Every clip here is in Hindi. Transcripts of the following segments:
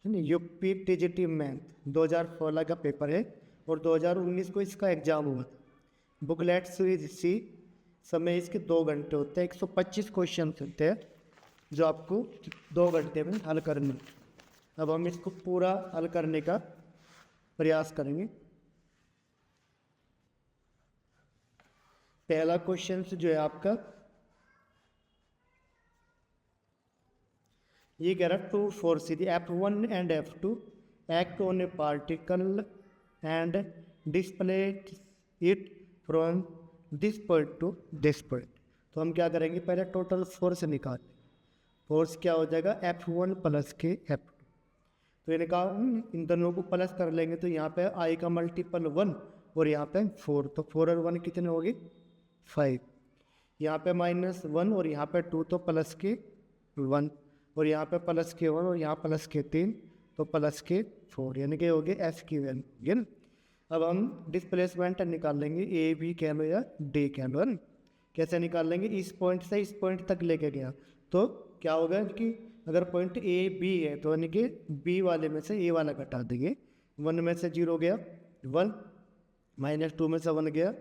यूपी टीजीटी मैथ 2016 का पेपर है और 2019 को इसका एग्जाम हुआ था। बुकलेट सी समय इसके 2 घंटे होते हैं, 125 क्वेश्चन होते हैं जो आपको 2 घंटे में हल करने। अब हम इसको पूरा हल करने का प्रयास करेंगे। पहला क्वेश्चन जो है आपका ये कह रहा 2 force F1 and F2 act on A particle and display it from this point two this point. तो हम क्या करेंगे, पहले टोटल फोर्स निकाल। फोर्स क्या हो जाएगा F1 प्लस के F2। तो ये कहा इन दोनों को प्लस कर लेंगे तो यहाँ पे I का मल्टीपल 1 और यहाँ पे 4, तो 4 और 1 कितने होगी 5। यहाँ पे -1 और यहाँ पे 2 तो प्लस के 1 और यहाँ पे प्लस के 1 और यहाँ प्लस के 3 तो प्लस के 4, यानी कि हो गए F की वैल्यू। अब हम डिस्प्लेसमेंट निकाल लेंगे, ए बी कह लो या डी कह लो। कैसे निकाल लेंगे, इस पॉइंट से इस पॉइंट तक लेके गया तो क्या होगा कि अगर पॉइंट ए बी है तो यानी कि बी वाले में से ए वाला घटा देंगे। 1 में से 0 गया 1, -2 में से 1 गया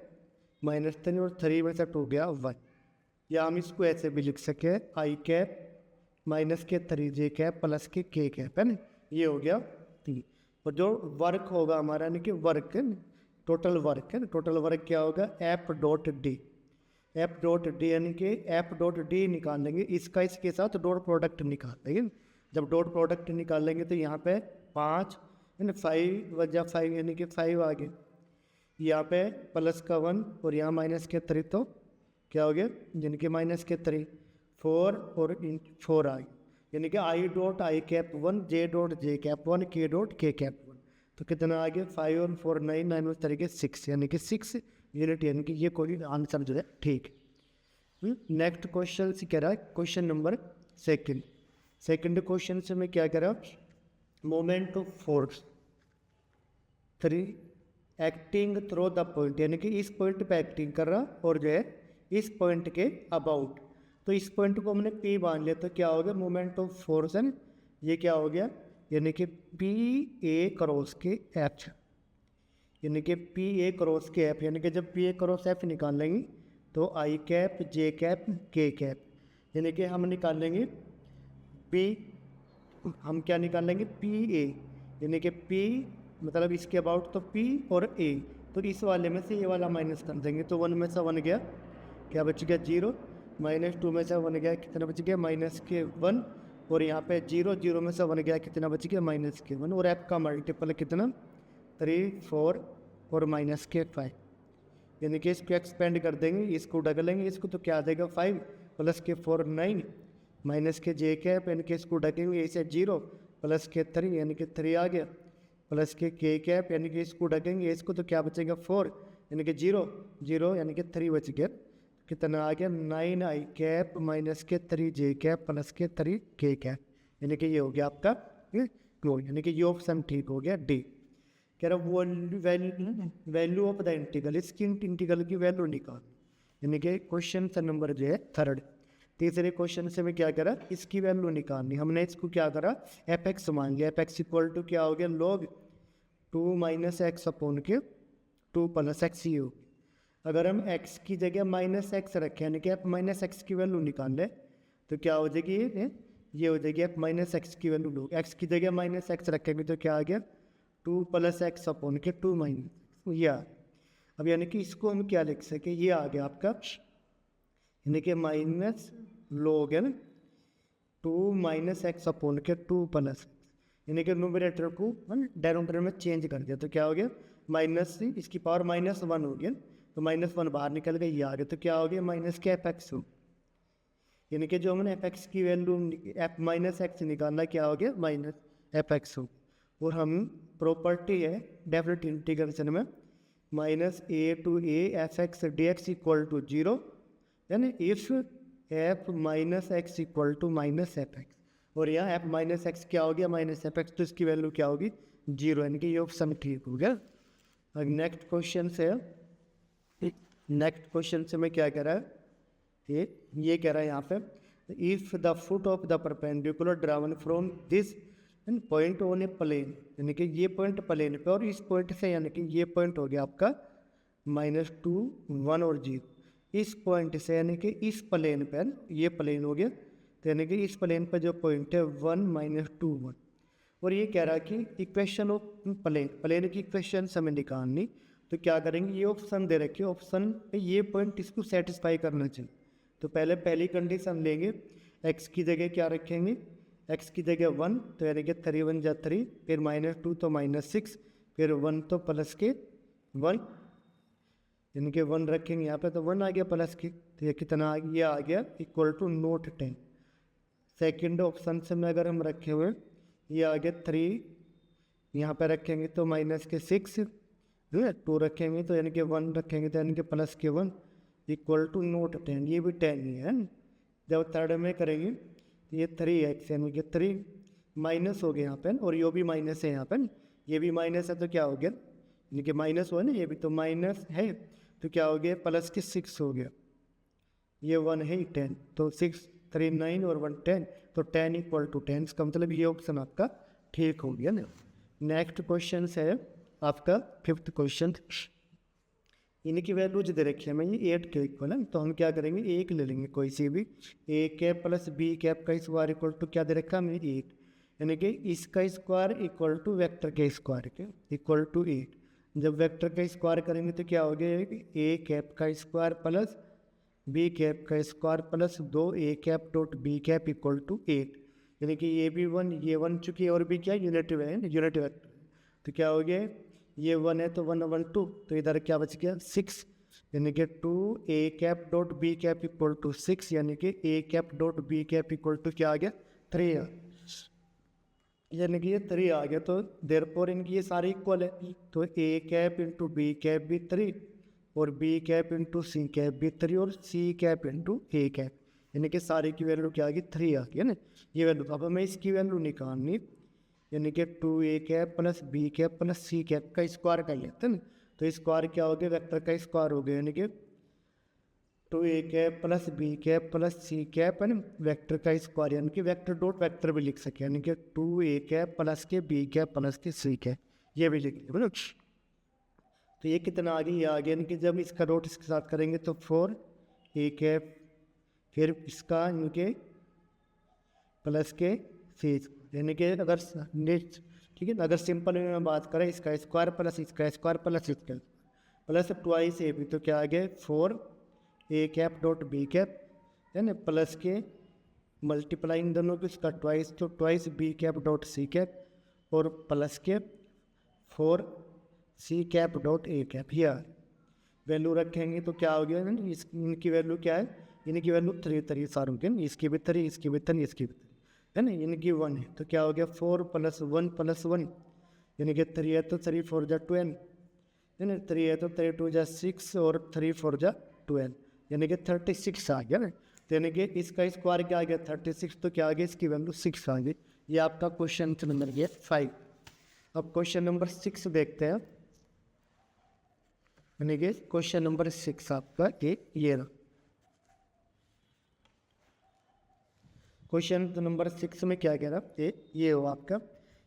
-3 और 3 में से 2 गया 1। या हम इसको ऐसे भी लिख सके I कैप माइनस के 3j कैप प्लस के k कैप है ना, ये हो गया 3। और जो वर्क होगा हमारा यानी कि वर्क टोटल वर्क है ना, टोटल वर्क क्या होगा F.D। F.D यानी कि F.D निकाल लेंगे, इसका इसके साथ डॉट प्रोडक्ट निकाल लेंगे। जब डॉट प्रोडक्ट निकाल लेंगे तो यहाँ पे 5 है ना, 5 वजह 5 यानी कि 5 आ गए। यहाँ पे प्लस का 1 और यहाँ माइनस के 3 तो क्या हो गया यानी कि माइनस के 3 4 और 4 आ गए, यानी कि I cap 1 J cap 1 K cap 1। तो कितना आ गया 5 और 4 9 9 उस तरीके 6 यानी कि 6 यूनिट, यानी कि ये कोई आंसर जो है ठीक। नेक्स्ट क्वेश्चन से कह रहा है क्वेश्चन नंबर सेकंड क्वेश्चन से मैं क्या कह रहा हूँ, moment of force 3 acting through the point, यानी कि इस पॉइंट पे एक्टिंग कर रहा और जो है इस पॉइंट के अबाउट। तो इस पॉइंट को हमने P मान लिया तो क्या हो गया मोमेंट ऑफ फोर्स है, ये क्या हो गया यानी कि PA क्रॉस के F, यानी कि PA क्रॉस के F, यानी कि जब PA क्रॉस F निकाल लेंगे तो I cap J cap K cap, यानी कि हम निकाल लेंगे P, हम क्या निकाल लेंगे PA, यानी कि P मतलब इसके अबाउट तो P और A, तो इस वाले में से ये वाला माइनस कर देंगे तो 1 में से 1 गया, क्या बच गया 0, -2 में से 1 गया कितना बच गया -1 और यहाँ पे 0 में से 1 गया कितना बच गया -1 और F का मल्टीपल कितना 3 4 और -5, यानी कि इसको एक्सपेंड कर देंगे, इसको ढकेलेंगे इसको तो क्या आ जाएगा 5 प्लस के 4 9 माइनस के J कैप यानी कि इसको ढकेंगे इसे 0 प्लस के 3 यानी कि 3 आ गया प्लस के K कैप यानी कि इसको ढकेंगे इसको तो क्या बचेगा 4 यानी कि 0 यानी कि 3 बच गया, कितना आ गया 9 I कैप माइनस के 3 J कैप प्लस के 3 K कैप, यानी कि ये हो गया आपका यानी कि ये ऑप्शन ठीक हो गया डी। कह रहा वैल्यू ऑफ द इंटीग्रल, इसकी इंटीग्रल की वैल्यू निकाल, यानी कि क्वेश्चन नंबर जो है 3। तीसरे क्वेश्चन से मैं क्या करा इसकी वैल्यू निकालनी, हमने इसको क्या करा Fx मान लिया, Fx इक्वल टू क्या हो गया log 2 - x अपॉन के 2 + x ही हो। अगर हम x की जगह -x रखें यानी कि f - x की वैल्यू निकाल ले तो क्या हो जाएगी ये हो जाएगी f - x की वैल्यू लो, x की जगह -x रखेंगे तो क्या आ गया 2 + x अपॉन के 2 - ये। अब यानी कि इसको हम क्या लिख सके, ये आ गया आपका यानी कि माइनस log है ना 2 - x अपॉन के 2 + यानी कि न्यूमरेटर को डेनोमिनेटर में चेंज कर दिया तो क्या हो गया माइनस इसकी पावर -1 हो गया, तो -1 बाहर निकल गया, ये आ गया तो क्या हो गया माइनस के Fx हो, यानी कि जो हमने Fx की वैल्यू -x निकालना क्या हो गया -Fx हो। और हम प्रॉपर्टी है डेफिनेट इंटीग्रेशन में -a to a Fx dx equal to 0 यानी if f - x equal to -Fx, और यहाँ f - x क्या हो गया -Fx, तो इसकी वैल्यू क्या होगी 0, यानी कि ये ऑप्शन ठीक हो गया। नेक्स्ट क्वेश्चन से मैं क्या कह रहा है ये कह रहा है यहाँ पे if the foot of the perpendicular drawn from this point on a plane, यानी कि ये पॉइंट प्लेन पे और इस पॉइंट से, यानी कि ये पॉइंट हो गया आपका -2 1 और 0, इस पॉइंट से यानी कि इस प्लेन पर, ये प्लेन हो गया, तो यानी कि इस प्लेन पर जो पॉइंट है 1 - 2 1, और ये कह रहा है कि इक्वेशन ऑफ प्लेन की इक्वेशन हमें निकालनी, तो क्या करेंगे, ये ऑप्शन दे रखे, ऑप्शन पे ये पॉइंट इसको सेटिस्फाई करना चाहिए। तो पहले पहली कंडीशन लेंगे, x की जगह क्या रखेंगे, x की जगह 1, तो यानी कि 3 1 जा 3, फिर -2 तो -6, फिर 1 तो प्लस के 1, यानी कि 1 रखेंगे यहाँ पे, तो 1 आ गया प्लस के, तो ये कितना आ गया, आ गया equal to not 10। Second option से में अगर हम रखे हुए, ये आ गया 3, यहाँ पे रखेंगे तो -6, 2 रखेंगे तो यानी कि 1 रखेंगे तो यानी कि प्लस के 1 इक्वल टू नोट 10, ये भी 10 ही है। जब थर्ड में करेंगे तो ये 3x यानी कि 3 माइनस हो गया यहाँ पे, और ये भी माइनस है यहाँ पे, ये भी माइनस है, तो क्या हो गया, यानी कि माइनस हुआ ना, ये भी तो माइनस है, तो क्या हो गया, प्लस के 6 हो गया, ये 1 है 10, तो 6 3 9 और 1 10, तो 10 इक्वल टू 10, इसका मतलब ये ऑप्शन आपका ठीक हो गया ना। नेक्स्ट क्वेश्चन है आपका 5th क्वेश्चन, इनकी वैल्यूज दे रखी है, मैं ये 8 के इक्वल है, तो हम क्या करेंगे, एक ले लेंगे कोई सी भी, a cap plus b cap का स्क्वायर इक्वल टू क्या दे रखा है हमें 8, यानी कि इसका स्क्वायर इक्वल टू वेक्टर के स्क्वायर के इक्वल टू 8। जब वेक्टर का स्क्वायर करेंगे तो क्या हो गया, a कैप का स्क्वायर प्लस b कैप का square plus 2a cap dot b cap equal to 8, यानी कि ये भी 1, ये 1 चुकी है, और भी क्या यूनिट है, यूनिट वेक्टर, तो क्या हो गया, ये 1 है तो 1 1 2, तो इधर क्या बच गया 6, यानी कि 2a cap dot b cap equal to 6, यानी कि a cap dot b cap equal to क्या आ गया 3, यानी कि ये 3 आ गया, तो देयरफॉर इनकी ये सारे इक्वल है, तो a cap into b cap भी 3, और b cap into c cap भी 3, और c cap into a cap, यानी कि सारे की वैल्यू क्या आ गई 3 आ गई है ना, ये वैल्यू। अब हमें इसकी वैल्यू निकालनी, यानी कि 2a cap plus b cap plus c cap का स्क्वायर कर लेते हैं ना, तो स्क्वायर क्या हो गया, वेक्टर का स्क्वायर हो गया, यानी कि 2a cap plus b cap plus c cap है ना, वेक्टर का स्क्वायर, यानी कि वेक्टर डॉट वेक्टर भी लिख सके, यानी कि 2a कैप प्लस के b कैप प्लस के c कैप, ये भी लिख लिया, तो ये कितना आ गया, ये आ गया, यानी कि जब इसका डॉट इसके साथ करेंगे तो 4a कैप, फिर इसका यानी कि प्लस के c, यानी कि अगर नेक्स्ट ठीक है, अगर सिंपल में बात करें, इसका स्क्वायर प्लस इसका स्क्वायर प्लस इसका प्लस ट्वाइस ए भी, तो क्या आ गया 4a cap dot b cap है ना, प्लस के मल्टीप्लाइंग दोनों को इसका ट्वाइस, तो twice b cap dot c cap, और प्लस के 4c cap dot a cap, या वैल्यू रखेंगे तो क्या हो गया, इनकी वैल्यू क्या है, इनकी वैल्यू 3 3 सारों के, इसकी भी 3, इसकी भी 3, इसकी भी 3 है ना, इनकी 1 है, तो क्या हो गया 4 + 1 + 1, यानी कि 3 है तो 3 4 जा 12 है ना, 3 है तो 3 2 जा 6, और 3 4 जा 12, यानी कि 36 आ गया ना, तो यानी कि इसका स्क्वायर क्या आ गया 36, तो क्या आ गया, इसकी वैल्यू 6 आ गई। ये आपका क्वेश्चन नंबर गया 5। अब क्वेश्चन नंबर 6 देखते हैं, यानी कि क्वेश्चन नंबर 6 आपका ये रहा। क्वेश्चन नंबर 6 में क्या कह रहा, ये हो आपका,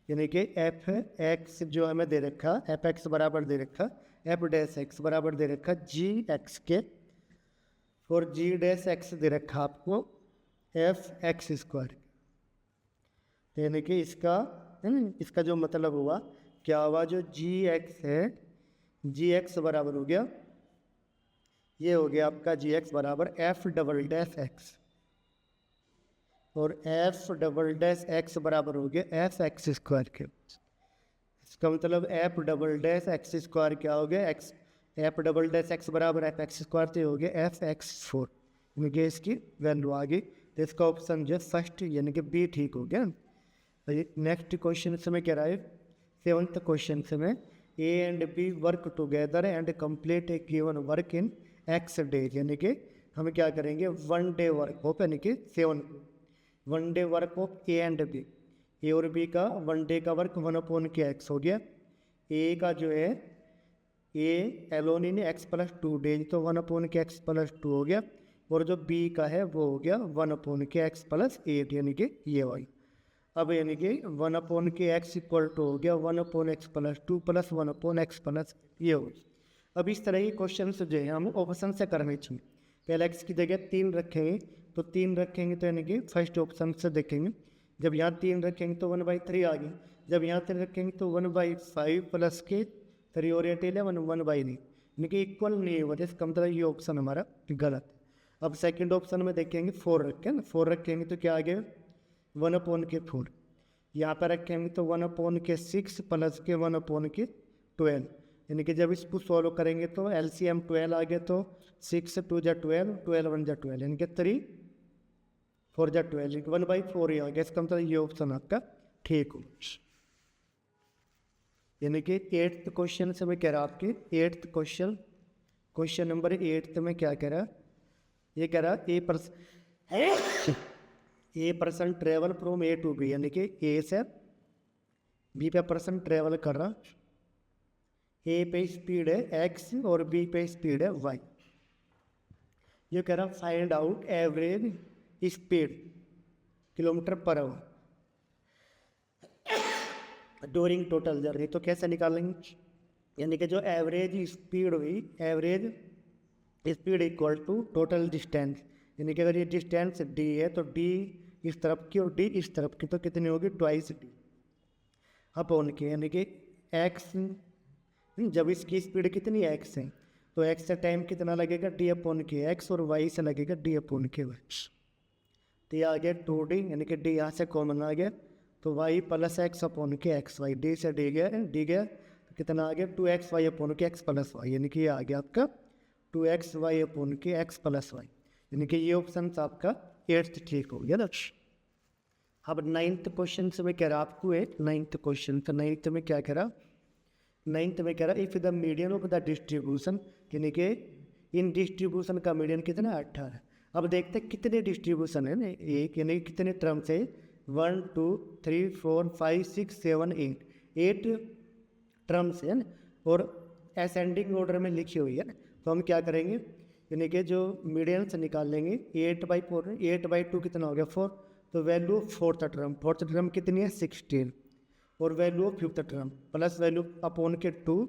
यानी कि एफ एक्स जो हमें दे रखा, एफ एक्स बराबर दे रखा, एफ डैश एक्स बराबर दे रखा जी एक्स के, और जी डैश एक्स दे रखा आपको एफ एक्स स्क्वायर, यानी कि इसका है ना, इसका जो मतलब हुआ क्या हुआ, जो जी एक्स है, जी एक्स बराबर हो गया, ये हो गया आपका जी एक्स बराबर एफ डबल डैश एक्स, और एफ डबल डैश एक्स बराबर हो गया एफ एक्स स्क्वायर के, इसका मतलब F double dash x square क्या हो गया, x F double dash x बराबर एफ एक्स स्क्वायर, तो हो गया एफ एक्स 4, यानी कि इसकी वैल्यू आ गई, तो इसका ऑप्शन जो फर्स्ट यानी कि बी ठीक हो गया। नेक्स्ट क्वेश्चन से क्या रहा है, 7th क्वेश्चन से में A and B work together and complete a given work in x days, यानी कि हम क्या करेंगे 1 डे वर्क ऑफ, यानी कि 7 1 day work of A and B, A और बी का 1 डे का वर्क 1/x हो गया, ए का जो है ए एलोन इन x + 2 डेज, तो 1/x + 2 हो गया, और जो बी का है वो हो गया 1/x+8, यानी कि ये वाली। अब यानी कि 1/x इक्वल टू हो गया 1/x+2 प्लस 1/x+ ये हो। अब इस तरह के क्वेश्चन जो है हम ऑप्शन से करने चाहिए। पहले एक्स की जगह 3 रखेंगे, तो 3 रखेंगे तो यानी कि फर्स्ट ऑप्शन से देखेंगे, जब यहाँ 3 रखेंगे तो 1/3 आ गई, जब यहाँ 3 रखेंगे तो 1/5 प्लस के 3 और 8 11 1/9, यानी कि इक्वल नहीं हुआ, इसका मतलब ये ऑप्शन हमारा गलत है। अब सेकंड ऑप्शन में देखेंगे 4 रखें ना, 4 रखेंगे तो क्या आ गया 1/4, यहाँ पर रखेंगे तो 1/6 प्लस के 1/12, यानी कि जब इसको सॉल्व करेंगे तो LCM 12 आ गया, तो 6 2 जा 12, 12 1 जा 12, यानी कि 3 4 जा 12, 1/4 ही आ गया। इसका मतलब ये ऑप्शन आपका ठीक हो। यानी कि 8th क्वेश्चन से मैं कह रहा आपके 8th क्वेश्चन नंबर 8 में क्या कह रहा, ये कह रहा a person travel from A to B, यानी कि ए से बी पे पर्सन ट्रेवल कर रहा, ए पे स्पीड है x और बी पे स्पीड है y। ये कह रहा find out average speed kilometre per hour during total journey, तो कैसे निकालेंगे, यानी कि जो एवरेज स्पीड हुई, average speed equal to total distance, यानी कि अगर ये डिस्टेंस d है तो d इस तरफ की और d इस तरफ की, तो कितनी होगी 2x d अपॉन के, यानी कि x, जब इसकी स्पीड कितनी x है तो x से टाइम कितना लगेगा d अपॉन के x, और y से लगेगा d अपॉन के y। तो ये आ गया 2d, यानी कि d यहाँ से कॉमन आ गया, तो y प्लस x अपॉन के एक्स वाई, d से d गया तो कितना आ गया 2xy अपॉन के x प्लस वाई, यानी कि ये आ गया आपका 2xy अपॉन के x प्लस वाई, यानी कि ये ऑप्शन आपका 8th ठीक हो गया ना। अब 9th क्वेश्चन से मैं कह रहा आपको 9th क्वेश्चन, तो 9th में क्या कह रहा, 9th में कह रहा if the median of the distribution, यानी कि इन डिस्ट्रीब्यूशन का मीडियन कितना 18। अब देखते हैं कितने डिस्ट्रीब्यूशन है ना, एक यानी कितने टर्म्स है, 1 2 3 4 5 6 7 8 टर्म्स है ना, और असेंडिंग ऑर्डर में लिखी हुई है ना, तो हम क्या करेंगे, यानी कि जो मीडियन से निकाल लेंगे 8/4, 8/2 कितना हो गया 4, तो वैल्यू ऑफ फोर्थ टर्म कितनी है 16, और value of fifth term plus value upon के 2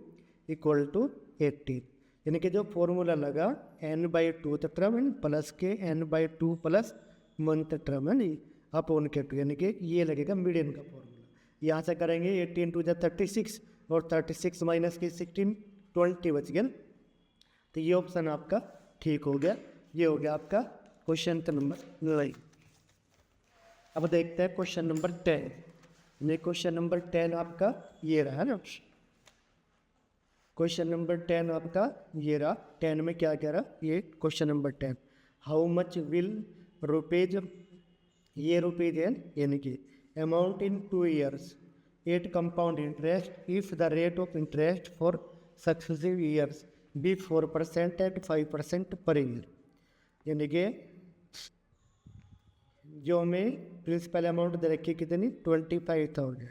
इक्वल टू 18, यानी कि जो फॉर्मूला लगा n/2 टर्म प्लस के n/2 प्लस 1th टर्म है नहीं अपॉन के 2, यानी कि ये लगेगा मीडियन का फॉर्मूला। यहाँ से करेंगे 18 2 36, और 36 माइनस के 16 20 बच गया, तो ये ऑप्शन आपका ठीक हो गया। ये हो गया आपका क्वेश्चन नंबर 9। अब देखते हैं क्वेश्चन नंबर 10। ये क्वेश्चन नंबर 10 आपका ये रहा ना, क्वेश्चन नंबर 10 आपका ये रहा। 10 में क्या कह रहा, ये question number 10, how much will rupees, ये रुपीज है यानी कि amount in 2 years at compound interest if the rate of interest for successive years be 4% at 5% per year, यानी कि जो हमें प्रिंसिपल अमाउंट दे रखी कितनी 25,000,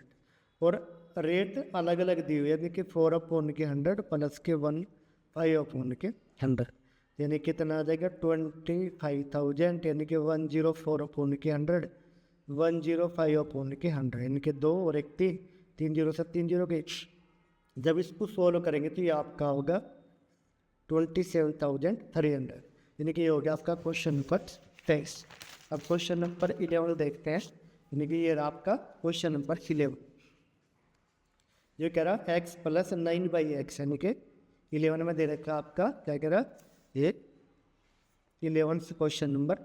और रेट अलग अलग दी हुई है, यानी कि 4/100 प्लस के 5/100, यानी कितना आ जाएगा 25,000, यानी कि 104/100, 105/100, यानी कि 2 और 1 3, 3 0 से 3 0 के। जब इसको सोल्व करेंगे तो ये आपका होगा 27,300, यानी कि ये हो गया आपका क्वेश्चन नंबर 23। अब क्वेश्चन नंबर 11 देखते हैं, यानी कि ये रहा आपका क्वेश्चन नंबर 11। ये कह रहा x प्लस 9/x, यानी कि 11 में दे रखा आपका क्या कह रहा, ये 11th question number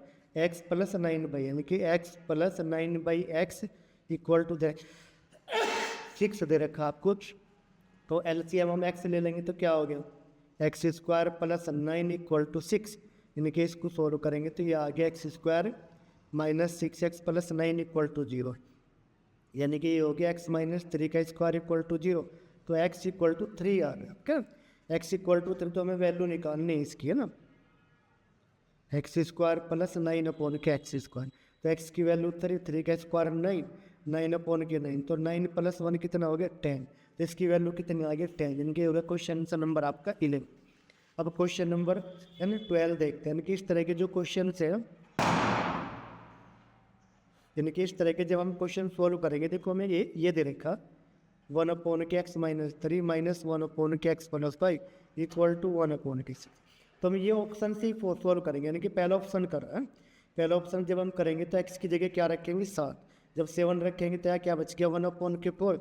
x plus 9/, यानी कि x plus 9/x equal to 6 दे रखा आपको, तो एलसीएम हम x ले लेंगे तो क्या हो गया x² प्लस 9 इक्वल टू 6, यानी कि इसको सोल्व करेंगे तो ये आ गया x² minus 6x plus 9 equal to 0, यानी कि ये हो गया x माइनस 3 का स्क्वायर इक्वल टू 0, तो x इक्वल टू 3 आ गया। क्या x इक्वल टू 3, तो हमें वैल्यू निकालनी है इसकी है ना, x² प्लस 9 अपॉन के x², तो x की वैल्यू 3, 3 का स्क्वायर 9, 9 अपॉन के 9, तो 9 प्लस 1 कितना हो गया 10, तो इसकी वैल्यू कितनी आ गई 10, यानी कि हो गया क्वेश्चन नंबर आपका 11। अब क्वेश्चन नंबर 12 देखते हैं कि इस तरह के जो क्वेश्चन है, यानी कि इस तरह के जब हम क्वेश्चन सोल्व करेंगे, देखो हमें ये दे रखा 1/x-3 minus 1/x+5 equal to 1/6। तो हम ये ऑप्शन से ही सोल्व करेंगे, यानी कि पहला ऑप्शन कर रहा है। पहला ऑप्शन जब हम करेंगे तो x की जगह क्या रखेंगे 7, जब 7 रखेंगे तो क्या बच गया 1/4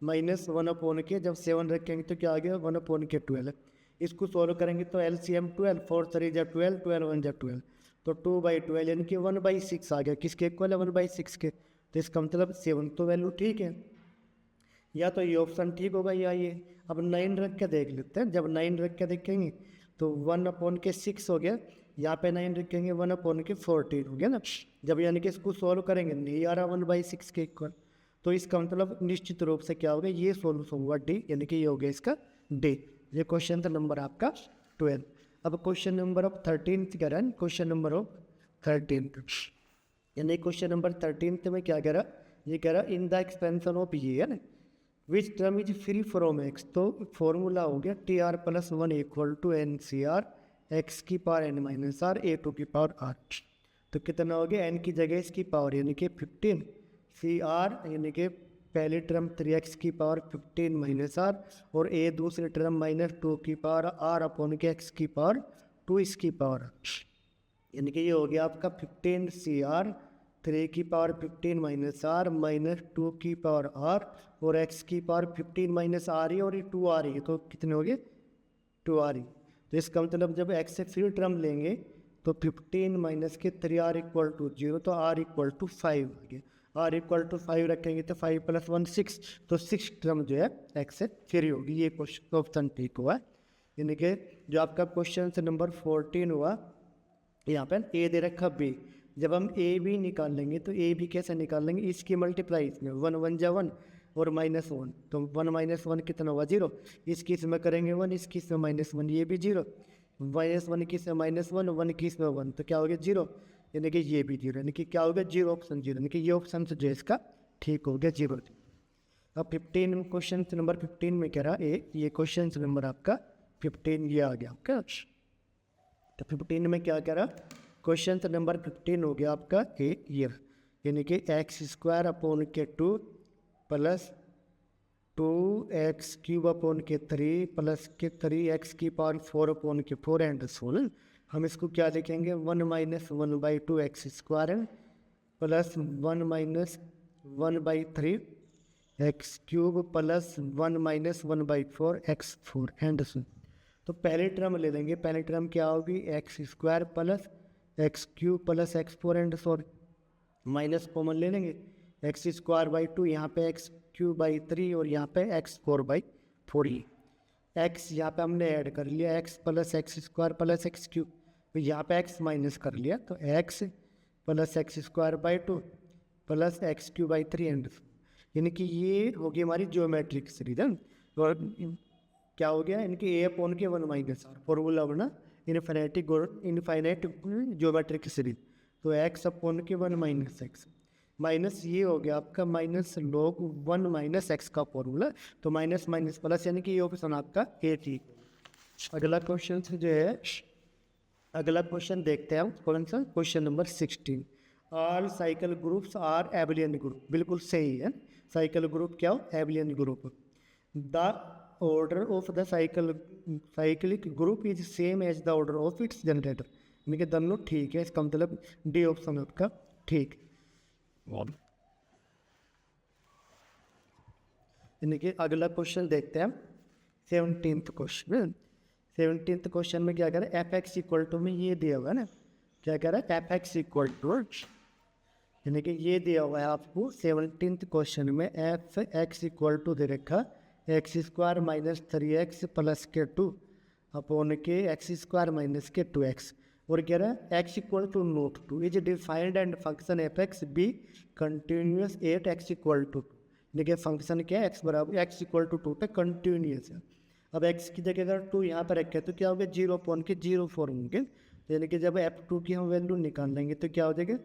माइनस 1/, जब 7 रखेंगे तो क्या आ गया 1/12। इसको सोल्व करेंगे तो LCM 12, 4 3 जा 12, 12 1 जा 12, तो 2/12 यानी कि 1/6 आ गया। किसके इक्वल है 1/6 के, तो इसका मतलब 7 तो वैल्यू ठीक है, या तो ये ऑप्शन ठीक होगा या ये। अब 9 रख के देख लेते हैं, जब 9 रख के देखेंगे तो 1/6 हो गया, यहाँ पे 9 रखेंगे 1/14 हो गया ना। जब यानी कि इसको सॉल्व करेंगे नहीं आ रहा 1/6 के इक्वल, तो इसका मतलब निश्चित रूप से क्या होगा, ये सोल्यूशन होगा डी, यानी कि ये हो गया इसका डी। ये क्वेश्चन था नंबर आपका 12। अब क्वेश्चन नंबर ऑफ 13 कह रहा है, क्वेश्चन नंबर ऑफ 13, यानी क्वेश्चन नंबर 13 में क्या कह रहा, ये कह रहा इन द एक्सपेंशन ऑफ ये है ना which term is free from x, तो फॉर्मूला हो गया TR+1 equal to NCR x की पावर n-r a2 की पावर r। तो कितना हो गया, n की जगह इसकी पावर यानी कि 15 CR यानी कि पहली टर्म 3x की पावर 15 - r और a दूसरी टर्म -2 की पावर r/x की पावर 2 इसकी पावर, यानी कि ये हो गया आपका 15 CR 3 की पावर 15 - r -2 की पावर r और x की पावर 15 - r ही और ये 2 आ रही है, तो कितने हो गए 2 आ रही। तो इसका मतलब जब x से फ्री टर्म लेंगे तो 15 - के 3r इक्वल टू 0, तो r इक्वल टू 5 आ गया। r इक्वल टू 5 रखेंगे तो 5 + 1 6, तो 6 टर्म जो है x से फ्री होगी। ये क्वेश्चन ऑप्शन ठीक हुआ, यानी कि जो आपका क्वेश्चन नंबर 14 हुआ, यहाँ पर a दे रखा b, जब हम a b निकाल लेंगे तो a b कैसे निकाल लेंगे, इसकी मल्टीप्लाई इसमें 1 1 जा 1 और -1, तो 1 - 1 कितना हुआ 0, इसकी इसमें करेंगे 1, इसकी इसमें -1, ये भी 0, -1 की इसमें -1, 1 की इसमें 1, तो क्या हो गया 0, यानी कि ये भी 0, यानी कि क्या हो गया 0 ऑप्शन 0, यानी कि ये ऑप्शन से जो इसका ठीक हो गया 0। अब 15 क्वेश्चन नंबर 15 में कह रहा ये क्वेश्चन नंबर आपका 15 ये आ गया आपका। तो 15 में क्या कह रहा, क्वेश्चन नंबर 15 हो गया आपका ये, यानी कि x² / 2 प्लस 2x³ / 3 प्लस के 3x की पावर 4/4 एंड सोल। हम इसको क्या लिखेंगे 1 - 1/2 x² plus 1 - 1/3 x³ plus 1 - 1/4 x4 and soul. तो पहले टर्म ले लेंगे, पहले टर्म क्या होगी x² plus x³ plus x4 and so on, minus common ले लेंगे x²/2, यहाँ पे x³/3 और यहाँ पे x4/4, x यहाँ पे हमने ऐड कर लिया x plus x² plus x³, तो यहाँ पे x माइनस कर लिया, तो x plus x²/2 plus x³/3 and, यानी कि ये होगी हमारी ज्योमेट्रिक सीरीज। और क्या हो गया, इनकी a/1 - r फॉर्मूला बना इनफाइनाइट ज्योमेट्रिक सीरीज, तो x/1 - x माइनस ये हो गया आपका -log1 - x का फॉर्मूला, तो माइनस माइनस प्लस, यानी कि ये ऑप्शन आपका ए ठीक। अगला क्वेश्चन जो है, अगला क्वेश्चन देखते हैं हम, कौन सा question number 16, all cyclic groups are abelian group, बिल्कुल सही है, साइकिल ग्रुप क्या हो abelian group. The order of the cyclic group is same as the order of its generator, यानी कि दोनों ठीक है, इसका मतलब डी ऑप्शन आपका ठीक। यानी कि अगला क्वेश्चन देखते हैं 17th क्वेश्चन। 17th क्वेश्चन में क्या कह रहा है, f(x) इक्वल टू में ये दिया हुआ है ना, क्या कह रहा है f(x) इक्वल टू, यानी कि ये दिया हुआ है आपको 17th क्वेश्चन में f(x) इक्वल टू दे रखा x² - 3x प्लस के 2 अपॉन के x² - के 2x, और कह रहा है x equal to not 2 is defined and function f(x) be continuous at x equal to, देखिए फंक्शन क्या है x बराबर x इक्वल टू 2 पे कंटिन्यूस है। अब x की जगह अगर 2 यहाँ पर रखे तो क्या हो गया 0.04 होंगे, यानी कि जब f2 की हम वैल्यू निकाल लेंगे तो क्या हो जाएगा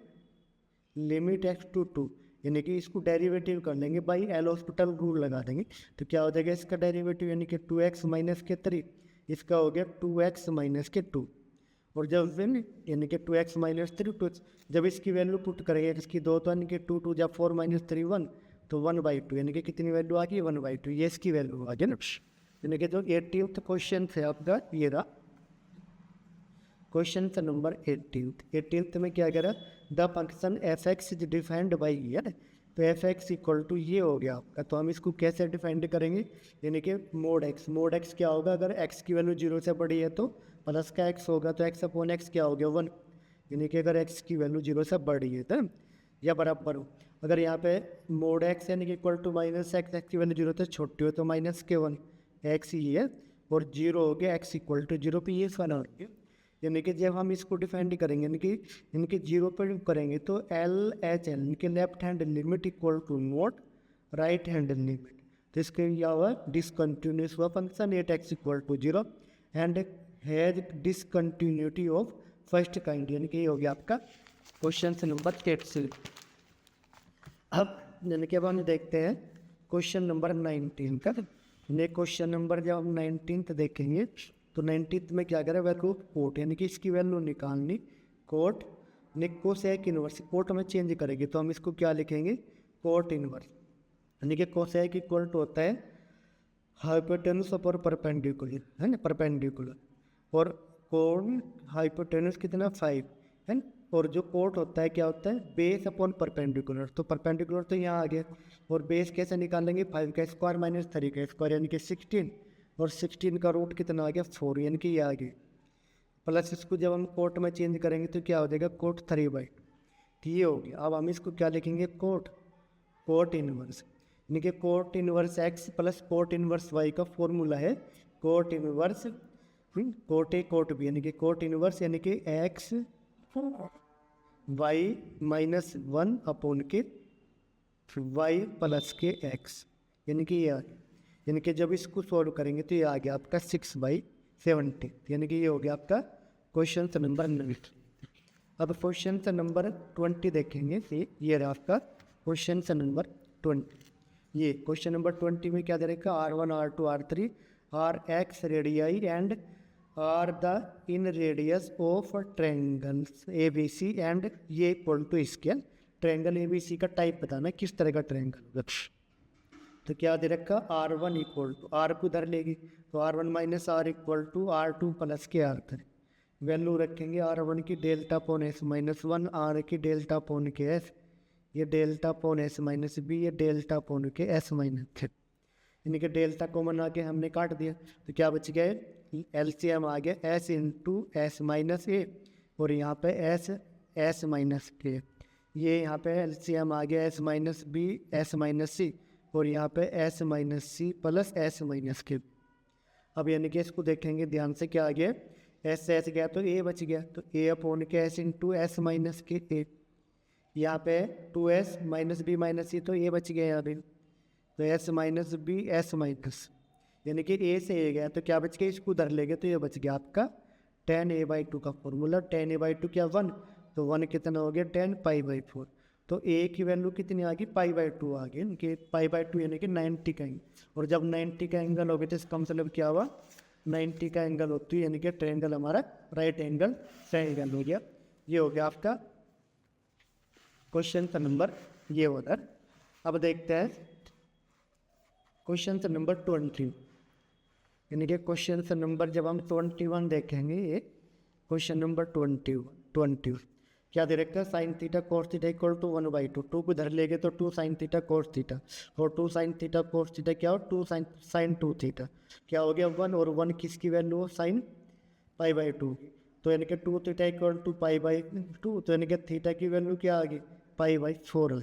लिमिट x टू 2, यानी कि इसको डेरिवेटिव कर लेंगे बाई एल हॉस्पिटल रूल लगा देंगे, तो क्या हो जाएगा इसका डेरिवेटिव, यानी कि 2x - के 3 इसका हो गया 2x माइनस के 2, और जब यानी कि 2x माइनस 3 2, जब इसकी वैल्यू पुट करेंगे इसकी 2 तो यानी कि 2 2 जब 4 माइनस 3 1, तो 1/2 यानी कि कितनी वैल्यू आ गई 1/2, ये इसकी वैल्यू आ गई ना। यानी कि जो 18th क्वेश्चन है आपका ये रहा क्वेश्चन नंबर 18th में क्या कह रहा है, the function F x is defined by है, तो एफ एक्स इक्वल टू ये हो गया आपका। तो हम इसको कैसे डिफाइंड करेंगे, यानी कि मोड एक्स क्या होगा, अगर एक्स की वैल्यू 0 से बड़ी है तो प्लस का एक्स होगा, तो एक्स अपॉन एक्स क्या हो गया 1, यानी कि अगर एक्स की वैल्यू 0 से बड़ी है तो या बराबर हो। अगर यहाँ पे मोड एक्स यानी कि equal to minus x, x की वैल्यू 0 से छोटी हो तो माइनस के 1 एक्स ही है, और 0 हो गया एक्स इक्वल टू 0 पे ये फन हो गया। यानी कि जब हम इसको डिफाइंड करेंगे यानी कि 0 पर करेंगे तो एल एच एल यानी कि left hand limit equal to not right hand limit, तो इसके क्या हुआ डिसकंटिन्यूस हुआ function 8x equal to 0 and has discontinuity of first kind, यानी कि ये हो गया आपका क्वेश्चन नंबर 8। अब यानी कि अब हम देखते हैं क्वेश्चन नंबर 19 का। ये क्वेश्चन नंबर जब हम 19th देखेंगे तो 19th में क्या करें, वैल्यू कोट यानी कि इसकी वैल्यू निकालनी, कोट ने कोसेक इनवर्स कोट में चेंज करेंगे तो हम इसको क्या लिखेंगे कोट इनवर्स, यानी कि कोसेक इक्वल टू होता है हाइपोटेनस अपॉन परपेंडिकुलर, है ना परपेंडिकुलर, और कोण हाइपोटेनस कितना 5 है ना, और जो कोट होता है क्या होता है बेस अपॉन परपेंडिकुलर, तो परपेंडिकुलर तो यहाँ आ गया, और बेस कैसे निकालेंगे 5 का स्क्वायर माइनस 3 का स्क्वायर यानी कि 16, और 16 का रूट कितना आ गया 4, यानी कि ये आ गया, प्लस इसको जब हम कोट में चेंज करेंगे तो क्या हो जाएगा कोट 3/2, तो ये हो गया। अब हम इसको क्या लिखेंगे कोट इनवर्स, यानी कि cot inverse x plus cot inverse y का फॉर्मूला है cot inverse cot a cot b, यानी कि कोट इनवर्स यानी कि एक्स वाई माइनस 1 अपॉन के वाई प्लस के एक्स, यानी कि ये आ गया, यानी कि जब इसको सॉल्व करेंगे तो ये आ गया आपका 6/70, यानी कि ये हो गया आपका क्वेश्चन नंबर 9। अब क्वेश्चन नंबर 20 देखेंगे, ये रहा आपका क्वेश्चन नंबर 20। ये क्वेश्चन नंबर 20 में क्या दे रखा R1 R2 R3 are ex radii and r the in radius of triangles A B C and ये equal to scalene triangle A B C का टाइप बताना किस तरह का ट्रायंगल होगा। तो क्या दे रखा R1 इक्वल टू आर को उधर लेगी तो R1 minus r equal to R2 plus के R3, वैल्यू रखेंगे R1 की delta upon s minus 1, r की डेल्टा पॉन के एस, ये delta upon s minus b, ये डेल्टा पॉन के एस माइनस 3, यानी कि डेल्टा कॉमन आके हमने काट दिया तो क्या बच गया एलसीएम आ गया एस इंटू एस माइनस ए, और यहाँ पे एस माइनस के, ये यहाँ पे एलसीएम आ गया S minus B S minus C, और यहाँ पे S minus C plus S minus के। अब यानी कि इसको देखेंगे ध्यान से क्या आ गया एस गया तो ए बच गया, तो ए अपॉन के एस इंटू एस माइनस के ए, यहाँ पे 2s माइनस बी माइनस सी, तो ए बच गया यहाँ पे, तो s minus B S minus, यानी कि ए से ए गया तो क्या बच गया इसको उधर ले गए तो ये बच गया आपका tan a/2 का फॉर्मूला, tan a/2 क्या 1, तो 1 कितना हो गया tan π/4, तो a की वैल्यू कितनी आ गई π/2 आ गई, कि π/2 यानी कि 90 का एंगल, और जब 90 का एंगल हो गया तो इसका मतलब क्या हुआ 90 का एंगल होती है, यानी कि ट्रायंगल हमारा राइट एंगल ट्रायंगल हो गया। ये हो गया आपका क्वेश्चन नंबर ये उधर। अब देखते हैं क्वेश्चन नंबर 20, यानी कि क्वेश्चन नंबर जब हम 21 देखेंगे, ये क्वेश्चन नंबर 20 क्या दे रखा है sine theta cos theta equal to 1/2, 2 को इधर ले गए तो 2 साइन थीटा कोस थीटा, और 2 साइन थीटा कोस थीटा क्या हो 2 साइन 2 थीटा, क्या हो गया 1, और 1 किसकी वैल्यू हो साइन π/2, तो यानी कि 2 थीटा इक्वल टू π/2, तो यानी कि थीटा की वैल्यू क्या आ गई π/4 है,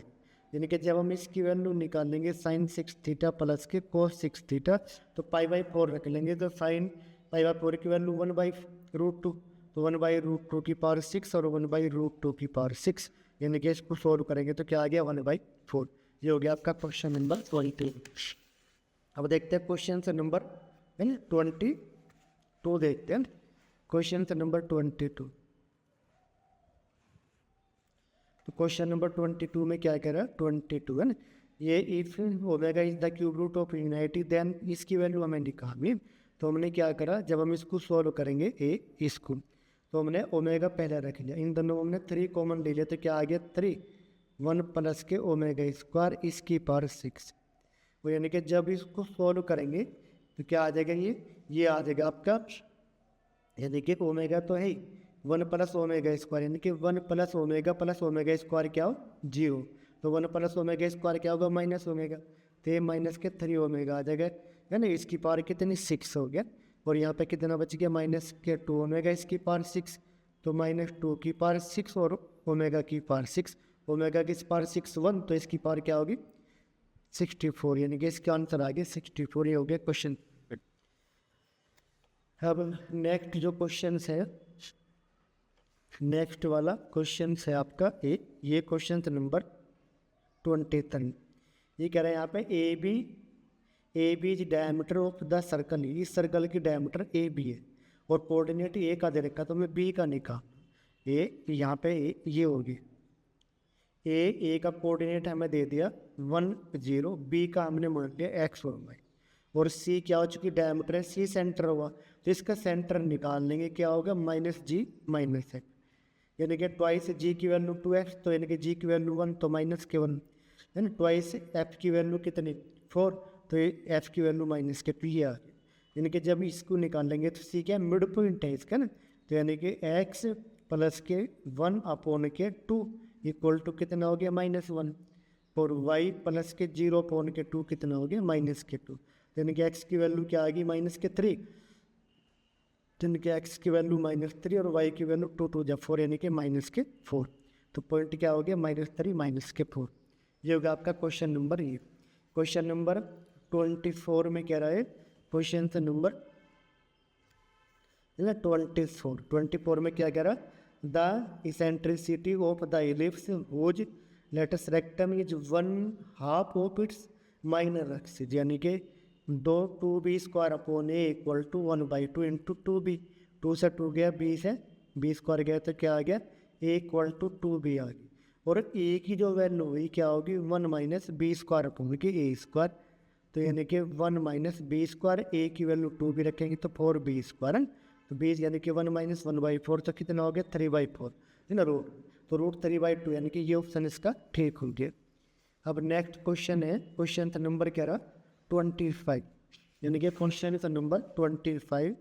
यानी कि जब हम इसकी वैल्यू निकालेंगे साइन 6 थीटा प्लस के कोस 6 थीटा, तो π/4 रख लेंगे, तो साइन π/4 की वैल्यू 1/√2, तो 1/√2 की पावर 6 और 1/√2 की पावर 6, यानी कि इसको सॉल्व करेंगे तो क्या आ गया 1/4। ये हो गया आपका क्वेश्चन नंबर 22। अब देखते हैं क्वेश्चन नंबर 22 देखते हैं, क्वेश्चन नंबर 22। तो क्वेश्चन नंबर 22 में क्या कह रहा है 22 है ना, ये if omega is the cube root of infinity then इसकी वैल्यू हमें निकालनी, तो हमने क्या करा, जब हम इसको सॉल्व करेंगे इसको, तो हमने ओमेगा पहले रख लिया, इन दोनों हमने 3 कॉमन ले लिया, तो क्या आ गया 3 1 प्लस के ओमेगा स्क्वायर इसकी पावर 6। वो यानी कि जब इसको सॉल्व करेंगे तो क्या आ जाएगा, ये आ जाएगा आपका, यानी कि ओमेगा तो है ही 1 प्लस ओमेगा स्क्वायर, यानी कि 1 प्लस ओमेगा स्क्वायर क्या हो 0, तो 1 प्लस ओमेगा स्क्वायर क्या होगा माइनस ओमेगा, तो ये माइनस के 3 ओमेगा आ जाएगा, है ना। इसकी पावर कितनी 6 हो गया, और यहाँ पे कितना बच गया माइनस के 2 ओमेगा इसकी पावर 6, तो माइनस 2 की पावर 6 और ओमेगा की पावर 6, ओमेगा की पावर 6 1, तो इसकी पावर क्या होगी 64, यानी कि इसका आंसर आ गया 64। ये हो गया क्वेश्चन। अब नेक्स्ट जो क्वेश्चन है, नेक्स्ट वाला क्वेश्चन है आपका ये क्वेश्चन नंबर 23। ये कह रहे हैं यहाँ पे A B is diameter of the circle, इस सर्कल की डायमीटर ए बी है और कोऑर्डिनेट ए का दे रखा, तो मैं बी का निकाल, यहाँ पे ये होगी ए का कोऑर्डिनेट हमें दे दिया 1 0, बी का हमने मान लिया एक्स और वाई, और सी क्या हो चुकी डायमीटर है, सी सेंटर हुआ, तो इसका सेंटर निकाल लेंगे, क्या होगा माइनस जी माइनस एक्स, यानी कि ट्वाइस जी की वैल्यू 2x, तो यानी कि जी की वैल्यू 1, तो माइनस के 1, है ना। ट्वाइस एफ की वैल्यू कितनी 4, तो एफ की वैल्यू माइनस के 2 ही आ गई, यानी कि जब इसको निकालेंगे तो सी क्या मिड पॉइंट है इसका ना, तो यानी कि एक्स प्लस के 1 अपॉन के 2 इक्वल टू कितना हो गया -1, और वाई प्लस के 0 अपॉन के 2 कितना हो गया -2, यानी कि एक्स की वैल्यू क्या आ गई -3, यानी कि एक्स की वैल्यू -3 और वाई की वैल्यू 2 2 4, यानी कि -4, तो पॉइंट क्या हो गया -3 -4। ये होगा आपका क्वेश्चन नंबर ये। क्वेश्चन नंबर 24 में कह रहा है, क्वेश्चन नंबर 24 में क्या कह रहा है, the eccentricity of the ellipse whose latus rectum is 1/2 of its minor axis, यानी कि 2b² upon a equal to 1/2 into 2b, 2 से 2 गया, b से b² गया, तो क्या आ गया a इक्वल टू 2b आ गई, और a की जो वैल्यू हुई क्या होगी 1 - b² अपॉन की a², तो यानी कि 1 - b², a की वैल्यू 2 भी रखेंगे तो 4b², है, तो b यानी कि 1 - 1/4, तो कितना हो गया 3/4, है ना रूट, तो √3/2, यानी कि ये ऑप्शन इसका ठीक हो गया। अब नेक्स्ट क्वेश्चन है, क्वेश्चन नंबर क्या रहा 25, यानी कि क्वेश्चन नंबर 25,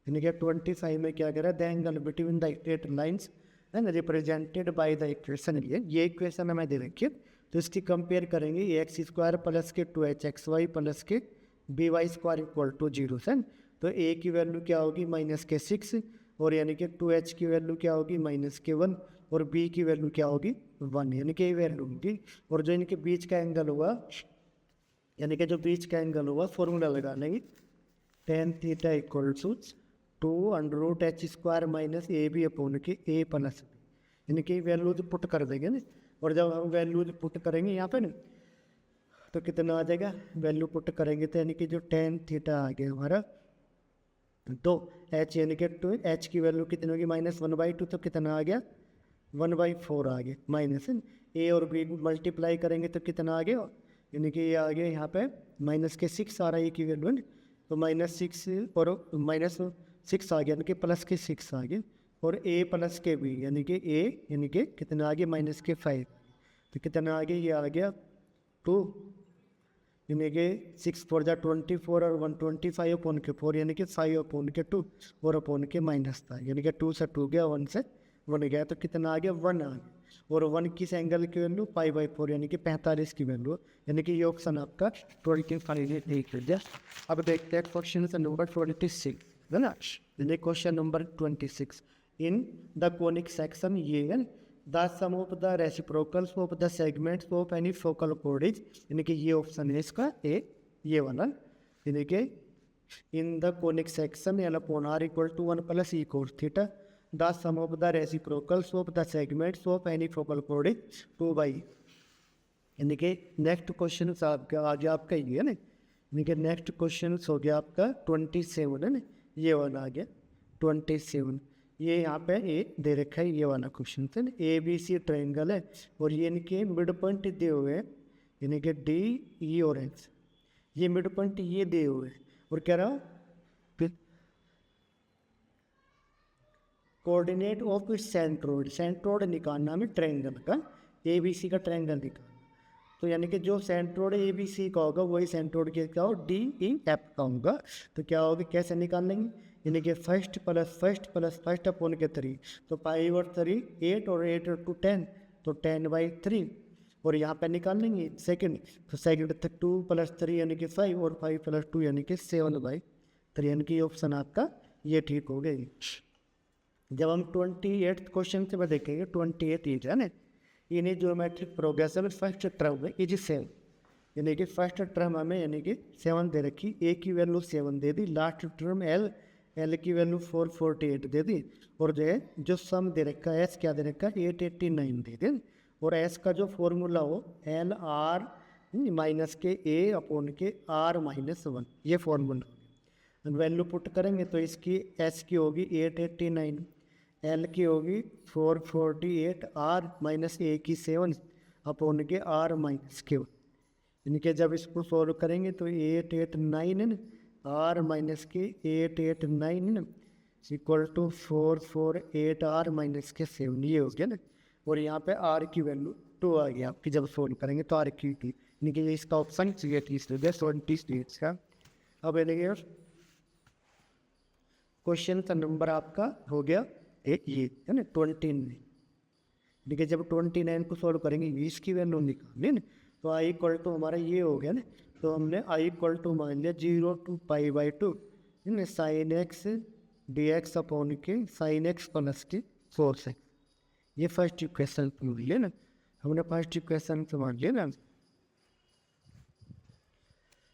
यानी कि 25 में क्या कह रहा है, the angle between the straight lines है ना रिप्रेजेंटेड बाय द इक्वेशन, ये इक्वेशन हमें दे रखी है, तो इसकी कंपेयर करेंगे x² प्लस के 2hxy प्लस के by² इक्वल टू 0 से, तो a की वैल्यू क्या होगी -6, और यानी कि 2h की वैल्यू क्या होगी -1, और b की वैल्यू क्या होगी 1, यानी कि ये वैल्यू होगी, और जो इनके बीच का एंगल हुआ, यानी कि जो बीच का एंगल हुआ फॉर्मूला लगा लेंगे, tan theta equal to 2√h² - ab upon के a प्लस b, यानी कि वैल्यूज पुट कर देंगे ना, और जब हम वैल्यूज पुट करेंगे यहाँ पे ना, तो कितना आ जाएगा, वैल्यू पुट करेंगे तो यानी कि जो tan थीटा आ गया हमारा, तो h यानी कि 2h की वैल्यू कितनी होगी -1/2, तो कितना आ गया 1/4 आ गया, माइनस a और b मल्टीप्लाई करेंगे तो कितना आ गया, यानी कि ये आ गया यहाँ पे -6 आ रहा है a की वैल्यू, तो -6 और -6 आ गया, यानी कि +6 आ गया, और a प्लस के b यानी कि a यानी कि कितना आ गया -5, तो कितना आ गया, ये आ गया 2, यानी कि 6 4 जा 24 और 125 अपॉन के 4, यानी कि 5 अपॉन के 2 और अपॉन के माइनस था, यानी कि 2 से 2 गया, 1 से 1 गया, तो कितना आ गया 1 आ गया, और 1 किस एंगल की वैल्यू π/4, यानी कि 45 की वैल्यू, यानी कि ये ऑप्शन आपका 25 ठीक है। अब देखते हैं क्वेश्चन नंबर 26, है ना, question number 26 in the conic section, ये है the sum of the reciprocals of the segments of any focal कोड इज, यानी कि ये ऑप्शन है इसका ये वाला, यानी कि in the conic section l upon r equal to 1 + e cos theta, the sum of the reciprocals of the segments of any focal कोड इज 2/, यानी कि नेक्स्ट क्वेश्चन आपका आ गया आपका ये है ना, यानी कि नेक्स्ट क्वेश्चन हो गया आपका 27, है ना, ये वाला आ गया 27, ये यहाँ पे ए दे रखा है, ये वाला क्वेश्चन है ना, ABC ट्रायंगल है, और ये इनके मिड पॉइंट दिए हुए हैं, यानी कि D, E और X, ये मिड पॉइंट ये दिए हुए हैं, और कह रहा कोऑर्डिनेट ऑफ सेंट्रोइड, सेंट्रोइड निकालना हमें ट्रायंगल का, ए बी सी का ट्रायंगल निकालना। तो यानी कि जो सेंट्रोइड ए बी सी का होगा वही सेंट्रोइड के क्या हो डी ई एफ का होगा। तो क्या होगा, कैसे निकालेंगे, यानी कि फर्स्ट प्लस फर्स्ट अपॉन के 3, तो 5 और 3 8 और 8 टू 10, तो 10/3। और यहाँ पे निकाल लेंगे सेकंड, तो सेकंड 2 + 3 यानी कि 5 और 5 + 2 यानी कि 7/3, यानी कि ऑप्शन आपका ये ठीक हो गई। जब हम 28th क्वेश्चन से देखेंगे 28 ये है ना, यानी ज्योमेट्रिक प्रोग्रेशन फर्स्ट टर्म है इज 7, यानी कि फर्स्ट टर्म हमें यानी कि 7 दे रखी, ए की वैल्यू 7 दे दी, लास्ट टर्म एल की वैल्यू 448 दे दी, और जो है जो सम दे रखा है एस क्या दे रखा है 889 दे दी, और एस का जो फॉर्मूला हो एल आर माइनस के ए अपॉन के आर -1, ये फॉर्मूला। वैल्यू पुट करेंगे तो इसकी एस की होगी 889, एल की होगी 448, आर माइनस ए की 7 अपॉन के आर -के, यानी कि जब इसको सॉल्व करेंगे तो 889 है ना, आर माइनस के 889 है ना इक्वल टू 448 आर माइनस के 7, ये हो गया ना। और यहाँ पे आर की वैल्यू 2 आ गया आपकी, जब सॉल्व करेंगे तो आर की यानी कि इसका ऑप्शन चाहिए 20 का। अब देखिए क्वेश्चन का नंबर आपका हो गया ये है ना 29, देखिए जब 29 को सॉल्व करेंगे इसकी वैल्यू निकालनी ना, तो आई इक्वल टू हमारा ये हो गया ना, तो हमने आई इक्वल टू मान लिया 0 to π/2 है ना sign x d x upon के साइन एक्स प्लस के 4 ये फर्स्ट इक्वेशन मान लिया ना, हमने फर्स्ट इक्वेशन से मान लिया ना।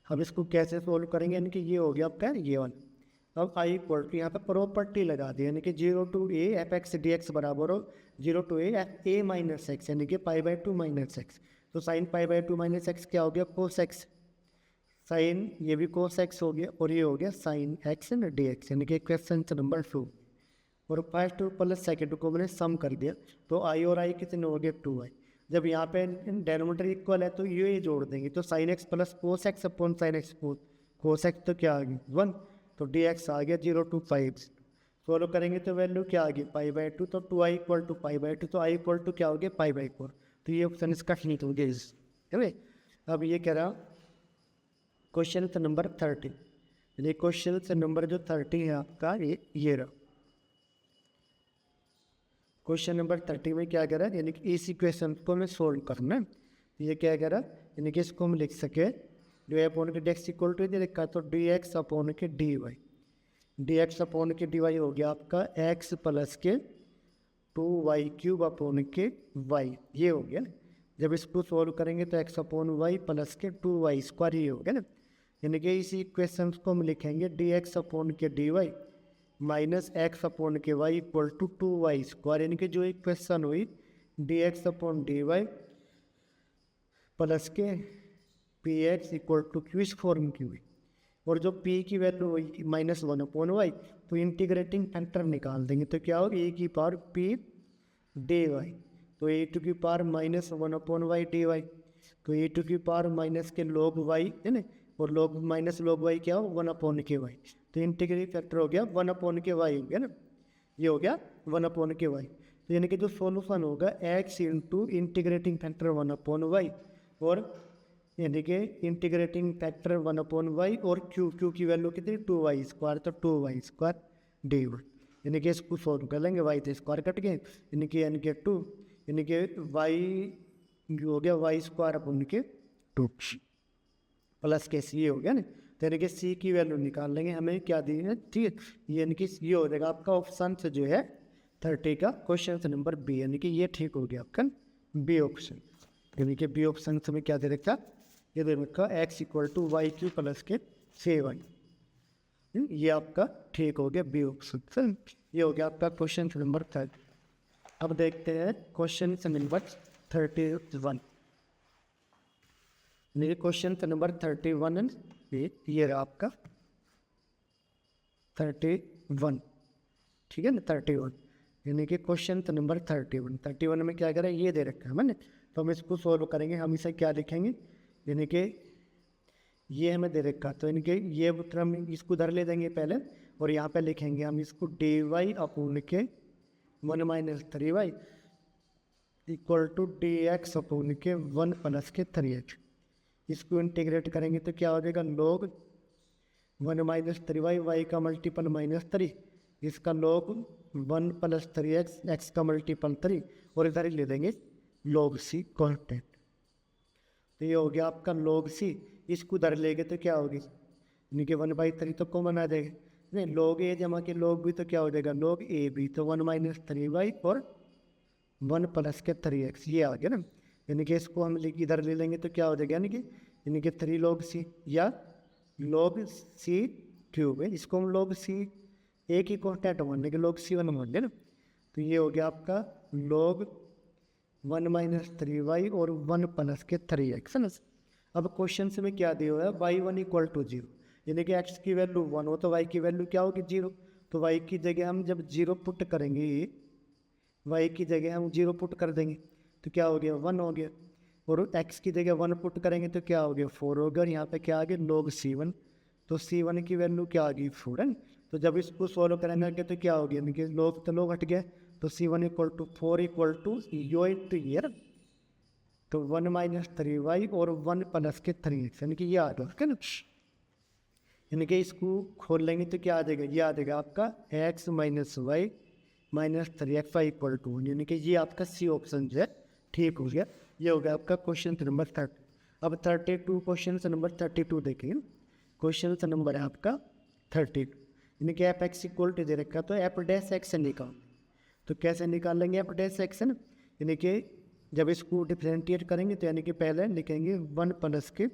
अब इसको कैसे सोल्व करेंगे, यानी कि ये हो गया आपका ये वाला। अब आई इक्वल टू यहाँ पे प्रॉपर्टी लगा दी, यानी कि 0 to a F x d x बराबर हो 0 to a a minus x, यानी कि π/2 माइनस एक्स, तो साइन π/2 माइनस एक्स क्या हो गया कोस एक्स, साइन ये भी कोस एक्स हो गया, और ये हो गया साइन एक्स ना डी एक्स, यानी कि क्वेश्चन नंबर 2। और फर्स्ट प्लस सेकेंड को मैंने सम कर दिया, तो आई और आई कितने हो गए 2i। जब यहाँ पे डेनोमीटर इक्वल है तो ये जोड़ देंगे, तो sine x plus cos x upon sine x cos x, तो क्या आ गया 1, तो डी एक्स आ गया 0 to 5। सोल्व करेंगे तो वैल्यू क्या आ गई π/2, तो 2i इक्वल टू π/2, तो आई इक्वल टू क्या हो गया π/4, तो ये ऑप्शन इसका ठीक हो गया है भाई। अब ये कह रहा क्वेश्चन नंबर 30, यानी क्वेश्चन नंबर जो 30 है आपका ये रहा क्वेश्चन नंबर 30 में क्या कह रहा है, यानी कि इस इक्वेशन को हमें सोल्व करना है। ये क्या कह रहा है, यानी कि इसको हम लिख सके डी अपॉन के डेक्स इक्वल टू दे रखा, तो डी एक्स अपॉन के डी एक्स अपॉन के डी वाई हो गया आपका एक्स प्लस के 2y³ अपॉन के वाई, ये हो गया ना। जब इसको सोल्व करेंगे तो एक्स अपॉन वाई प्लस के 2y² ये हो गया ना, यानी कि इस इक्वेशन को हम लिखेंगे डी एक्स अपॉन के D Y minus X upon के वाई इक्वल टू 2y², यानी कि जो इक्वेशन हुई D x upon D Y plus के P X equal to Q इस फॉर्म की हुई, और जो p की वैल्यू हुई -1 अपॉन वाई, तो इंटीग्रेटिंग फैक्टर निकाल देंगे, तो क्या होगा ए की पावर p डी वाई, तो ए टू की power -1 upon y d y, तो ए टू की पावर माइनस के log वाई है ना, और log माइनस log वाई क्या हो 1 अपॉन के वाई, तो इंटीग्रेटिंग फैक्टर हो गया 1 अपॉन के वाई हो गया ना, ये हो गया 1 अपॉन के वाई। तो यानी कि जो सोल्यूशन होगा x into integrating factor 1 upon y, और यानी कि इंटीग्रेटिंग फैक्टर 1 अपॉन वाई, और क्यू की वैल्यू कितनी 2y², तो 2y² डी वाई, यानी कि इसको सॉल्व कर लेंगे, वाई तो स्क्वायर कट गए, यानी कि 2, यानी कि वाई हो गया y² अपॉन के 2 प्लस के सी हो गया ना, तो यानी कि सी की वैल्यू निकाल लेंगे, हमें क्या दी है ठीक है, यानी कि ये हो जाएगा आपका ऑप्शन से जो है 30 का क्वेश्चन नंबर बी, यानी कि ये ठीक हो गया आपका बी ऑप्शन, यानी कि बी ऑप्शन से हमें क्या दे रखा, ये दे रखा x equal to y³ plus के 7, ये आपका ठीक हो गया बी ऑप्शन। ये हो गया आपका क्वेश्चन नंबर 30। अब देखते हैं क्वेश्चन नंबर 31, मेरे क्वेश्चन नंबर 31 ये रहा आपका 31, ठीक है ना 31, यानी कि क्वेश्चन नंबर 31 में क्या करें, ये दे रखा है मैंने, तो हम इसको सोल्व करेंगे, हम इसे क्या लिखेंगे, यानी कि ये हमें दे रखा, तो यानी कि ये हम इसको उधर ले देंगे पहले, और यहाँ पे लिखेंगे हम इसको dy अपॉन के 1 minus 3y equal to d x upon के 1 प्लस के 3x। इसको इंटीग्रेट करेंगे तो क्या हो जाएगा, log 1 माइनस 3y, वाई का मल्टीपल -3, इसका log 1 प्लस 3x, एक्स का मल्टीपल 3, और इधर ही ले देंगे log c कॉन्स्टेंट। तो ये हो गया आपका log c। इसको उधर लेंगे तो क्या होगी, यानी कि 1/3 तो कॉमन आ जाएगा, नहीं log a जमा के log b तो क्या हो जाएगा log a b, तो 1 माइनस 3y और 1 प्लस के 3x ये आ गया ना। यानी कि इसको हम इधर ले लेंगे तो क्या हो जाएगा, यानी कि 3 log c या log c क्यूब है, इसको हम log c एक ही कॉन्स्टेंट मान के log c 1 मान लें ना। तो ये हो गया आपका log 1 माइनस 3y और 1 प्लस के 3x है ना। अब क्वेश्चन से में क्या दिया हुआ है, y1 इक्वल टू 0, यानी कि x की वैल्यू 1 हो तो y की वैल्यू क्या होगी 0। तो y की जगह हम जब 0 पुट करेंगे, y की जगह हम 0 पुट कर देंगे तो क्या हो गया 1 हो गया, और x की जगह 1 पुट करेंगे तो क्या हो गया 4 हो गया, और यहाँ पे क्या आ गया log c1, तो c1 की वैल्यू क्या आ गई 4 है। तो जब इसको सॉल्व करेंगे तो क्या हो गया, यानी कि log तो log हट गया, तो c1 equal to 4 equal to यो इंटू ईयर, तो 1 माइनस 3y और 1 प्लस के 3x, यानी कि ये आ गया ना। यानी कि इसको खोल लेंगे तो क्या आ जाएगा, ये आ जाएगा आपका x minus y minus 3x equal to, यानी कि ये आपका सी ऑप्शन जो है ठीक हो गया। ये हो गया आपका क्वेश्चन नंबर 30। अब 32 क्वेश्चन नंबर 32 देखेंगे। क्वेश्चन नंबर है आपका 32, यानी कि एफ एक्स इक्वल टू दे रखा, तो एफ डैश एक्स निकाल, तो कैसे निकाल लेंगे एफ डैश एक्स है ना, यानी कि जब इसको डिफरेंशिएट करेंगे तो यानी कि पहले लिखेंगे 1 प्लस के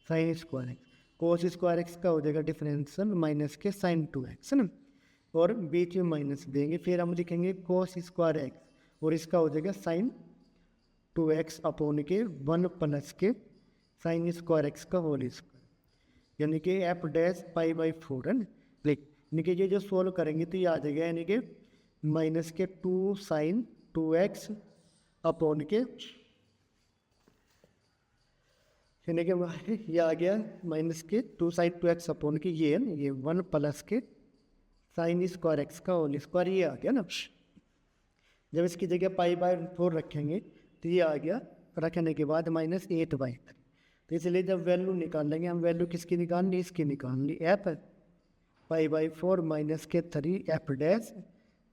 sine square x, cos square x का हो जाएगा डिफरेंशियल माइनस के साइन 2x है ना, और बीच में माइनस देंगे, फिर हम लिखेंगे कोस स्क्वायर एक्स और इसका हो जाएगा साइन 2x अपॉन के 1 प्लस के साइन स्क्वायर एक्स का होल स्क्वायर, यानी कि एफ डैश π/4 है ना। यानी कि ये जो सोल्व करेंगे तो ये आ जाएगा, यानी कि माइनस के 2 साइन 2x अपॉन के, यानी कि ये आ गया माइनस के 2 साइन 2x अपॉन के ये है ना, ये 1 प्लस के साइन स्क्वायर एक्स का होल स्क्वायर ये आ गया ना। जब इसकी जगह π/4 रखेंगे तो ये आ गया, रखने के बाद माइनस 8/3, तो इसलिए जब वैल्यू निकाल लेंगे हम, वैल्यू किसकी निकालनी, इसकी निकालनी, एफ π/4 माइनस के 3 एफ डैश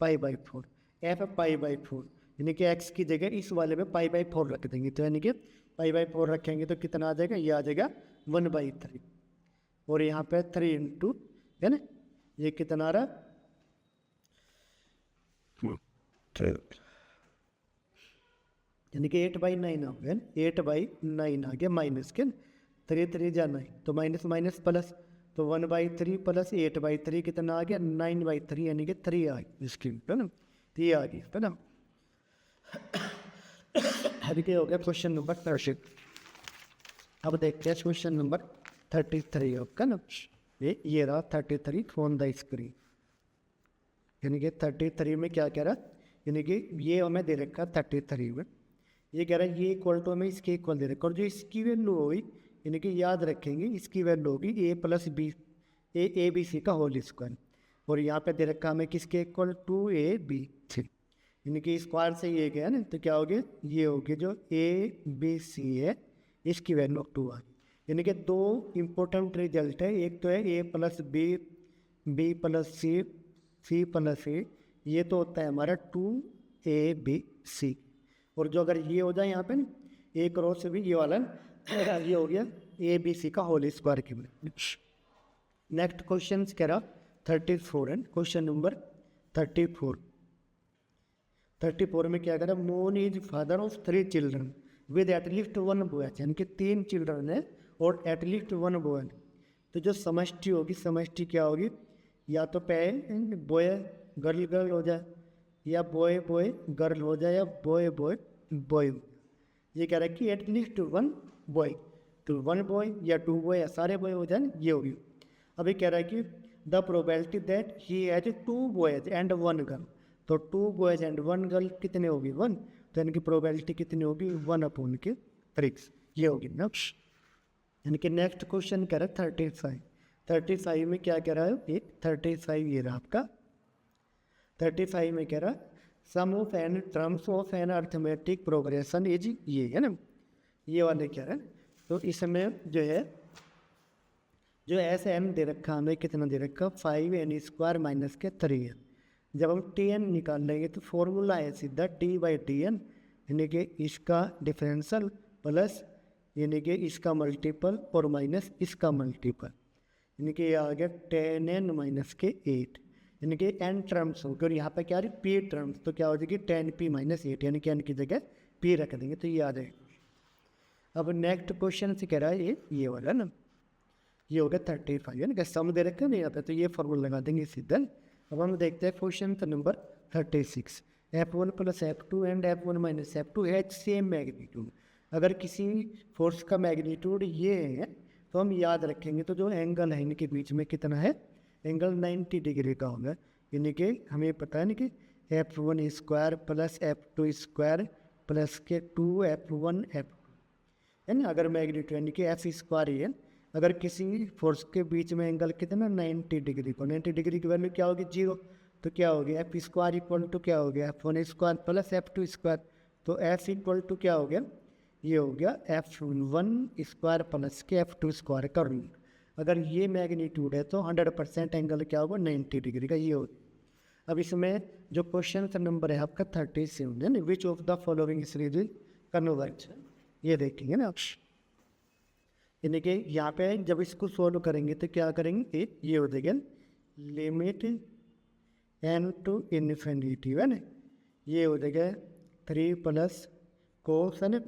π/4, एफ π/4, यानी कि एक्स की जगह इस वाले में π/4 रख देंगे, तो यानी कि π/4 रखेंगे तो कितना आ जाएगा, ये आ जाएगा 1/3, और यहाँ पे 3 इंटू है ना, ये कितना आ रहा, यानी कि 8/9 आ गया, 8/9 आ गया माइनस के 3 जा 9, तो माइनस माइनस प्लस, तो 1/3 प्लस 8/3 कितना आ गया 9/3, यानी कि 3 आ गया इसकी है ना, तो ये आ गया है ना। अभी हो गया क्वेश्चन नंबर 30। अब देखते हैं क्वेश्चन नंबर 33 आपका ना, ये रहा 33 ऑन द स्क्रीन, यानी कि 33 में क्या कह रहा, यानी कि ये हमें दे रखा 33 में, ये कह रहा है ये इक्वल टू हमें इसके इक्वल दे रखा, और जो इसकी वैल्यू होगी यानी कि याद रखेंगे इसकी वैल्यू होगी ए बी सी का होल स्क्वायर, और यहाँ पे दे रखा हमें किसके इक्वल टू ABC, यानी कि स्क्वायर से ये गया ना, तो क्या हो गया, ये हो गया जो ABC है इसकी वैल्यू 2 आ, यानी कि दो इम्पोर्टेंट रिजल्ट है, एक तो है A plus B plus C plus A, ये तो होता है हमारा 2ABC, और जो अगर ये हो जाए यहाँ पे ना एक रो से भी ये वाला ये हो गया ABC का होल स्क्वायर की। नेक्स्ट क्वेश्चन कह रहा 34 है, क्वेश्चन नंबर 34 में क्या कह रहा, Mohan is father of 3 children with at least 1 boy, यानी कि 3 चिल्ड्रन है और एटलीस्ट 1 बॉय, तो जो समष्टि होगी, समष्टि क्या होगी, या तो पहले बॉय गर्ल हो जाए, या बॉय गर्ल हो जाए, या बॉय बॉय। ये कह रहा है कि एटलीस्ट 1 बॉय, तो 1 बॉय या 2 बॉय या सारे बॉय हो जाए, ये होगी। अभी कह रहा है कि the probability that he has 2 boys and 1 girl, तो 2 बॉयज एंड 1 गर्ल कितने होगी 1, तो यानी कि प्रोबेबिलिटी कितनी होगी 1/3, ये होगी ना। यानी कि नेक्स्ट क्वेश्चन कह रहा है 35 में क्या कह रहा है, 35 ये रहा आपका 35 में कह रहा sum of n terms of an arithmetic progression is ये है ना, ये वाले क्या है। तो इसमें जो है जो ऐसे एन दे रखा हमें कितना दे रखा 5n² माइनस के 3 है। जब हम tn निकाल लेंगे तो फॉर्मूला है सीधा d/dn, यानी कि इसका डिफरेंशियल प्लस यानी कि इसका मल्टीपल और माइनस इसका मल्टीपल, यानी कि ये आ गया 10n माइनस के 8, यानी कि n टर्म्स हो और यहाँ पे क्या आ रही p टर्म्स, तो क्या हो जाएगी 10p माइनस 8, यानी कि n की जगह p रख देंगे तो ये आ जाएगा। अब नेक्स्ट क्वेश्चन से कह रहा है ये वाला ना, ये हो गया 35 यानी कि सम दे रखे नहीं आता, तो ये फॉर्मूला लगा देंगे सीधा। अब हम देखते हैं question number 36, F1 plus F2 and F1 minus F2 has same magnitude. अगर किसी फोर्स का मैग्नीट्यूड ये है तो हम याद रखेंगे, तो जो एंगल है इनके बीच में कितना है, एंगल 90 डिग्री का होगा, यानी कि हमें पता है ना कि F1² प्लस F2² प्लस के 2F1 F2 है ना। अगर मैग्नीट्यूड यानी कि F² ही है, अगर किसी फोर्स के बीच में एंगल कितना 90 डिग्री को, 90 डिग्री की वैल्यू क्या होगी 0, तो क्या हो गया F² इक्वल टू क्या हो गया F1² प्लस F2², तो F इक्वल टू क्या हो गया, ये हो गया F1² प्लस के F2² का रूट। अगर ये मैग्नीट्यूड है तो 100% एंगल क्या होगा 90 डिग्री का ये हो। अब इसमें जो क्वेश्चन नंबर है आपका 37 है ना, which of the following series converge, ये देखेंगे ना, यानी कि यहाँ पे जब इसको सोल्व करेंगे तो क्या करेंगे, ये हो जाएगा लिमिट n टू इन्फिनिटी है ना, ये हो जाएगा 3 प्लस कोस है ना,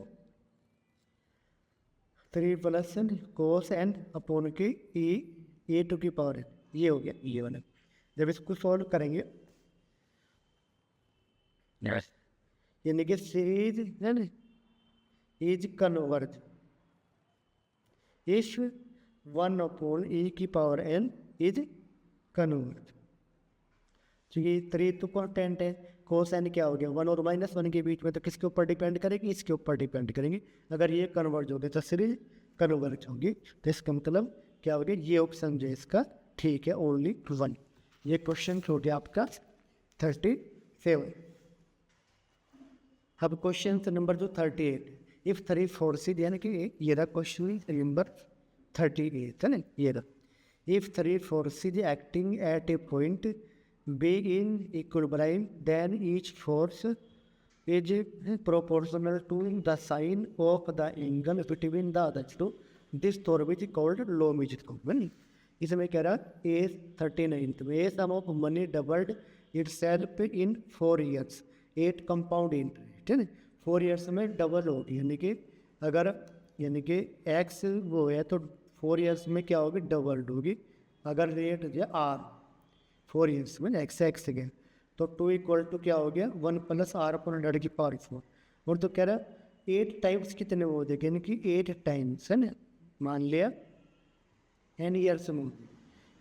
3 प्लस कोस एन अपॉन के e टू की पावर है, ये हो गया ये वाला। जब इसको सॉल्व करेंगे यानी कि सीरीज है ना इज कन्वर्ज इस 1 अपॉन e की पावर n इज कन्वर्ज, क्योंकि 3 तो कॉन्स्टेंट है, कोस एन क्या हो गया 1 और -1 के बीच में, तो किसके ऊपर डिपेंड करेगी, इसके ऊपर डिपेंड करेंगे। अगर ये कन्वर्ज हो गया तो सीरीज कन्वर्ज होगी, तो इसका मतलब क्या हो गया, ये ऑप्शन जो है इसका ठीक है ओनली 1। ये क्वेश्चन हो गया आपका 37। अब क्वेश्चन नंबर जो 38, इफ 3 फोर्सेज, यानी कि ये रहा क्वेश्चन नंबर 38 है ना, ये रहा if 3 forces acting at a point B in equilibrium then each force is proportional to the sine of the angle between the other two, this theorem is called Lami's theorem. इसमें कह रहा ए 39 में a sum of money doubled itself in 4 years 8 compound interest है ना, 4 years में डबल होगी, यानी कि अगर यानी कि एक्स वो है तो 4 years में क्या होगी डबल होगी। अगर रेट जो आर 4 years में एक्स गए तो 2 इक्वल टू क्या हो गया 1 प्लस आर अपॉन 100 की पावर 4, और तो कह रहा 8 टाइम्स कितने हो जाएंगे, यानी कि 8 टाइम्स है ना, मान लिया एन ईयर्स में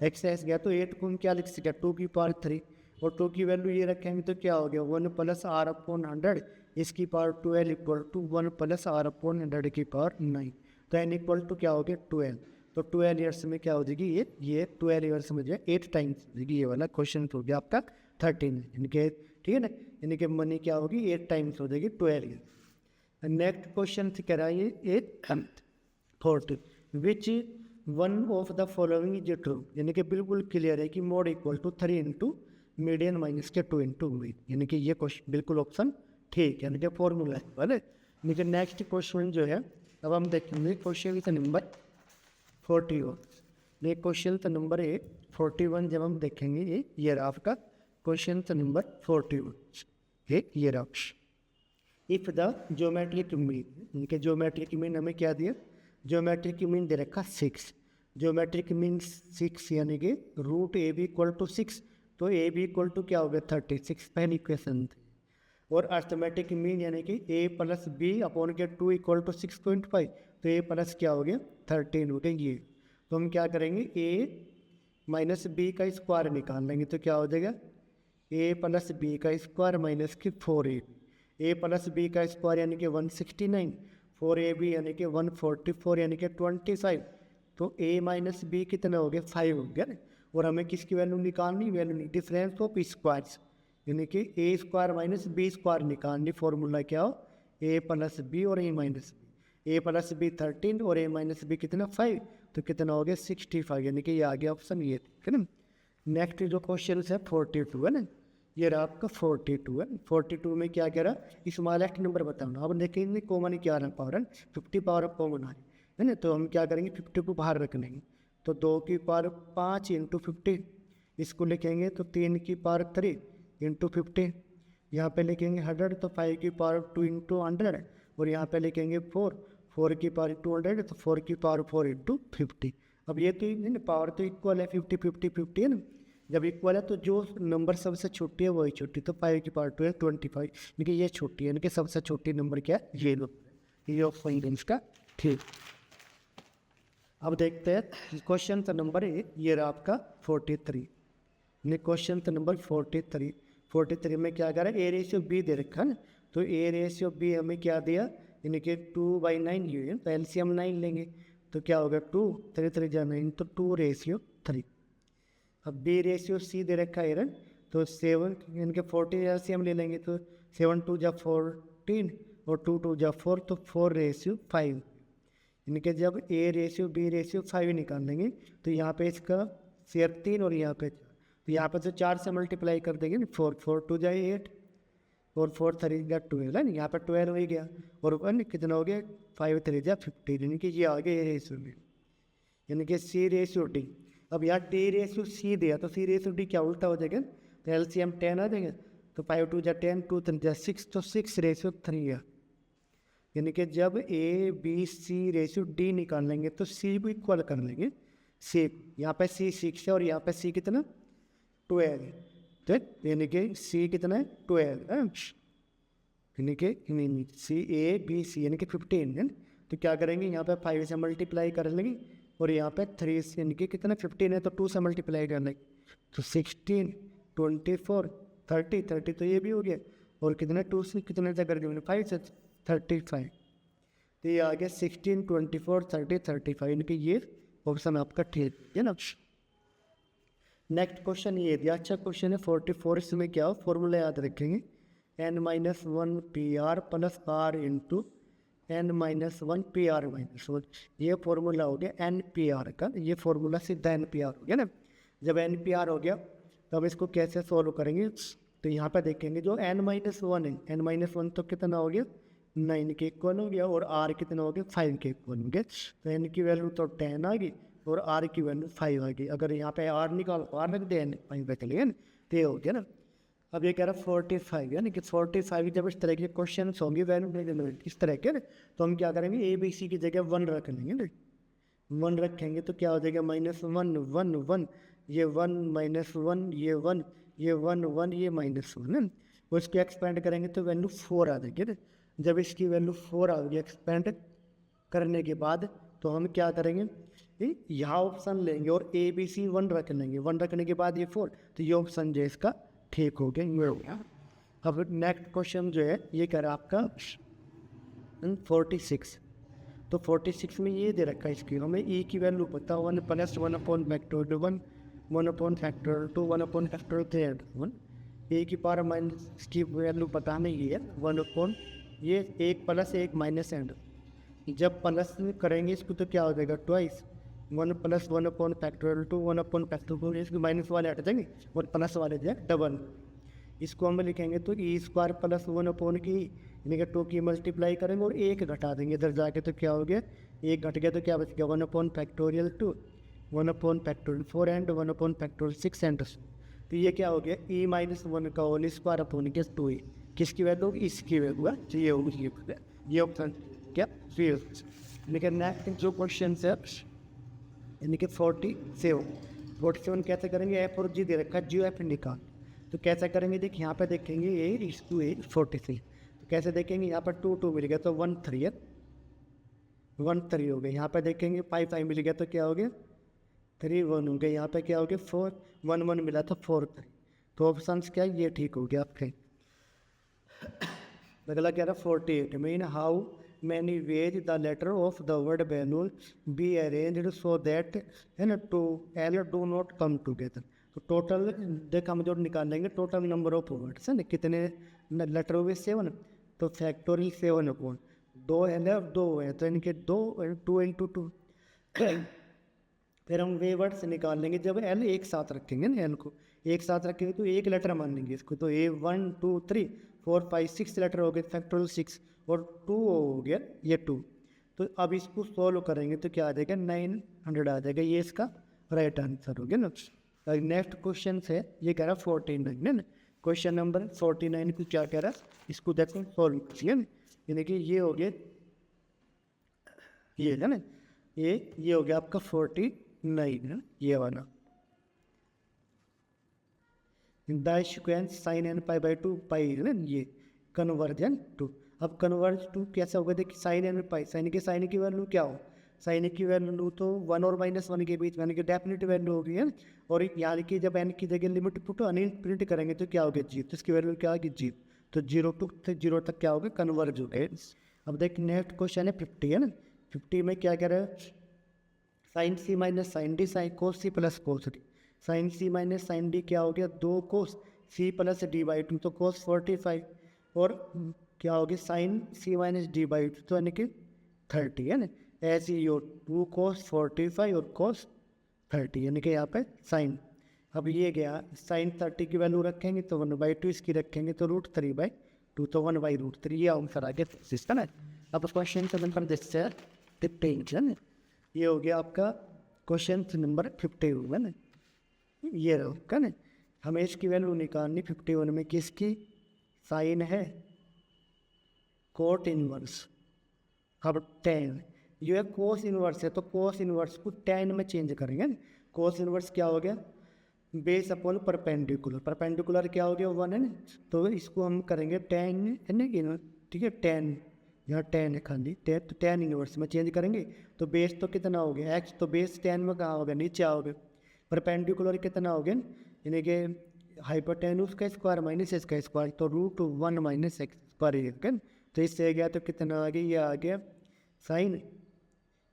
एक्स गया तो 8 को हम क्या लिख सके 2 की पावर 3, और 2 की वैल्यू ये रखेंगे तो क्या हो गया 1 प्लस आर अपॉन 100 इसकी power 12 equal to 1 plus r upon 100 की पावर 9, तो एन इक्वल टू क्या हो गया 12, तो 12 ईयर्स में क्या हो जाएगी ये 12 ईयर्स में जो है 8 टाइम्स हो जाएगी। ये वाला क्वेश्चन हो गया आपका 13, यानी कि ठीक है ना, यानी कि मनी क्या होगी 8 टाइम्स हो जाएगी 12 ईयर। नेक्स्ट क्वेश्चन से कह रहा है ये 40 which one of the following is true, यानी कि बिल्कुल क्लियर है कि mode equal to 3 into median minus के 2 इंटू मीन, यानी कि ये क्वेश्चन बिल्कुल ऑप्शन ठीक है, यानी कि फॉर्मूला है वाले। लेकिन नेक्स्ट क्वेश्चन जो है अब हम देखेंगे क्वेश्चन नंबर 41, ये क्वेश्चन नंबर 41 जब हम देखेंगे ये रहा आपका क्वेश्चन नंबर 41 ये रहा इफ द ज्योमेट्रिक मीन, यानी कि ज्योमेट्रिक मीन हमें क्या दिया, ज्योमेट्रिक मीन दे रखा 6, ज्योमेट्रिक मीन 6 यानी कि root a b equal to 6, तो ए बी इक्वल टू क्या हो गया 36 पहली इक्वेशन थी, और अर्थमेटिक मीन यानी कि ए प्लस बी अपॉन के 2 इक्वल टू 6.5, तो ए प्लस क्या हो गया 13 हो गया ये, तो हम क्या करेंगे ए माइनस बी का स्क्वायर निकाल लेंगे, तो क्या हो जाएगा ए प्लस बी का स्क्वायर माइनस की 4a, ए प्लस बी का स्क्वायर यानी कि 169, 4ab यानी कि 144 यानी कि 25, तो a माइनस बी कितना हो गया 5 हो गया ना, और हमें किसकी वैल्यू निकालनी, वैल्यू डिफरेंस ऑफ स्क्वायर्स, यानी कि ए स्क्वायर माइनस बी स्क्वायर निकालनी, फॉर्मूला क्या हो, ए प्लस बी और ए माइनस बी। ए प्लस बी 13 और ए माइनस बी कितना 5, तो कितना हो गया 65, यानी कि ये आ गया ऑप्शन ये, ठीक है ना। नेक्स्ट जो क्वेश्चन है 42 है ना, ये रहा आपका 42 है। 42 में क्या कह रहा, स्मॉल एक्ट नंबर बताना। अब देखेंगे कॉमन क्या रहा पावर है, 50 पावर ऑफ कॉमन आ रही है ना, तो हम क्या करेंगे 50 को बाहर रख लेंगे, तो 2 की पावर 5 इंटू 50, इसको लिखेंगे तो 3 की पावर 3 इंटू 50, यहाँ पे लिखेंगे 100 तो 5 की पावर 2 इंटू 100, और यहाँ पे लिखेंगे 4 की पावर 200 तो 4 की पावर 4 इंटू 50। अब ये तो पावर तो इक्वल है 50 है ना, जब इक्वल है तो जो नंबर सबसे छोटी है वही छोटी, तो 5 की पावर 2 है 25, यानी कि ये छोटी है, यानी कि सबसे छोटी नंबर क्या है, ये लो, ये ऑप्शन इसका ठीक। अब देखते हैं क्वेश्चन नंबर ये रहा आपका 43, क्वेश्चन नंबर 43 में क्या कर रहा है, ए रेशियो बी दे रखा है ना, तो ए रेशियो बी हमें क्या दिया, यानी कि 2/9 ये है, तो एलसीएम 9 लेंगे, तो क्या होगा 2 3 3 जा 9, तो 2:3। अब बी रेशियो सी दे रखा है ना, तो 7 यानी कि 14 एलसीएम ले लेंगे, तो 7 2 जा 14 और 2 2 जा 4, तो 4:5, यानी कि जब ए रेशियो बी रेशियो 5 निकाल लेंगे, तो यहाँ पे इसका शेयर 3 और यहाँ पे, तो यहाँ पर तो 4 से मल्टीप्लाई कर देंगे ना, 4 4 2 जाए 8 और 4 3 जा 12 है ना, यहाँ पर 12 हो गया, और कितना हो गया 5 3 जा 15, यानी कि ये आ गया ए रेशियो बी, यानी कि सी रेशियो डी। अब यहाँ डी रेशियो सी दिया, तो सी रेशियो डी क्या उल्टा हो जाएगा, तो एलसीएम 10 आ जाएगा, तो 5 2 जा 10 2 3 जा 6, तो 6:3 है, यानी कि जब a B c ratio d निकाल लेंगे तो सी को इक्वल कर लेंगे सी, यहाँ पे सी 6 है और यहाँ पे सी कितना 12, तो यानी कि सी कितना है 12 है, यानी कि सी ए बी सी यानी कि 15 है, तो क्या करेंगे यहाँ पे 5 से मल्टीप्लाई कर लेंगे, और यहाँ पे 3 से यानी कि कितना 15 है तो 2 से मल्टीप्लाई कर लेंगे, तो 16 24 30 तो ये भी हो गया, और कितना 2 से कितना से कर देंगे 5 से 35, तो ये आ गया 16 24 30 35, यानी कि ये ऑप्शन आपका ठीक है ना। नेक्स्ट क्वेश्चन ये दिया, अच्छा क्वेश्चन है 44, इसमें क्या हो फॉर्मूला याद रखेंगे, n-1 PR plus r into n-1 PR minus 1, ये फॉर्मूला हो गया NPR का, ये फॉर्मूला सीधा NPR हो गया ना। जब NPR हो गया तब इसको कैसे सॉल्व करेंगे, तो यहाँ पर देखेंगे जो n-1 है, n-1 तो कितना हो गया 9 के इक्वल हो गया, और r कितना हो गया 5 के इक्वल हो गया, तो n की वैल्यू तो 10 आ गई और r की वैल्यू 5 आ गई। अगर यहाँ पे r निकाल r रख दे n 5 चलिए ना, तो ये हो गया ना। अब ये कह रहा 45, यानी कि 45 जब इस तरह के क्वेश्चन होंगे वैल्यू इस तरह के, तो हम क्या करेंगे ए बी सी की जगह 1 रख लेंगे ना, 1 रखेंगे तो क्या हो जाएगा -1 1 1, ये 1 -1 ये 1 ये 1 1 ये -1 है, उसको एक्सपेंड करेंगे तो वैल्यू 4 आ जाएगी ना। जब इसकी वैल्यू 4 आ गई एक्सपेंड करने के बाद, तो हम क्या करेंगे यहाँ ऑप्शन लेंगे और ए बी सी 1 रख लेंगे, 1 रखने के बाद ये 4, तो ये ऑप्शन जो है इसका ठीक हो गया, ये हो गया। अब नेक्स्ट क्वेश्चन जो है ये कह रहा है आपका 46, तो 46 में ये दे रखा है इसकी, हमें e की वैल्यू पता 1 + 1/(1) 1/(2) 1/(3) ए की पावर माइनस इसकी वैल्यू पता नहीं है 1 ये 1 + 1 माइनस एंड, जब प्लस करेंगे इसको तो क्या हो जाएगा ट्वाइस 1 + 1/(2) 1/(4) इसके माइनस वाले हट जाएंगे और प्लस वाले जाए डबल, इसको हम लिखेंगे तो e² + 1 की यानी कि 2 की मल्टीप्लाई करेंगे और 1 घटा देंगे इधर जाके, तो क्या हो गया 1 घट गया तो क्या बच गया 1/(2) 1/(4) एंड 1/(6) एंड, तो ये क्या हो गया e-1 का होल स्क्वायर अपॉन के 2e, किसकी वैल्यू होगी इसकी वैल्यू है, तो ये होगी ये ऑप्शन क्या फिर। लेकिन नेक्स्ट जो क्वेश्चन है यानी कि 47 कैसे करेंगे, एफ और जी दे रखा है, जी एफ निकाल, तो कैसे करेंगे देखिए यहाँ पे देखेंगे ए इस टू ए 43, तो कैसे देखेंगे यहाँ पर 2 2 मिल गया तो 1 3 है 1 3 हो गया, यहाँ पे देखेंगे 5 5 मिल गया तो क्या हो गया 3 1 हो गया, यहाँ पे क्या हो गया 4 1 1 मिला तो 4 3, तो ऑप्शन क्या है ये ठीक हो गया आपके। अगला कह रहा 48 मीन how many ways the letter of the word balloon be arranged so that है ना two L do not come together, तो टोटल देख हम जो निकालेंगे टोटल नंबर ऑफ वर्ड्स है ना, कितने लेटर हो गए 7, तो फैक्टोरियल 7 अपॉन 2 है और 2 है, तो इनके 2 इंटू 2। फिर हम वे वर्ड्स निकाल लेंगे जब एल एक साथ रखेंगे ना, एल को एक साथ रखेंगे तो एक लेटर मान लेंगे इसको, तो ए 1 2 3 4 5 6 लेटर हो गए फैक्टोरियल 6, और 2 हो गया ये 2। तो अब इसको सोल्व करेंगे तो क्या आ जाएगा 900 आ जाएगा, ये इसका राइट आंसर हो गया ना। नेक्स्ट क्वेश्चन है ये कह रहा 49 है ना, क्वेश्चन नंबर 49 को क्या कह रहा है, इसको देखो सॉल्व करिए ना। यानी कि ये हो गया, ये है ना, ये हो गया आपका 49 है ये वाला। The sequence sine n pi by 2 pi है ना, ये कन्वर्जन टू। अब कन्वर्ज टू कैसा होगा, देखिए साइन एन पाई, साइन की वैल्यू क्या हो, साइन की वैल्यू तो 1 और -1 के बीच में डेफिनेट वैल्यू होगी है, और यानी कि जब एन की जगह लिमिट पुट प्रिंट करेंगे तो क्या होगा 0, तो इसकी वैल्यू क्या होगी 0, तो 0 टू 0 तक क्या होगा कन्वर्ज हो गए। अब देख नेक्स्ट क्वेश्चन है 50 है ना, 50 में क्या कह रहा है, sine C minus sine D sine cos C plus cos D, sine C minus sine D क्या हो गया 2 cos C plus D by 2, तो कोस 45, और क्या हो गया sine C minus D by 2, तो यानी कि 30 है ना, ऐसे ही 2 कोस 45 और कोस 30, यानी कि यहाँ पे साइन। अब ये गया साइन 30 की वैल्यू रखेंगे तो 1/2 इसकी रखेंगे तो √3/2, तो 1/√3 ये आंसर आ गया सिस्टम है। अब क्वेश्चन नंबर दिससे 15 है ना, ये हो गया आपका क्वेश्चन नंबर 50 होगा ना, ये रहा ना, हमें इसकी वैल्यू निकालनी 51 में किसकी, साइन है कोट इनवर्स। अब 10 ये है कोस इनवर्स है, तो कोस इनवर्स को 10 में चेंज करेंगे ना, कोस इनवर्स क्या हो गया बेस अपॉन परपेंडिकुलर, परपेंडिकुलर क्या हो गया 1 है ना, तो इसको हम करेंगे 10 है ना, ठीक है 10 यहाँ 10 है खाली 10, तो 10 इनवर्स में चेंज करेंगे तो बेस तो कितना हो गया x, तो बेस 10 में कहाँ हो गया नीचे आओगे, परपेंडिकुलर कितना हो गया यानी कि हाइपोटेन्यूज का स्क्वायर माइनस इसका स्क्वायर, तो √1 माइनस एक्स स्क्वायर, तो इससे गया तो कितना आ गया, ये आ गया साइन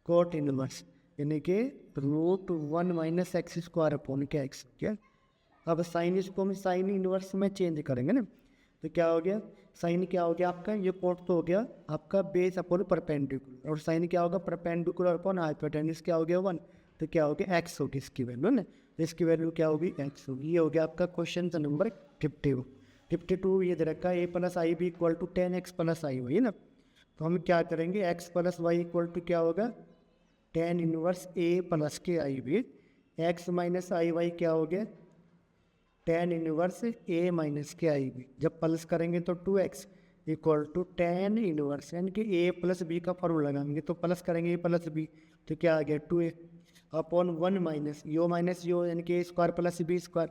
कोट इनवर्स यानी कि √1 माइनस एक्स स्क्वायर अपॉन के एक्स, क्या। अब साइन इसको हम साइन इनवर्स में चेंज करेंगे ना, तो क्या हो गया साइन क्या हो गया आपका, ये कोट तो हो गया आपका बेस अपॉन परपेंडिकुलर, और साइन क्या होगा परपेंडिकुलर अपॉन हाइपोटेन्यूज क्या हो गया 1, तो क्या हो गया एक्स होगी इसकी वैल्यू ना, इसकी वैल्यू क्या होगी एक्स होगी। ये हो गया आपका क्वेश्चन नंबर 52 ये दे रखा है a + i b = 10x + i वही ना, तो हम क्या करेंगे x + y = क्या होगा 10 इनवर्स a + के i b, x - i y क्या हो गया 10 इनवर्स a - के i b, जब प्लस करेंगे तो 2x = 10 इनवर्स, यानी कि a + b का फॉर्मूला लगाएंगे तो प्लस करेंगे a + b, तो क्या आ गया 2a अपॉन 1 माइनस यो यानी कि स्क्वायर प्लस बी स्क्वायर,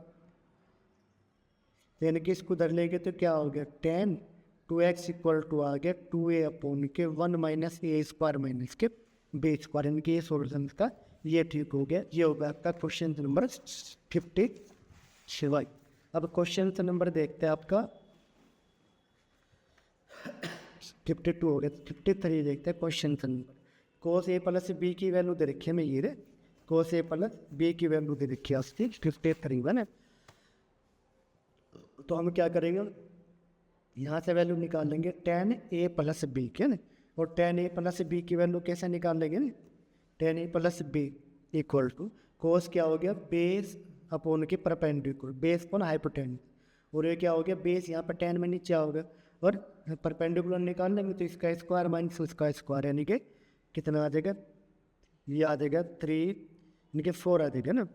यानी कि इसको धर लेंगे तो क्या हो गया 10 2x = आ गया 2a अपॉन के 1 माइनस ए स्क्वायर माइनस के बी स्क्वायर, यानी कि ये सोल्यूशन का ये ठीक हो गया। ये होगा आपका क्वेश्चन नंबर 57। अब क्वेश्चन नंबर देखते हैं आपका 52 हो गया, 53 देखते हैं question number. Cos a + b की वैल्यू दे रखी है, मैं ये रे कोस a + b की वैल्यू दे रखी है 53 है। तो हम क्या करेंगे यहाँ से वैल्यू निकाल लेंगे 10a + b के ना, और 10a + b की वैल्यू कैसे निकाल लेंगे ना 10a + b = कोस क्या हो गया बेस अपॉन के परपेंडिकुलर, बेस अपॉन हाइपोटेन्यूज, और ये क्या हो गया बेस यहाँ पर 10 में नीचे आओगे और परपेंडिकुलर निकाल लेंगे तो इसका स्क्वायर माइनस उसका स्क्वायर, यानी कि कितना आ जाएगा ये आ जाएगा 3 यानी कि 4 आ जाएगा ना।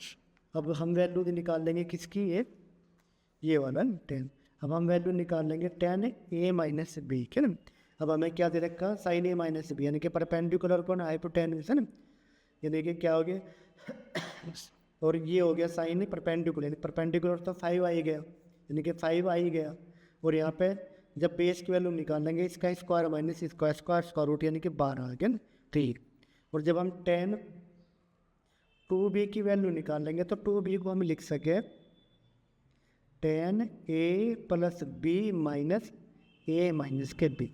अब हम वैल्यू निकाल लेंगे किसकी ये वाला 10, अब हम वैल्यू निकाल लेंगे 10a - b है ना। अब हमें क्या दे रखा साइन a - b यानी कि परपेंडिकुलर अपॉन हाइपोटेन्यूज है ना, यानी कि क्या हो गया और ये हो गया साइन परपेंडिकुलर, यानी परपेंडिकुलर तो 5 आ गया यानी कि 5 आ ही गया, और यहाँ पे जब बेस की वैल्यू निकालेंगे इसका स्क्वायर माइनस इसका स्क्वायर रूट यानी कि 12 आ गया ना 3, और जब हम 10 2b की वैल्यू निकालेंगे तो 2b को हम लिख सके 10a + b - a - के b,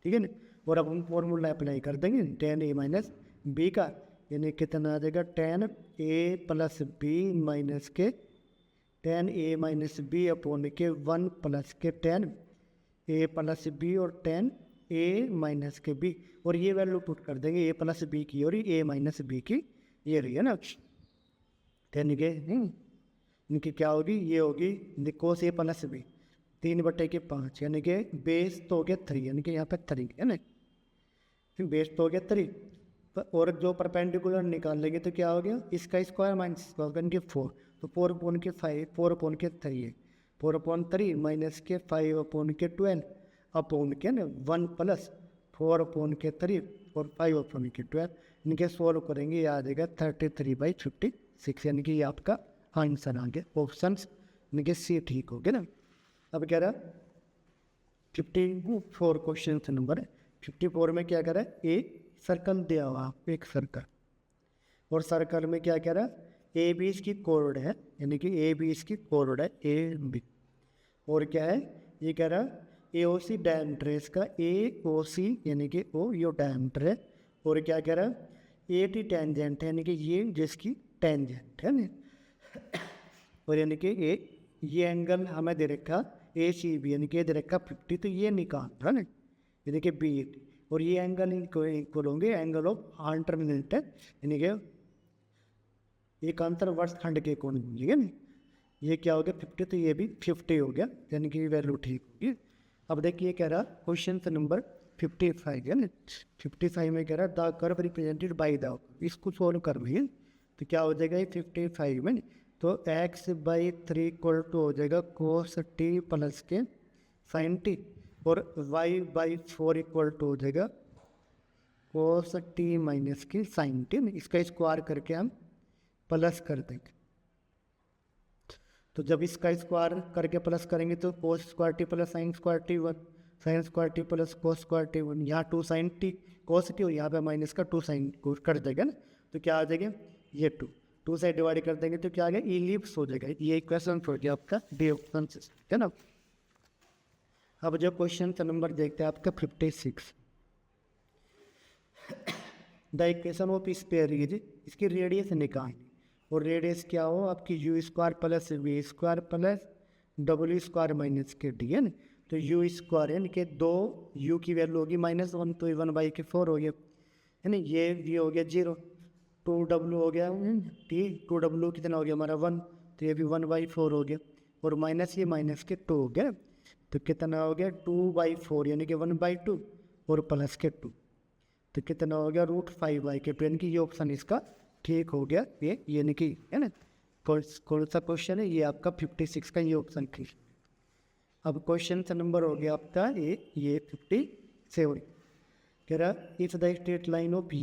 ठीक है ना। और अब हम फॉर्मूला अप्लाई कर देंगे 10a - b का, यानी कितना आ जाएगा 10a + b - के टेन ए माइनस बी अपॉन के 1 प्लस के टेन ए प्लस बी और टेन ए माइनस के बी, और ये वैल्यू पुट कर देंगे ए प्लस बी की और ए माइनस बी की, ये रही है ना। टेन के इनकी क्या होगी, ये होगी कोस ए प्लस बी 3/5 यानी कि बेस तो हो गया 3, यानी कि यहाँ पे 3 है ना, फिर बेस तो हो गया 3, और जो परपेंडिकुलर निकाल लेंगे तो क्या हो गया, इसका स्क्वायर माइनस स्क्वायर यानी कि 4, तो 4/5 4/3 है, 4/3 माइनस के 5/12 अपॉन के ना 1 प्लस 4/3 और 5/12, इनके सॉल्व करेंगे, ये आ जाएगा 33/56, यानी कि ये आपका आंसर आ गया। ऑप्शन यानी कि सी ठीक हो गया ना। अब कह रहा 54 क्वेश्चन नंबर 54 में क्या कह रहा है, ए सर्कल दिया हुआ एक सर्कल, और सर्कल में क्या कह रहा है, ए बी इसकी कोड है, यानी कि ए बी इसकी कोड है ए बी, और क्या है ये कह रहा है ए ओ सी डायमीटर है इसका, ए ओ सी यानी कि ओ यो डायमीटर है, और क्या कह रहा है ए टी टेंजेंट है, यानी कि ये जिसकी टेंजेंट है ना, और यानी कि ये एंगल हमें दे रखा ए सी बी, यानी कि दे रखा 50, तो ये निकाल रहा ना, यानी कि बी, और ये एंगल इनको इक्वल होंगे एंगल ऑफ अल्टरनेट, यानी कि एक अंतर वर्ष खंड के कोण मिलेंगे ना, ये क्या हो गया 50, तो ये भी 50 हो गया, यानी कि वैल्यू ठीक होगी। अब देखिए कह रहा क्वेश्चन नंबर 55 है ना, 55 में कह रहा the curve represented by the, इसको सोल्व कर लिए तो क्या हो जाएगा ये 55 में, तो x/3 इक्वल टू हो जाएगा cos t प्लस के sin t, और y/4 इक्वल टू हो जाएगा cos t माइनस की sin t, इसका स्क्वायर करके हम प्लस कर देंगे, तो जब इसका स्क्वायर करके प्लस करेंगे तो cos square t plus sin square t 1, sin square t plus cos square t 1, यहाँ 2 sin t cos t, और यहाँ पे माइनस का 2 sin को कर देगा ना, तो क्या आ जाएगा ये 2 से डिवाइड कर देंगे तो क्या आ गया इलिप्स हो जाएगा, ये क्वेश्चन हो गया आपका डी ऑप्शन है ना। अब जो क्वेश्चन नंबर देखते हैं आपका 56, the equation of sphere is, इसकी रेडियस निकालनी, और रेडियस क्या हो आपकी u square plus v square plus डब्ल्यू स्क्वायर माइनस के डी है ना, तो यू स्क्वायर यानी कि 2 यू की वैल्यू होगी -1, तो 1/4 हो गया है ना, ये हो गया 0, 2w हो गया टी, 2w कितना हो गया हमारा 1, तो ये भी 1/4 हो गया, और माइनस ये माइनस के 2 हो गया, तो कितना हो गया 2/4 यानी कि 1/2, और प्लस के 2, तो कितना हो गया √5/2, यानी कि ये ऑप्शन इसका ठीक हो गया, ये यानी कि है ना। कौन सा क्वेश्चन है ये आपका 56 का, ये ऑप्शन ठीक। अब क्वेश्चन नंबर हो गया आपका ये 57, कह रहा if the straight line of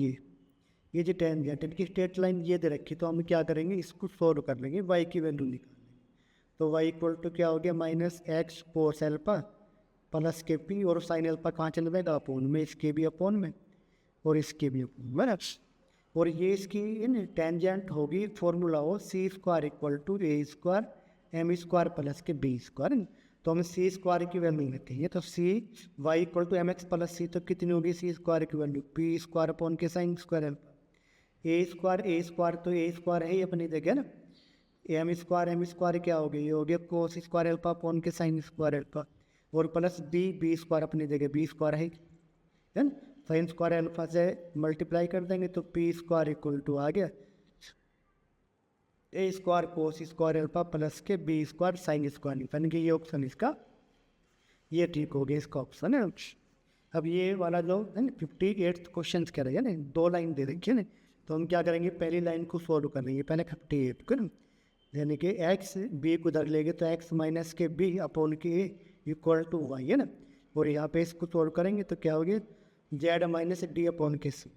ये जो टेंजेंट इनकी स्ट्रेट लाइन ये दे रखी, तो हम क्या करेंगे इसको सोल्व कर लेंगे, y की वैल्यू निकालेंगे, तो y इक्वल टू क्या हो गया -x cos अल्फा प्लस के p, और साइन अल्फा कहाँ चल जाएगा अपोन में, इसके भी अपोन में और इसके भी अपोन में, और ये इसकी टेंजेंट होगी, फॉर्मूला हो C square equal to A square M square plus के बी स्क्वायर, तो हम सी स्क्वायर की वैल्यू रखेंगे, तो C Y equal to M X plus C, तो कितनी होगी सी स्क्वायर की वैल्यू पी स्क्वायर अपॉन के sine square alpha, A square तो ए स्क्वायर है ही अपनी जगह ना, एम स्क्वायर क्या हो गया, ये हो गया कोस स्क्वायर अल्फा अपॉन के साइन स्क्वायर अल्फा, और प्लस बी स्क्वायर अपनी जगह बी स्क्वायर है ना, साइन स्क्वायर अल्फा से मल्टीप्लाई कर देंगे तो पी स्क्वायर इक्वल टू आ गया A square cos square alpha plus के बी स्क्वायर साइन स्क्वायर, यानी कि ये ऑप्शन इसका ये ठीक हो गया, इसका ऑप्शन है। अब ये वाला जो है ना 58 क्वेश्चन कह रहे हैं ना, 2 लाइन दे रखी है ना, तो हम क्या करेंगे पहली लाइन को सॉल्व कर लेंगे पहले 58 को ना, यानी कि एक्स बी को उधर लेंगे तो एक्स माइनस के बी अपॉन के ए इक्वल टू वाई है ना, और यहाँ पे इसको सॉल्व करेंगे तो क्या हो गया जेड माइनस डी अपॉन के सी,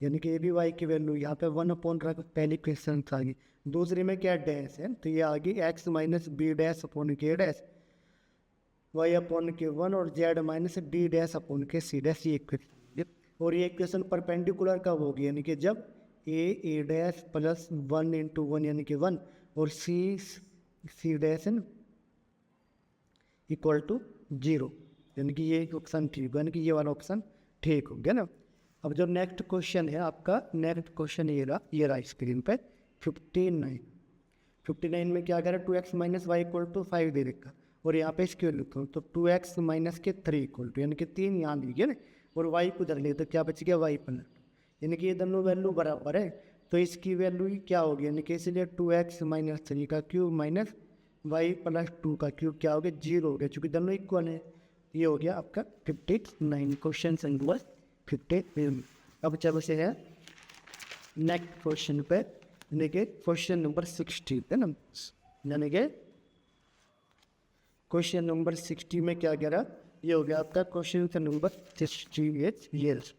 यानी कि ए बी वाई की वैल्यू यहाँ पे 1 अपॉन रख, पहली क्वेश्चन आ गई, दूसरी में क्या डैश है तो ये आ गई x minus b dash upon के डैश वाई अपॉन के 1, और z minus d dash upon के सी डैश, ये इक्वेशन, और ये इक्वेशन परपेंडिकुलर कब होगी, यानी कि जब ए डैश प्लस 1 × 1 यानी कि 1, और सी डैश है इक्वल टू 0, यानी कि ये ऑप्शन ठीक है, यानी कि ये वाला ऑप्शन ठीक हो गया ना। अब जो नेक्स्ट क्वेश्चन है आपका, नेक्स्ट क्वेश्चन ये रहा स्क्रीन पे 59 59 में क्या करें 2x minus y equal to 5 दे रखा और यहाँ पे इसके लिखो तो 2x माइनस के 3 इक्वल टू यानी कि 3 यहाँ लीजिए ना और वाई को उधर ले तो क्या बच गया वाई प्लस यानी कि ये दोनों वैल्यू बराबर है तो इसकी वैल्यू क्या होगी यानी कि इसलिए 2x माइनस 3 का क्यूब माइनस वाई प्लस 2 का क्यूब क्या हो गया 0 हो गया चूँकि दोनों इक्वल है। ये हो गया आपका 59 क्वेश्चन नंबर 59। अब चलो से है नेक्स्ट क्वेश्चन पे यानी कि क्वेश्चन नंबर 60 है ना यानी कि क्वेश्चन नंबर 60 में क्या कह रहा ये हो गया आपका क्वेश्चन नंबर 60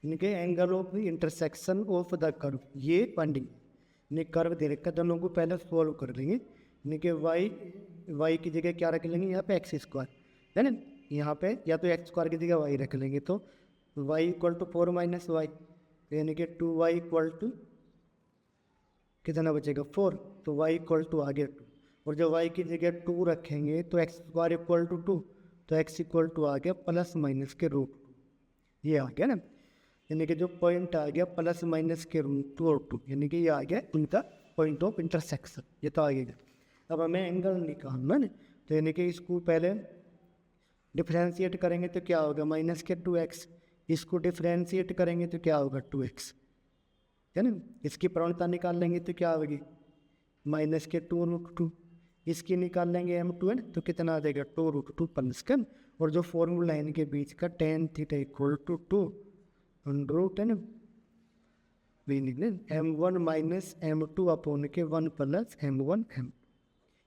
यानी कि angle of intersection of the curve ये पॉइंटिंग यानी कर्व दे रखा दोनों को पहले सॉल्व कर लेंगे यानी कि वाई की जगह क्या रख लेंगे यहाँ पे एक्स स्क्वायर है ना यहाँ पे या तो एक्स स्क्वायर की जगह वाई रख लेंगे तो y equal to 4 minus y यानी कि 2y इक्वल टू कितना बचेगा 4 तो y इक्वल टू आ गया 2 और जब y की जगह 2 रखेंगे तो एक्स स्क्वायर इक्वल टू 2 तो x इक्वल टू आ गया प्लस माइनस के रूट ये आ गया ना यानी कि जो पॉइंट आ गया प्लस माइनस के रूट 2 और 2 यानी कि ये आ गया इनका पॉइंट ऑफ इंटरसेक्शन ये तो आ गया। अब हमें एंगल निकालना ना तो यानी कि इसको पहले डिफ्रेंशिएट करेंगे तो क्या होगा माइनस के 2x इसको डिफ्रेंशिएट करेंगे तो क्या होगा 2x है ना इसकी प्रवणता निकाल लेंगे तो क्या होगी माइनस के 2√2 इसकी निकाल लेंगे m2 है ना तो कितना आ जाएगा 2√2 प्लस का और जो फॉर्मूला है इनके बीच का tan theta equal to 2 root है ना m1 माइनस m2 अपॉन के 1 प्लस m1 m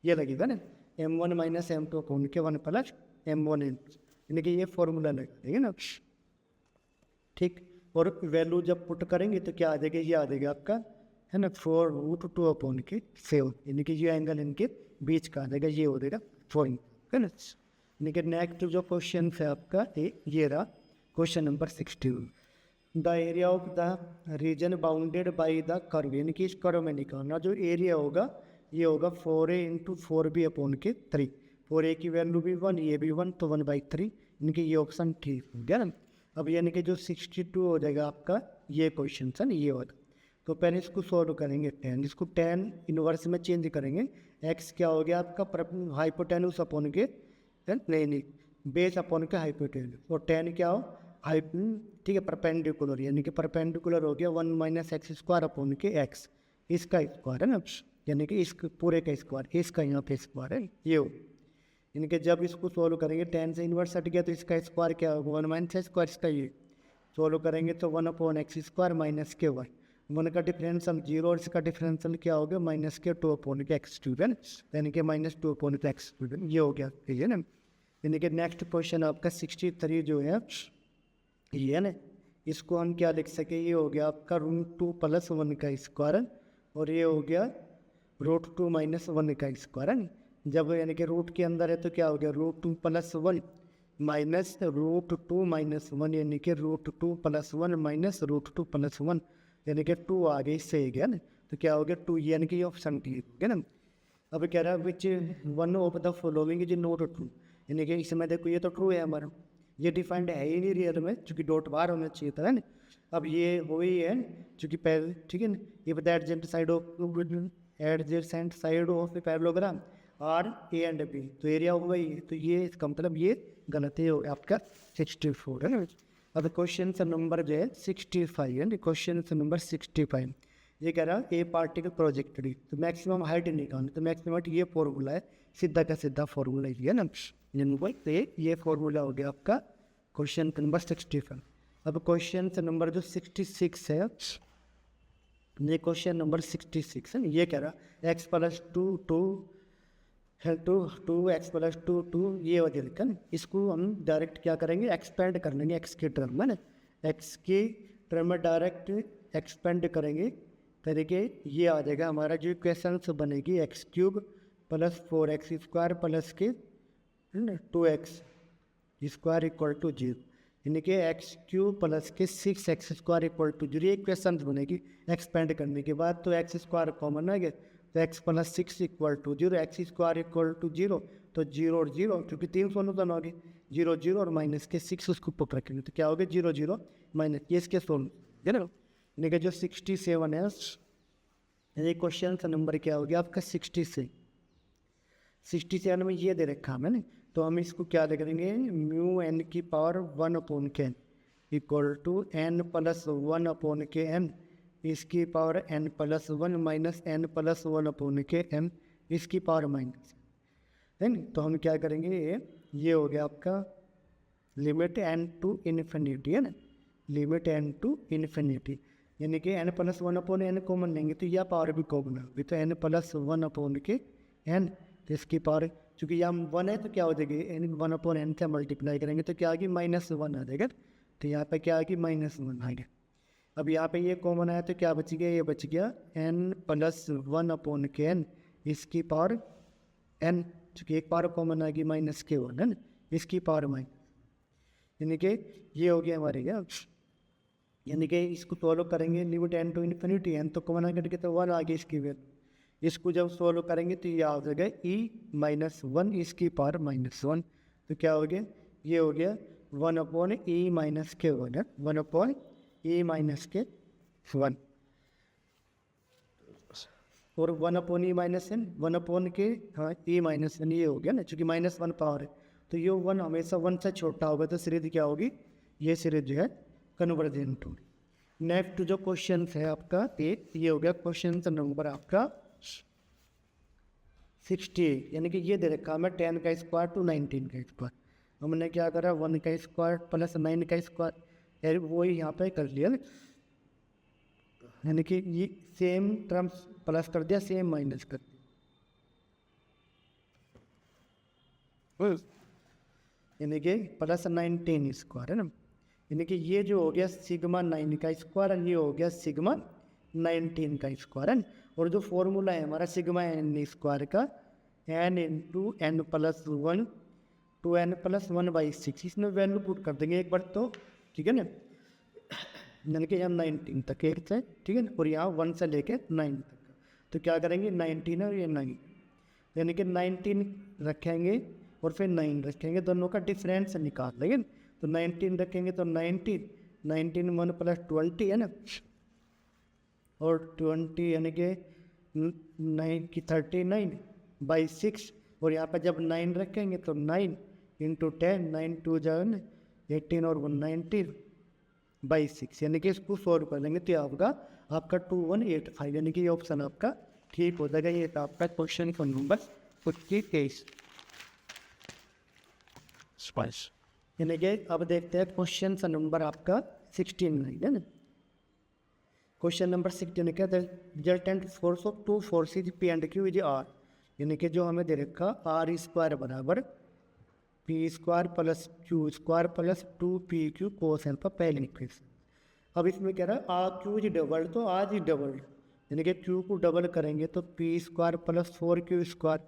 ये लगेगा ना m1 माइनस m2 अपॉन के 1 प्लस m1 यानी कि ये फॉर्मूला लगेगा ना ठीक। और वैल्यू जब पुट करेंगे तो क्या आ जाएगा ये आ जाएगा आपका है ना 4√2 अपॉन के 7 यानी कि ये एंगल इनके बीच का आ जाएगा ये हो जाएगा 4 है ना। यानी कि नेक्स्ट जो क्वेश्चन है आपका ये रहा question number 60 the area of the reason bounded by the curve यानी कि इस कर्व में निकालना जो एरिया होगा ये होगा 4a इंटू 4b अपॉन के 3 4a की वैल्यू भी 1 ये भी 1 तो 1/3 यानी कि ये ऑप्शन ठीक हो गया ना। अब यानी कि जो 62 हो जाएगा आपका ये क्वेश्चन है ना ये होगा तो पहले इसको सॉल्व करेंगे tan इसको tan इनवर्स में चेंज करेंगे x क्या हो गया आपका हाइपोटेन्यूस अपॉन के नहीं बेस अपॉन के हाइपोटेन्यूस और tan क्या हो ठीक है परपेंडिकुलर यानी कि परपेंडिकुलर हो गया 1 माइनस एक्स स्क्वायर अपॉन के x इसका स्क्वायर है ना यानी कि इस पूरे का स्क्वायर इसका यहाँ पे स्क्वायर है ये हो यानी कि जब इसको सोल्व करेंगे tan से इन्वर्स हट गया तो इसका स्क्वायर क्या होगा 1 माइनस स्क्वायर इसका ये सोल्व करेंगे तो 1 अपॉन एक्स स्क्वायर माइनस के 1 का डिफरेंशियल 0 और इसका डिफरेंशियल क्या हो गया माइनस के 2 अपॉन के एक्स क्यूब है ना यानी कि माइनस 2 अपॉन के एक्स क्यूब ये हो गया ठीक है ना। यानी कि नेक्स्ट क्वेश्चन आपका 63 जो है ये है ना इसको हम क्या लिख सके ये हो गया आपका √2 + 1 का स्क्वायर और ये हो गया √2 - 1 का स्क्वायर है। जब यानी कि रूट के अंदर है तो क्या हो गया √2 + 1 माइनस √2 - 1 यानी कि √2 + 1 माइनस √2 + 1 यानी कि 2 आ गया इससे ही गया ना तो क्या हो गया 2 यानी कि ये ऑप्शन ठीक हो गया ना। अब कह रहा है विच one of the following is not true यानी कि इसमें देखो ये तो ट्रू है हमारा ये डिफाइंड है ही नहीं रियल में क्योंकि डॉट बार होना चाहिए था ना। अब ये हो ही है क्योंकि पहले ठीक है ना if the adjacent side of parallelogram are A and B तो एरिया होगा ही तो ये इसका मतलब ये गलत है आपका 64 है ना। अब क्वेश्चन नंबर जो है 65 है क्वेश्चन नंबर 65 ये कह रहा है ए पार्टिकल प्रोजेक्टेड तो मैक्सिमम हाइट निकालनी तो मैक्सिमम हाइट ये फॉर्मूला है सीधा का सीधा फॉर्मूला है ना तो ये फॉर्मूला हो गया आपका क्वेश्चन नंबर 65। अब क्वेश्चन नंबर जो 66 है ये क्वेश्चन नंबर 66 है ये कह रहा x + 2 2x + 2 ये वजह लिखा ना इसको हम डायरेक्ट क्या करेंगे एक्सपेंड कर लेंगे x के टर्म में ना x की टर्म में डायरेक्ट एक्सपेंड करेंगे तरीके ये आ जाएगा हमारा जो इक्वेशन बनेगी x³ + 4x² प्लस के 2x² = 0 यानी कि x³ प्लस के 6x² = 0 ये इक्वेशन बनेगी एक्सपेंड करने के बाद तो x² कॉमन आ गया तो x + 6 = 0 x² = 0 तो 0 और 0 क्योंकि 3 सोल्यूशन हो गए 0 0 और माइनस के 6 उसको पुट रखेंगे तो क्या हो गया 0 0 माइनस ये इसके सोल्व है ना। यानी कि जो 67 है ये क्वेश्चन का नंबर क्या हो गया आपका 67 में ये दे रखा है मैंने, तो हम इसको क्या लिखेंगे, म्यू एन की power 1/n equal to n plus 1/n इसकी power n plus 1 minus n plus 1/n इसकी पावर माइनस, है ना। तो हम क्या करेंगे, ये हो गया आपका लिमिट n टू इन्फिनिटी, है ना, लिमिट n टू इन्फिनिटी, यानी कि n प्लस 1/n कॉमन लेंगे तो यह पावर भी कॉमन होगी, तो n प्लस 1/n, तो इसकी पावर चूँकि यहाँ 1 है तो क्या हो जाएगी, n 1/n से मल्टीप्लाई करेंगे तो क्या आएगी -1 आ जाएगा, तो यहाँ पे क्या आएगी -1 आ गया। अब यहाँ पे ये कॉमन आया तो क्या बच गया, ये बच गया n प्लस 1/n इसकी पावर n, चूँकि एक पावर कॉमन आएगी -1 है ना, इसकी पावर माइनस, यानी कि ये हो गया हमारे क्या, यानी कि इसको सॉल्व करेंगे limit n to infinity, n तो कॉमन करके तो 1 आ गया इसकी वैल्यू, इसको जब सॉल्व करेंगे तो ये आ जाएगा e-1 इसकी पावर -1, तो क्या हो गया, ये हो गया 1/e-k1 है, 1/e-k1 और 1/e-n 1/k हाँ e-n ये हो गया ना, चूँकि -1 पावर है तो ये 1 हमेशा 1 से छोटा होगा, तो सीरीज क्या होगी, ये सीरीज जो है कन्वर्जेंट होगी। नेक्स्ट जो क्वेश्चन है आपका ये हो गया क्वेश्चन नंबर आपका 68, यानी कि ये दे रखा हमें 10 का स्क्वायर टू 19 का स्क्वायर, हमने क्या करा 1 का स्क्वायर प्लस 9 का स्क्वायर, वही यहाँ पे कर लिया, यानी कि ये सेम टर्म्स प्लस कर दिया, सेम माइनस कर दिया, यानी कि प्लस 19 स्क्वायर है ना, यानी कि ये जो हो गया सिग्मा 9 का स्क्वायर, ये हो गया सिग्मा 19 का स्क्वायर है, और जो फॉर्मूला है हमारा सिग्मा n स्क्वायर का n into n plus 1 two n plus 1/6, इसमें वैल्यू पुट कर देंगे एक बार तो, ठीक है ना, यानी कि यहाँ 19 तक एक से, ठीक है ना, और यहाँ 1 से लेके 9 तक, तो क्या करेंगे 19 और ये 9, यानी कि 19 रखेंगे और फिर 9 रखेंगे, दोनों का डिफरेंस निकाल लेंगे, तो 19 रखेंगे तो 19 1 प्लस 20 है ना, और 20 यानी कि 9 की 39/6, और यहाँ पर जब 9 रखेंगे तो 9 इंटू 10, 9 2 जान 18 और 1 19/6, यानी कि इसको सॉल्व कर लेंगे तो आपका 2185, यानी कि ये ऑप्शन आपका ठीक हो जाएगा। ये आपका क्वेश्चन का नंबर 23, यानी कि अब देखते हैं क्वेश्चन का नंबर आपका 69 है ना। क्वेश्चन नंबर 16 क्या है, resultant force of 2 forces P and Q is R, यानी कि जो हमें दे रखा R स्क्वायर बराबर P square plus Q square plus 2PQ कोस एल्फा पहले इक्वेशन। अब इसमें कह रहा है R Q इज डबल, तो आज ही डबल, यानी कि Q को डबल करेंगे तो P square plus 4Q square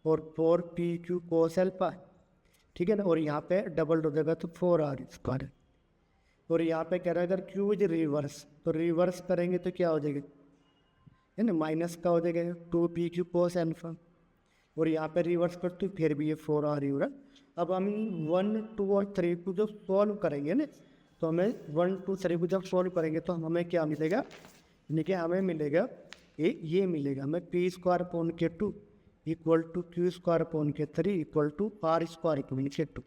और 4PQ कोस एल्फा, ठीक है ना, और यहाँ पे डबल हो जाएगा तो 4R स्क्वायर, और यहाँ पे कह रहा है अगर Q इज रिवर्स, तो रिवर्स करेंगे तो क्या हो जाएगा, है ना, माइनस का हो जाएगा 2PQ कोस एल्फा, और यहाँ पे रिवर्स करते फिर भी ये 4R ही हो रहा। अब हम 1 2 और 3 को जब सॉल्व करेंगे ना, तो हमें 1 2 3 को जब सॉल्व करेंगे तो हमें क्या मिलेगा, यानी कि हमें मिलेगा ये मिलेगा हमें P स्क्वायर अपॉन के 2 equal to Q square upon के 3 equal to R square upon के 2,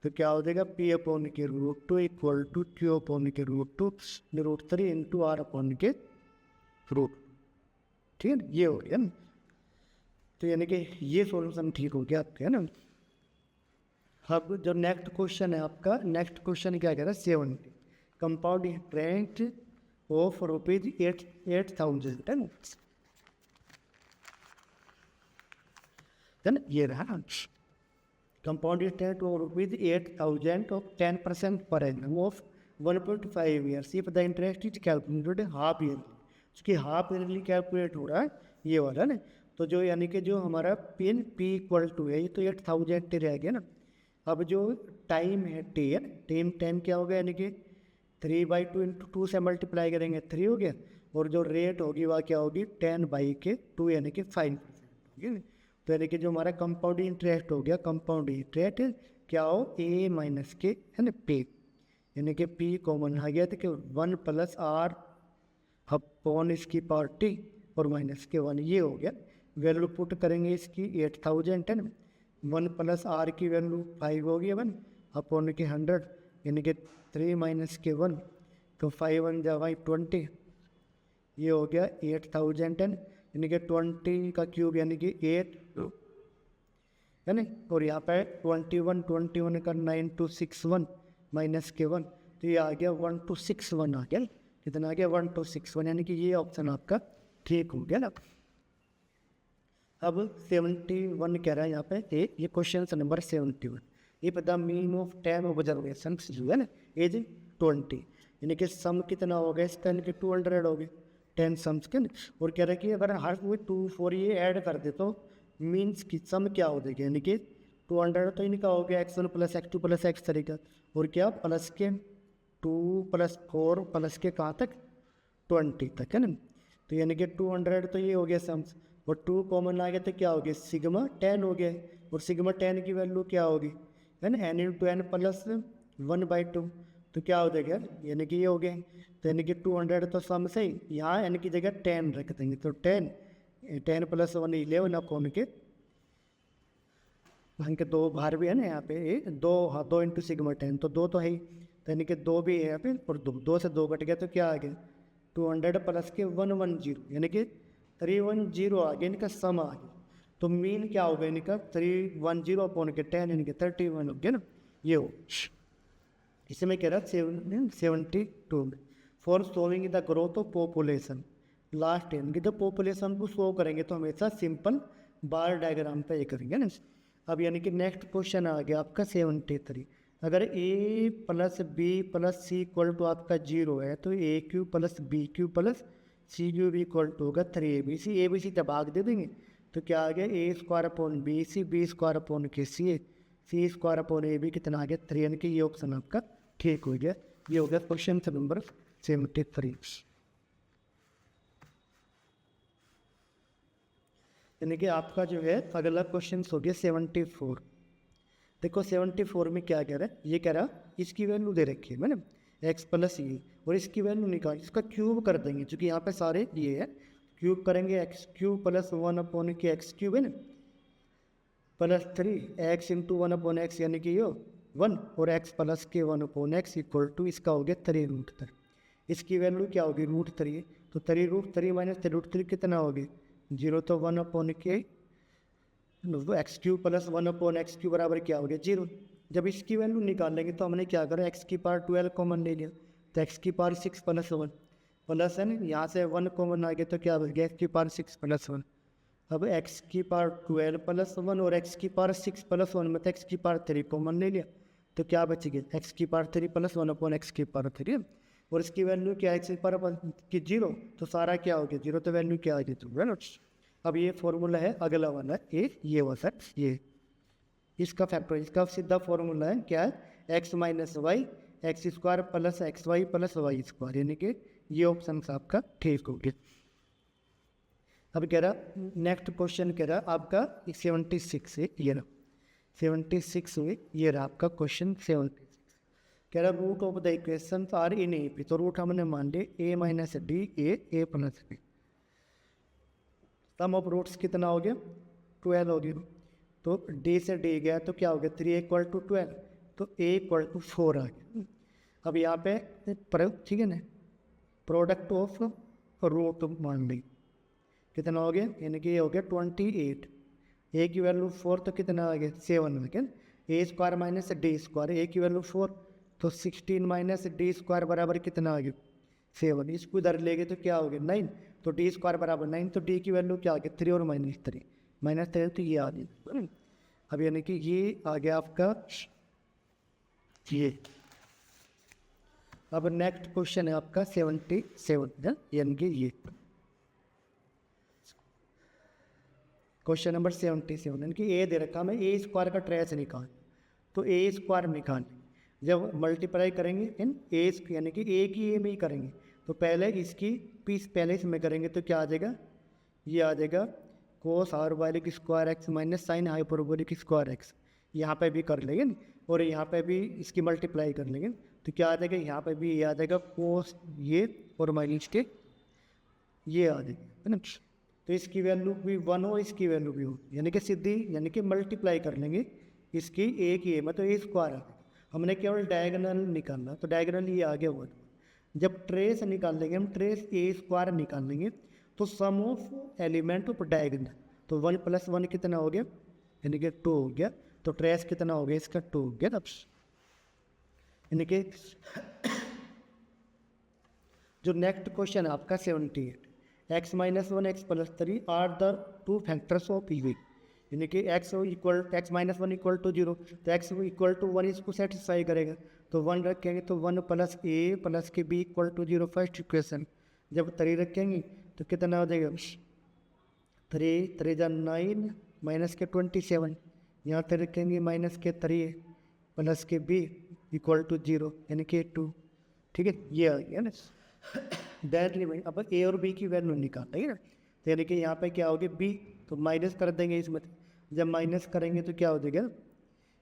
तो क्या हो जाएगा P अपॉन के root 2 equal to Q upon के रूट 2 √3 इंटू R अपॉन के रूट, ठीक है, ये हो गया ना। तो यानी कि ये सॉल्यूशन ठीक हो गया आपका, है ना। अब जो नेक्स्ट क्वेश्चन है आपका, नेक्स्ट क्वेश्चन क्या कह रहा है 70, कंपाउंड इंटरेस्ट ऑफ ₹8,000 है ना, ये रहा compound interest of ₹8,000 of 10% per annum of 1.5 years if the interest is calculated half yearly, उसकी हाफ ईयरली कैलकुलेट हो रहा है ये वाला ना। तो जो यानी कि जो हमारा पिन P इक्वल टू है, ये तो 8,000 रह गया ना। अब जो टाइम है T है, टाइम क्या हो गया, यानी कि 3/2 इंटू 2 से मल्टीप्लाई करेंगे 3 हो गया, और जो रेट होगी वह क्या होगी 10/2 यानी कि 5% होगी। तो यानी कि जो हमारा कंपाउंड इंटरेस्ट हो गया, कंपाउंड इंटरेस्ट क्या हो A माइनस के है ना P, यानी कि P कॉमन आ गया तो कि 1 + R अपॉन इसकी पावर T और माइनस के 1, ये हो गया। वैल्यू पुट करेंगे इसकी 8000 है ना, 1 प्लस आर की वैल्यू 5 हो गई 1 अपॉन के 100 यानी कि 3 माइनस के 1, तो 5 1 जा 20, ये हो गया 8010 यानी कि 20 का क्यूब यानी कि 8 है ना। और यहाँ पे 21 का 9261 माइनस के 1, तो ये आ गया 1261 आ गया। कितना आ गया 1261, यानी कि ये ऑप्शन आपका ठीक हो गया ना। अब 71 कह रहा है यहाँ पे, ये क्वेश्चन नंबर 71, ये पता मीन ऑफ 10 ऑब्जर्वेशन जो है ना एज 20, यानी कि सम कितना हो गया इसका, यानी कि 200 हो गया 10 सम्स के। और कह रहा है कि अगर हर कोई 2 4 ये ऐड कर दे तो मीन्स की सम क्या हो जाएगी, यानी कि 200 तो इनका हो गया x1 plus x2 plus x तरीका, और क्या प्लस के 2 प्लस 4 प्लस के कहाँ तक 20 तक है ना। तो यानी कि 200 तो ये हो गया सम्स, और 2 कॉमन आ गया तो क्या हो गया सिग्मा 10 हो गया, और सिग्मा 10 की वैल्यू क्या होगी है ना n इंटू एन प्लस 1/2, तो क्या हो जाएगा यानी कि ये हो गया। तो यानी कि 200 तो सम से यहाँ n की जगह 10 रख देंगे, तो 10 प्लस 1 11 अपॉन के के 2 बाहर भी है ना यहाँ पे 2, हाँ 2 इंटू सिग्मा 10, तो 2 तो है ही, तो यानी कि 2 भी है यहाँ पे, और 2 से 2 कट गया तो क्या आ गया 200 प्लस के 110 यानी कि 310 आ गया, इनका सम आ गया। तो मीन क्या होगा इनका 310 अपॉन के 10 यानी कि 31 हो गया ना, ये हो। इसमें कह रहा 72 में for solving the growth of population last यानी कि जब पॉपुलेशन को शो करेंगे तो हमेशा सिंपल बार डायग्राम पे ये करेंगे ना। अब यानी कि नेक्स्ट क्वेश्चन आ गया आपका 73, अगर a plus B plus C equal to आपका 0 है तो A cube plus B cube plus C cube भी इक्वल टू होगा 3abc, abc जब भाग दे देंगे तो क्या आ गया a square upon b c, b square upon के c square upon a b, कितना आ गया 3, यानी कि ये ऑप्शन आपका ठीक हो गया। ये हो गया क्वेश्चन नंबर 73। यानी कि आपका जो है अगला क्वेश्चन हो गया 74। देखो 74 में क्या कह रहा है, ये कह रहा इसकी वैल्यू दे रखी है मैंने x प्लस ये, और इसकी वैल्यू निकाल, इसका क्यूब कर देंगे क्योंकि यहाँ पे सारे ये है, क्यूब करेंगे एक्स क्यूब प्लस 1 अपॉन के एक्स क्यूब है ना plus 3 x into 1 upon x यानी कि ये 1, और x प्लस के 1 अपॉन एक्स इक्वल टू इसका हो गया 3√3, इसकी वैल्यू क्या होगी √3, तो 3√3 माइनस 3√3 कितना होगी 0, तो 1 अपॉन के x Q plus 1 upon x Q बराबर क्या हो गया 0। जब इसकी वैल्यू निकाल लेंगे तो हमने क्या करा x की पावर 12 कॉमन ले लिया, तो x की पावर 6 प्लस 1 प्लस है ना, यहाँ से 1 कॉमन आ गया तो क्या बच गया x की पावर 6 प्लस 1। अब x की पावर 12 प्लस 1 और x की पावर 6 प्लस 1 में तो x की पावर 3 कॉमन ले लिया, तो क्या बच गया x की पावर 3 प्लस 1 अपॉन x की पावर 3, और इसकी वैल्यू क्या है x की पावर की 0, तो सारा क्या हो गया 0, तो वैल्यू क्या आ गई तो। अब ये फॉर्मूला है अगला वाला ये वाला ये इसका फैक्टर, इसका सीधा फॉर्मूला है क्या है x minus y x square plus x y plus y square, यानी कि ये ऑप्शन आपका ठीक हो गया। अब कह रहा नेक्स्ट क्वेश्चन कह रहा आपका 76 है, ये रहा 76 हुई, ये रहा आपका क्वेश्चन 76। कह रहा root of the equation are in A P, तो रूट हमने मान लिया a minus D A plus B, sum of roots कितना हो गया 12 हो गया, तो d से d गया तो क्या हो गया 3 इक्वल टू 12, तो a इक्वल टू 4 आ गया। अब यहाँ पे ठीक है ना प्रोडक्ट ऑफ रूट मान ली कितना हो गया, यानी कि ये हो गया 28, a की वैल्यू 4 तो कितना आ गया 7 है क्या, a square minus D square, a की वैल्यू 4 तो 16 माइनस डी स्क्वायर बराबर कितना आ गया 7, इसको इधर ले गए तो क्या हो गया 9, तो डी स्क्वायर बराबर 9, तो डी की वैल्यू क्या आ गया 3 और माइनस 3 तो ये आ गया। अब यानी कि ये आ गया आपका ये। अब नेक्स्ट क्वेश्चन है आपका 77 यानी कि ये क्वेश्चन नंबर 77, यानी कि ए दे रखा हमें ए स्क्वायर का ट्रेस निकाल, तो ए स्क्वायर निकाल जब मल्टीप्लाई करेंगे इन ए यानी कि ए की ए में ही करेंगे, तो पहले इसकी पीस पहले इसमें करेंगे तो क्या आ जाएगा, ये आ जाएगा cos hyperbolic square x minus sine hyperbolic square X, यहाँ पे भी कर लेंगे और यहाँ पे भी इसकी मल्टीप्लाई कर लेंगे, तो क्या आ जाएगा यहाँ पे भी ये आ जाएगा कोस ये और माइनस के ये आ जाएगा है ना। तो इसकी वैल्यू भी 1 हो, इसकी वैल्यू भी हो, यानी कि सीधी यानी कि मल्टीप्लाई कर लेंगे इसकी ए की ए मतलब ए स्क्वायर आ गया। हमने केवल डायगोनल निकालना, तो डायगोनल ये आ गया वो। जब ट्रेस निकाल लेंगे हम, ट्रेस ए स्क्वायर निकाल लेंगे, तो सम ऑफ एलिमेंट ऑफ डायगोनल, तो 1 + 1 कितना हो गया, यानी कि 2 हो गया। तो ट्रेस कितना हो गया इसका, 2 हो गया। यानी कि जो नेक्स्ट क्वेश्चन है आपका 78, x - 1 x + 3 are the 2 factors of P V, यानी कि x - 1 = 0, तो x = 1 इसको सेटिस्फाई करेगा, तो 1 रखेंगे तो 1 + a + के b = 0 फर्स्ट इक्वेशन। जब 3 रखेंगे तो कितना हो जाएगा, 3 3 जा 9 माइनस के 27, यहाँ पे रखेंगे माइनस के 3 + के b = 0, यानी कि 2। ठीक है, ये आ गया ना। डायरेक्टली भाई अब ए और बी की वैल्यू निकालेंगे ना, तो यानी कि यहाँ पे क्या होगी बी, तो माइनस कर देंगे इसमें। जब माइनस करेंगे तो क्या हो जाएगा,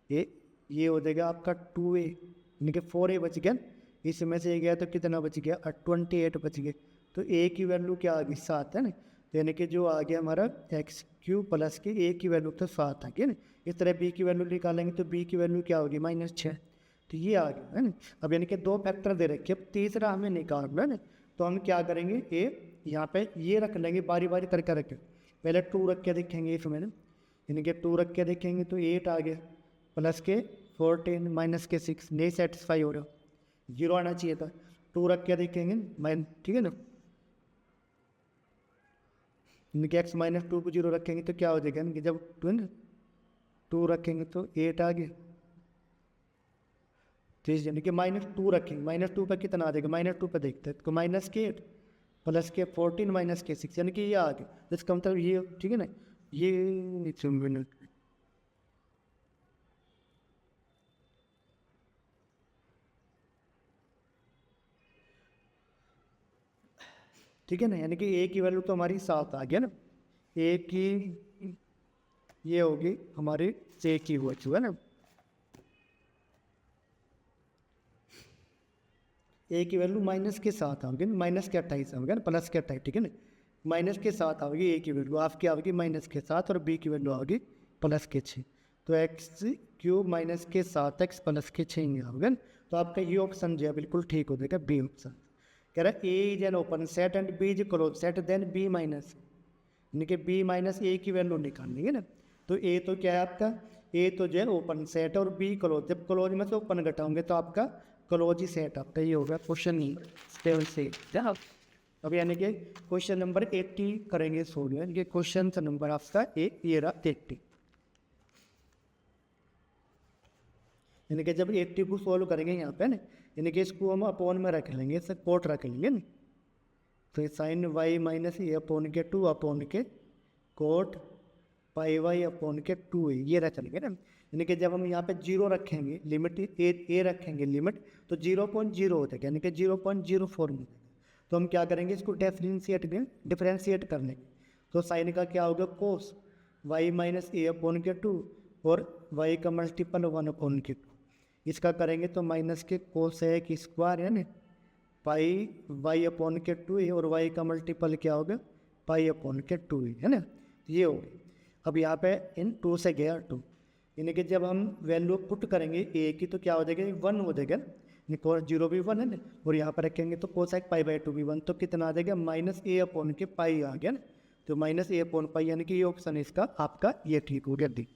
ये हो जाएगा आपका 2a, यानी कि 4a बच गया। इसमें से गया तो कितना बच गया, 28 बच गए। तो a की वैल्यू क्या आ गई, 7 है ना, तो यानी कि जो आ गया हमारा x³ + के a की वैल्यू तो 7 आ गया ना। इस तरह b की वैल्यू निकालेंगे तो b की वैल्यू क्या होगी, -6, तो ये आ गया है ना। अब यानी कि 2 फैक्टर दे रखे, अब तीसरा हमें निकालना है ना, तो हम क्या करेंगे, ए यहाँ पे ये रख लेंगे, बारी बारी करके रखें। पहले 2 रख के देखेंगे इसमें ना, यानी कि 2 रख के देखेंगे तो 8 आ गया, + के 14 माइनस के 6 नहीं सेटिस्फाई हो रहा, 0 आना चाहिए था। 2 रख के देखेंगे ठीक है ना, यानी कि x - 2 को 0 रखेंगे तो क्या हो जाएगा, यानी कि जब 2 रखेंगे तो 8 आ गया, तो यानी कि -2 रखेंगे, -2 पर कितना आ जाएगा, -2 पर देखते हैं तो -8 + के 14 माइनस के 6, यानी कि ये आ गया। तो इसका मतलब ये, ठीक है ना, ये ठीक है ना, यानी कि ए की वैल्यू तो हमारी 7 आ गया ना, ए की ये होगी हमारी ए की वैल्यू है ना, ए की वैल्यू माइनस के 7 आओगे ना, माइनस के 28 आओगे ना, + के 28, ठीक है ना, माइनस के 7 आओगी ए की वैल्यू, आपकी आओगी माइनस के 7 और बी की वैल्यू आओगी + के 6, तो x³ - के 7x + के 6 ये आओगे ना। तो आपका ये ऑप्शन जो है बिल्कुल ठीक हो जाएगा, बी ऑप्शन। कह रहा है A is an open set and B is closed set, then B minus, यानी कि b - a की वैल्यू निकालनी है ना। तो a तो क्या है आपका, a तो जो है ओपन सेट और b क्लोज, जब क्लोज में से ओपन घटाओगे तो आपका क्लोज ही सेट आपका ये होगा क्वेश्चन ही से। अब यानी कि क्वेश्चन नंबर 80 करेंगे सोल्व, यानी कि क्वेश्चन नंबर आपका ये रहा 80, यानी कि जब 80 को सोल्व करेंगे यहाँ पे ना, यानी कि इसको हम अपॉन में रख लेंगे, इससे कोट रख लेंगे ना, तो sin y - a / 2 अपॉन के कोट πy अपॉन के 2a, ये रह चलेंगे ना। यानी कि जब हम यहाँ पे 0 रखेंगे, लिमिट ए रखेंगे लिमिट, तो 0.0 हो जाएगा, यानी कि 0.04 में। तो हम क्या करेंगे, इसको डिफ्रेंशिएट कर लेंगे, तो साइन का क्या होगा, कोस y - a अपॉन के 2 और y का मल्टीपल 1 अपॉन के 2, इसका करेंगे तो माइनस के कोस है कि स्क्वायर है ना, पाई y अपॉन के 2 है, और y का मल्टीपल क्या होगा, पाई अपॉन के 2 है ना, ये हो गया। अब यहाँ पे इन 2 से गया 2, यानी कि जब हम वैल्यू पुट करेंगे a की तो क्या हो जाएगा, 1 हो जाएगा, कोस 0 भी 1 है ना, और यहाँ पर रखेंगे तो कोसेक π/2 भी 1, तो कितना आ जाएगा, -a अपॉन के पाई आ गया ना, तो -a अपॉन पाई, यानी कि ये ऑप्शन इसका आपका ये ठीक हो गया दी।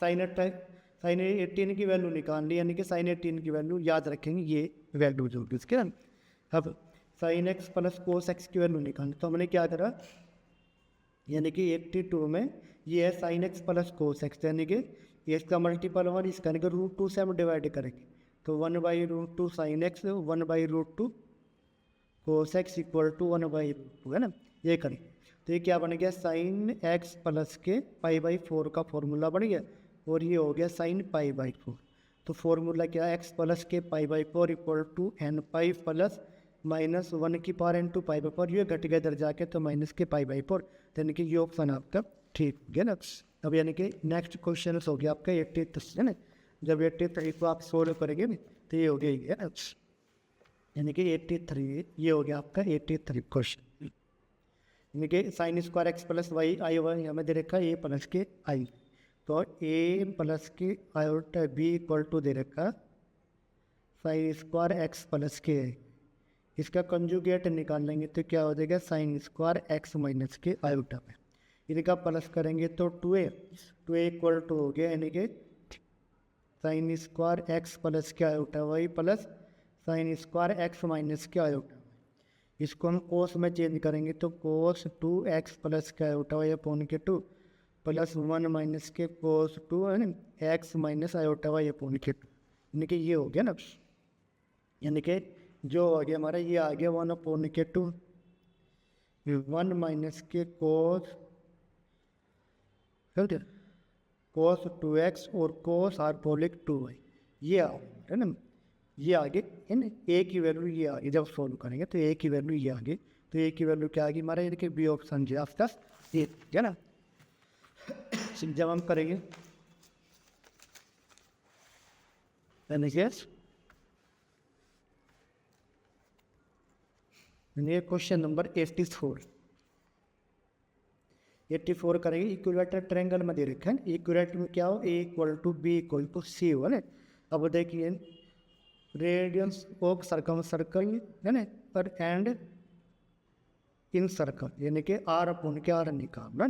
साइन 18 की वैल्यू निकालनी, यानी कि sin 18 की वैल्यू याद रखेंगे, ये वैल्यू जो होगी उसके ना। अब sin x + cos x की वैल्यू निकालनी, तो हमने क्या करा, यानी कि 82 में ये है sin x + cos x, यानी कि इसका मल्टीपल 1, इसका यानी कि √2 से हम डिवाइड करेंगे, तो 1/√2 sin x 1/√2 cos x = 1/√2 है ना, ये करें तो ये क्या बन गया, sin x + के π/4 का फॉर्मूला बन गया, और ये हो गया sin π/4। तो फॉर्मूला क्या है, x + के π/4 = n π + -1 की पावर n2 π/4, ये घट गया इधर जाके तो माइनस के π/4, यानी कि ये ऑप्शन आपका ठीक हो गया ना। अब यानी कि नेक्स्ट क्वेश्चन हो गया आपका 83 है ना, जब 83 को आप सोल्व करेंगे ना तो ये हो गया ये ना, यानी कि 83 ये हो गया आपका 83 क्वेश्चन। यानी कि sine square x plus Y I Y हमें दे रखा है ए प्लस के आई, तो ए प्लस के आयोटा बी इक्वल टू दे रखा साइन स्क्वायर एक्स प्लस के आई। इसका कंजुगेट निकाल लेंगे तो क्या हो जाएगा साइन स्क्वायर एक्स माइनस के आयोटा में, इनका प्लस करेंगे तो 2a इक्वल टू हो गया यानी कि साइन स्क्वायर एक्स प्लस के iota y plus sine square x minus के आयोटा वाई। इसको हम कोस में चेंज करेंगे तो कोस 2x प्लस के आयोटा वाई अपॉन के 2 प्लस 1 माइनस के कोस 2 है ना x minus iota y upon के 2, यानी कि ये हो गया ना, यानी कि जो हो गया हमारा ये आ गया 1 अपॉन के 2 1 माइनस के कोस कोस 2x और कोस हाइपरबोलिक 2y, ये आ है ना, ये आगे है ना ए की वैल्यू ये आगे जब सॉल्व करेंगे तो ए की वैल्यू ये आगे, तो ए की वैल्यू क्या आएगी हमारा यानी कि बी ऑप्शन जी आपका ये है ना। जब हम करेंगे क्वेश्चन नंबर 84 करेंगे। इक्विलेटरल ट्रायंगल में दे रखे हैं, इक्विलेटरल में क्या हो A equal to B equal to C हो ना। अब देखिए रेडियस ऑफ सर्कम सर्कल है ना पर एंड इन सर्कल यानी कि आर अपॉन के आर निकालना,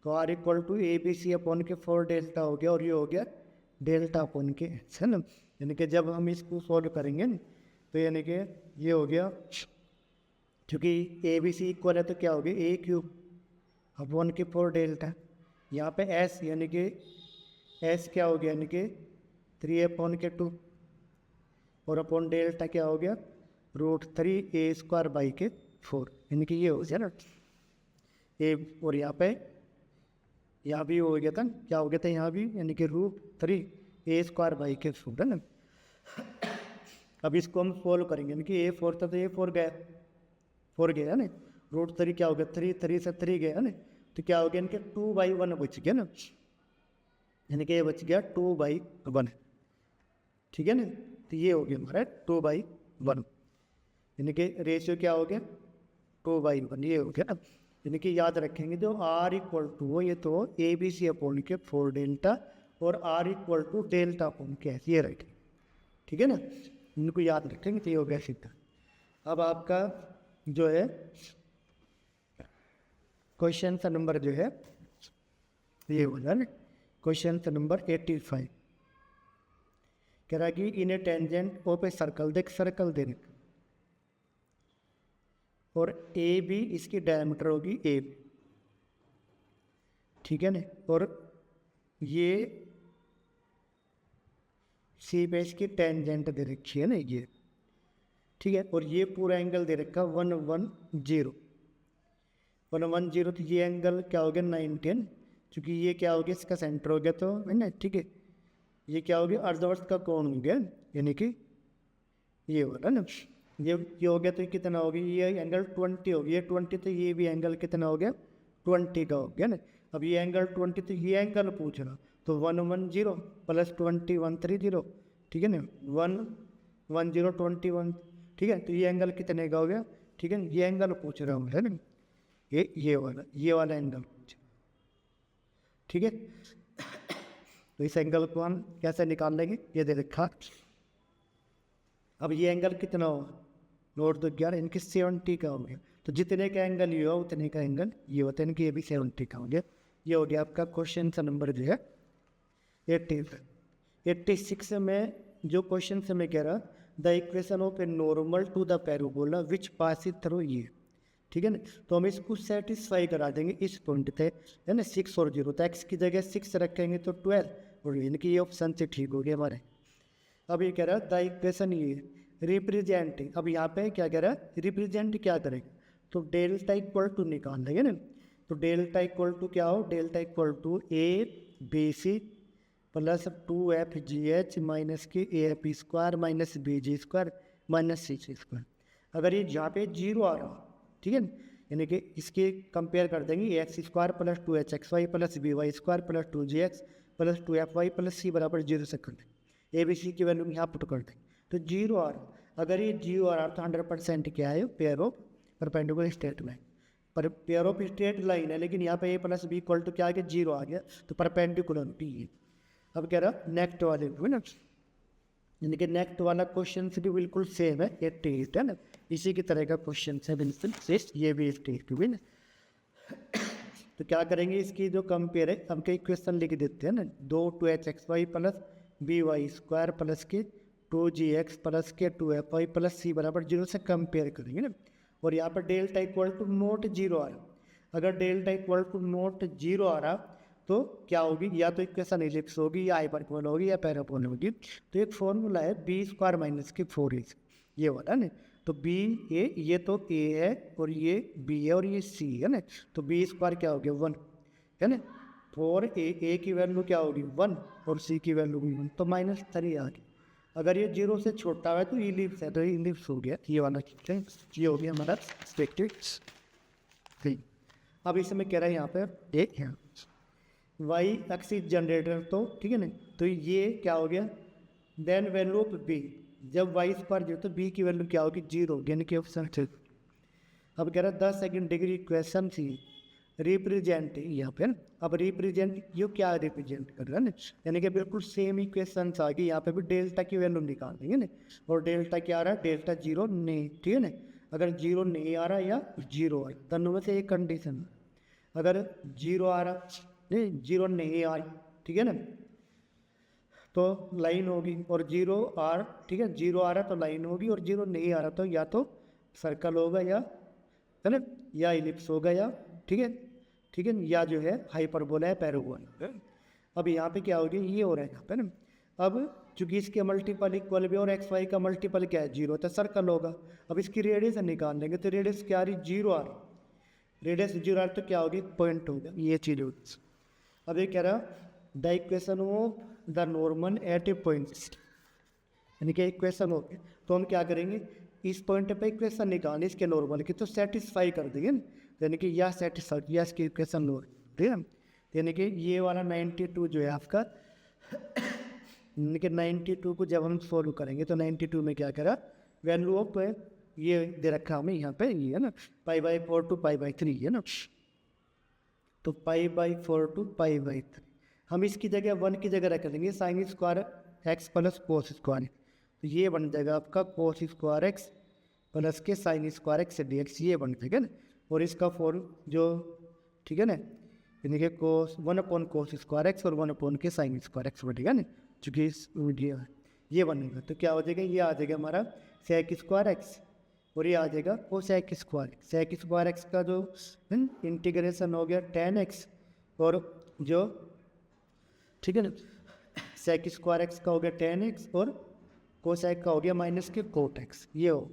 तो R equal to A B C upon के 4 डेल्टा हो गया और ये हो गया डेल्टा अपॉन के एच है ना। यानी कि जब हम इसको सॉल्व करेंगे ना तो यानी कि ये हो गया, क्योंकि ए बी सी इक्वल है तो क्या हो गया ए क्यूब अपॉन के 4 डेल्टा, यहाँ पे एस यानी कि एस क्या हो गया यानी कि 3 अपॉन के 2 और अपॉन डेल्टा क्या हो गया √3 ए स्क्वायर बाई के 4, यानी कि ये हो गया ना ए, और यहाँ भी हो गया था क्या हो गया था यहाँ भी यानी कि √3 ए स्क्वायर बाई के 4 है ना। अब इसको हम सॉल्व करेंगे यानी कि A4 था तो A4 गया है ना, √3 क्या हो गया 3 से 3 गया है ना, तो क्या हो गया इनके 2/1 बच गया ना, यानी कि ये बच गया 2/1, ठीक है ना। तो ये हो गया हमारा 2/1, यानी कि रेशियो क्या हो गया 2/1, ये हो गया ना। यानी कि याद रखेंगे जो R इक्वल टू हो ये तो ए बी सी अपॉन के 4 डेल्टा और R equal to delta upon के ये रखेंगे, ठीक है ना, इनको याद रखेंगे तो ये हो गया सीधा। अब आपका जो है क्वेश्चन नंबर जो है ये हो रहा है क्वेश्चन नंबर 85 कह रहा है कि इन ए टेंजेंट ऑफ ए सर्कल, देख सर्कल दे रखा और ए बी इसकी डायमीटर होगी ए, ठीक है ना, और ये सी पे इसकी टेंजेंट दे रखी है ना ये, ठीक है, और ये पूरा एंगल दे रखा 110 तो ये एंगल क्या हो गया 90, क्योंकि ये क्या हो गया इसका सेंटर हो गया तो है ना, ठीक है, ये क्या हो गया अर्धवर्ष का कोण हो गया यानी कि ये होगा ना, ये हो गया तो कितना हो गया ये एंगल 20 हो गया 20, तो ये भी एंगल कितना हो गया 20 का हो गया ना। अब ये एंगल 20 तो ये एंगल पूछ रहा तो 110 प्लस 20 130, ठीक है ना 110 21, ठीक है, तो ये एंगल कितने का हो गया, ठीक है, ये एंगल पूछ रहा हूँ है ना, ये वाला एंगल पूछ, ठीक है। तो इस एंगल को हम कैसे निकाल लेंगे ये दे रखा। अब ये एंगल कितना होगा नोट तो 11 इनके 70 का हो गया, तो जितने का एंगल ये हो उतने का एंगल ये होता है, इनकी ये भी 70 का हो गया। ये हो गया आपका क्वेश्चन नंबर जो है 86 में जो क्वेश्चन से मैं कह रहा the equation of a normal to the parabola which pass through ये, ठीक है ना, तो हम इसको सेटिस्फाई करा देंगे इस पॉइंट थे है ना 6 और 0, तो एक्स की जगह 6 रखेंगे तो 12 और इनकी ये ऑप्शन से ठीक हो गया हमारे। अब ये कह रहा है द इक्वेशन ये रिप्रेजेंटिंग, अब यहाँ पे क्या कह रहा है रिप्रेजेंट क्या करेगा तो डेल्टा इक्वल टू निकाल देंगे ना, तो डेल्टा इक्वल टू क्या हो delta equal to A B C plus 2FGH minus के AF² minus BG² minus CC²। अगर ये जहाँ पे 0 आ रहा ठीक है ना, यानी कि इसके कंपेयर कर देंगे x² plus 2HXY plus BY² plus 2GX plus 2FY plus C बराबर 0 से कर देंगे, ए बी सी की वैल्यू यहाँ पुट कर देंगे तो 0 आ रहा। अगर ये 0 आ रहा तो 100% क्या है pair of perpendicular straight line, पर पेयर ऑफ स्ट्रेट लाइन है, लेकिन यहाँ पे ए प्लस बी इक्वल टू क्या आ गया, 0 आ गया, तो परपेंडिकुलर बी है। अब कह रहा नेक्स्ट वाले ना, यानी कि नेक्स्ट वाला क्वेश्चन भी बिल्कुल सेम है, ये टेस्ट है ना, इसी की तरह का क्वेश्चन है बिल्कुल, ये भी टेस्ट हुई ना। तो क्या करेंगे, इसकी जो कंपेयर है, हम कई क्वेश्चन लिख देते हैं ना, 2 2h(x(y) plus by square plus के 2gx प्लस के 2fy प्लस c बराबर 0 से कंपेयर करेंगे ना। और यहाँ पर डेल्टा इक्वल टू नॉट 0 आ रहा, अगर डेल्टा इक्वल टू नॉट 0 आ रहा तो क्या होगी, या तो इक्वेशन एलिप्स होगी, या हाइपरबोला होगी, या पैराबोला होगी। तो एक फॉर्मूला है b² माइनस के 4ac, ये वाला ना। तो बी ए, ये तो ए है और ये बी है और ये सी है ना, तो b² क्या हो गया 1 है ना, 4a की वैल्यू क्या होगी 1 और सी की वैल्यू भी 1, तो -3 आ गया। अगर ये 0 से छोटा है तो इलिप्स है, तो इलिप्स हो गया, ये वाला ठीक है, ये हो गया हमारा पर्सपेक्टिव। अब इसमें कह रहा है यहाँ पे एक है वाई एक्सिस जनरेटर, तो ठीक है ना, तो ये क्या हो गया, देन वैल्यू ऑफ बी, जब y² जो तो बी की वैल्यू क्या होगी 0, यानी कि ऑप्शन थे। अब कह रहा है 10 सेकेंड डिग्री इक्वेशन थी रिप्रेजेंट यहाँ पे ना। अब रिप्रेजेंट ये क्या रिप्रेजेंट कर रहा है ना, यानी कि बिल्कुल सेम इक्वेशन आ गई, यहाँ पे भी डेल्टा की वैल्यू निकाल देंगे ना। और डेल्टा क्या आ रहा है, डेल्टा 0 नहीं, ठीक है ना। अगर 0 नहीं आ रहा या 0 आ, दोनों में से एक कंडीशन, अगर 0 आ रहा नहीं, 0 नहीं आ रही, ठीक है ना, तो लाइन होगी, और 0 आर, ठीक है, 0 आ रहा तो लाइन होगी, और 0 नहीं आ रहा तो या तो सर्कल होगा, या है ना, या इलिप्स होगा, या ठीक है, ठीक है, या जो है हाइपरबोला है, पैराबोला। अब यहाँ पे क्या होगी, ये हो रहा है यहाँ पे ना। अब चूंकि इसके मल्टीपल इक्वल भी और एक्स वाई का मल्टीपल क्या है 0, तो सर्कल होगा। अब इसकी रेडियस निकाल लेंगे, तो रेडियस क्या आ रही 0 आ रही, रेडियस 0 आ रही, तो क्या होगी पॉइंट होगा, ये चीज़ होगी। अब ये कह रहा the equation of the normal at a point, यानी कि इक्वेशन हो गया, तो हम क्या करेंगे, इस पॉइंट पे इक्वेशन निकालने इसके नॉर्मल की, तो सेटिस्फाई कर देंगे ना, यानी कि यह सेटिस्फाई, यह इसकी इक्वेशन हो, ठीक है। यानी कि ये वाला 92 जो है आपका, यानी कि 92 को जब हम सोल्व करेंगे तो 92 में क्या करा, वैल्यू ऑफ ये दे रखा हमें यहाँ पे, ये है ना π/4 to π/3 है ना, तो π/4 to π/3, हम इसकी जगह 1 की जगह रख लेंगे sin² x प्लस cos², तो ये बन जाएगा आपका cos² x प्लस के sin² x dx, ये बन जाएगा ना। और इसका फॉर्म जो, ठीक है ना, यानी कि cos 1/cos² x और 1 के sin² x बनेगा ना, चूँकि ये बनेगा, तो क्या हो जाएगा, ये आ जाएगा हमारा sec² x, और ये आ जाएगा sec² x का जो इंटीग्रेशन हो गया tan x, और जो ठीक है ना sec² x का हो गया tan x, और cosec का हो गया माइनस के cot x, ये हो।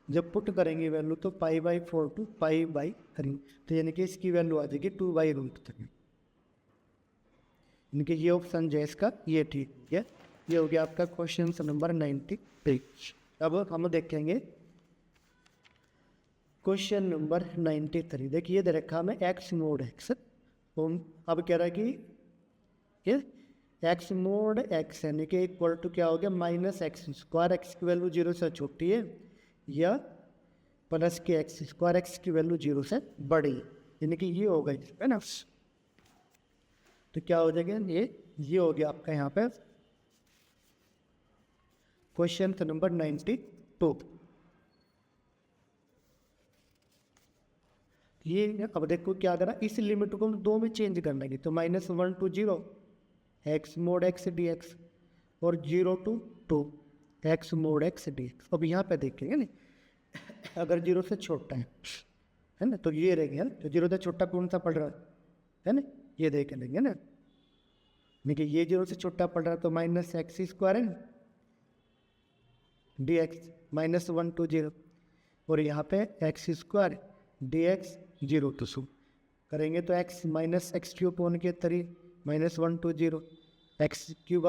जब पुट करेंगे वैल्यू तो π/4 to π/3, तो यानी कि इसकी वैल्यू आ जाएगी 2/√3, यानी कि ये ऑप्शन जो है इसका ये ठीक है। ये हो गया आपका क्वेश्चन नंबर 93। अब हम देखेंगे क्वेश्चन नंबर 93। देखिए दे रखा हमें x mod x, तो अब कह रहा है कि ये x mod x यानी कि इक्वल टू क्या हो गया -x², x की वैल्यू 0 से छोटी है, या प्लस के x² x की वैल्यू 0 से बड़ी, यानी कि ये हो गई है ना। तो क्या हो जाएगा, ये हो गया आपका यहाँ पे क्वेश्चन नंबर 92। ये अब देखो क्या करा, इस लिमिट को हम 2 में चेंज कर लेंगे, तो -1 to 0 x mod x dx, और 0 to 2 x mod x dx। अब यहाँ पे देखेंगे ना, अगर 0 से छोटा है ना, तो ये रहेगा, तो 0 से छोटा कौन सा पड़ रहा है ना, ये देख लेंगे ना, देखिए ये 0 से छोटा पड़ रहा है, तो -x² है ना dx, -1 to 0, और यहाँ पे x² dx 0 to 2 करेंगे, तो x -x³ -1 to 0, x³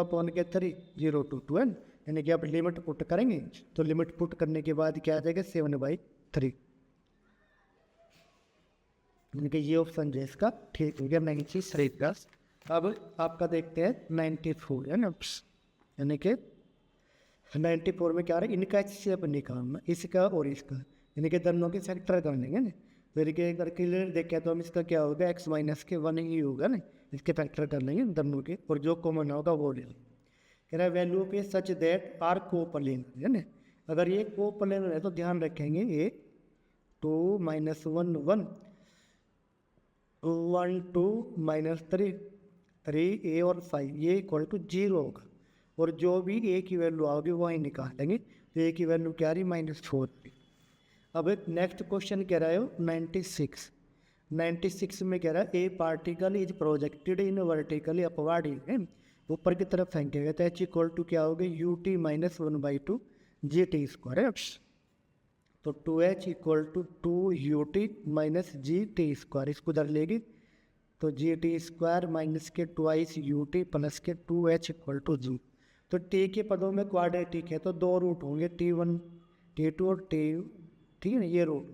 0 to 2 है, यानी कि आप लिमिट पुट करेंगे, तो लिमिट पुट करने के बाद क्या आ जाएगा 7/3, यानी कि ये ऑप्शन जो है इसका ठीक हो गया 93 का। अब आपका देखते हैं 94 है ना, यानी कि 94 में क्या आ रहा है, इनका HCF निकालना, इसका और इसका, यानी कि दोनों के सेक्टर कर लेंगे ना, फिर के करके देखें तो हम इसका क्या होगा एक्स माइनस के 1 ही होगा ना, इसके फैक्टर कर लेंगे दोनों के और जो कॉमन होगा वो ले लेंगे। कह रहा है वैल्यू पे सच दैट आर कोप्लेन है ना, अगर ये कोप्लेन है तो ध्यान रखेंगे ये 2 -1 1 1 2 -3 3 ए और 5 ये इक्वल टू 0 होगा, और जो भी ए की वैल्यू आओगी वही निकालेंगे, तो ए की वैल्यू क्या आ रही -4। अब एक नेक्स्ट क्वेश्चन कह रहा है 96 में कह रहा है ए particle is projected in vertically upward है, ऊपर की तरफ फेंकेगा तो एच इक्वल टू क्या होगा ut -1/2 GT² है। तो 2h equal to 2ut -GT², इसको उधर लेगी तो GT² माइनस के 2ut प्लस के 2h इक्वल टू 0। तो t के पदों में क्वाड्रेटिक है तो 2 रूट होंगे t1 t2 और t, ठीक है ना, ये रूट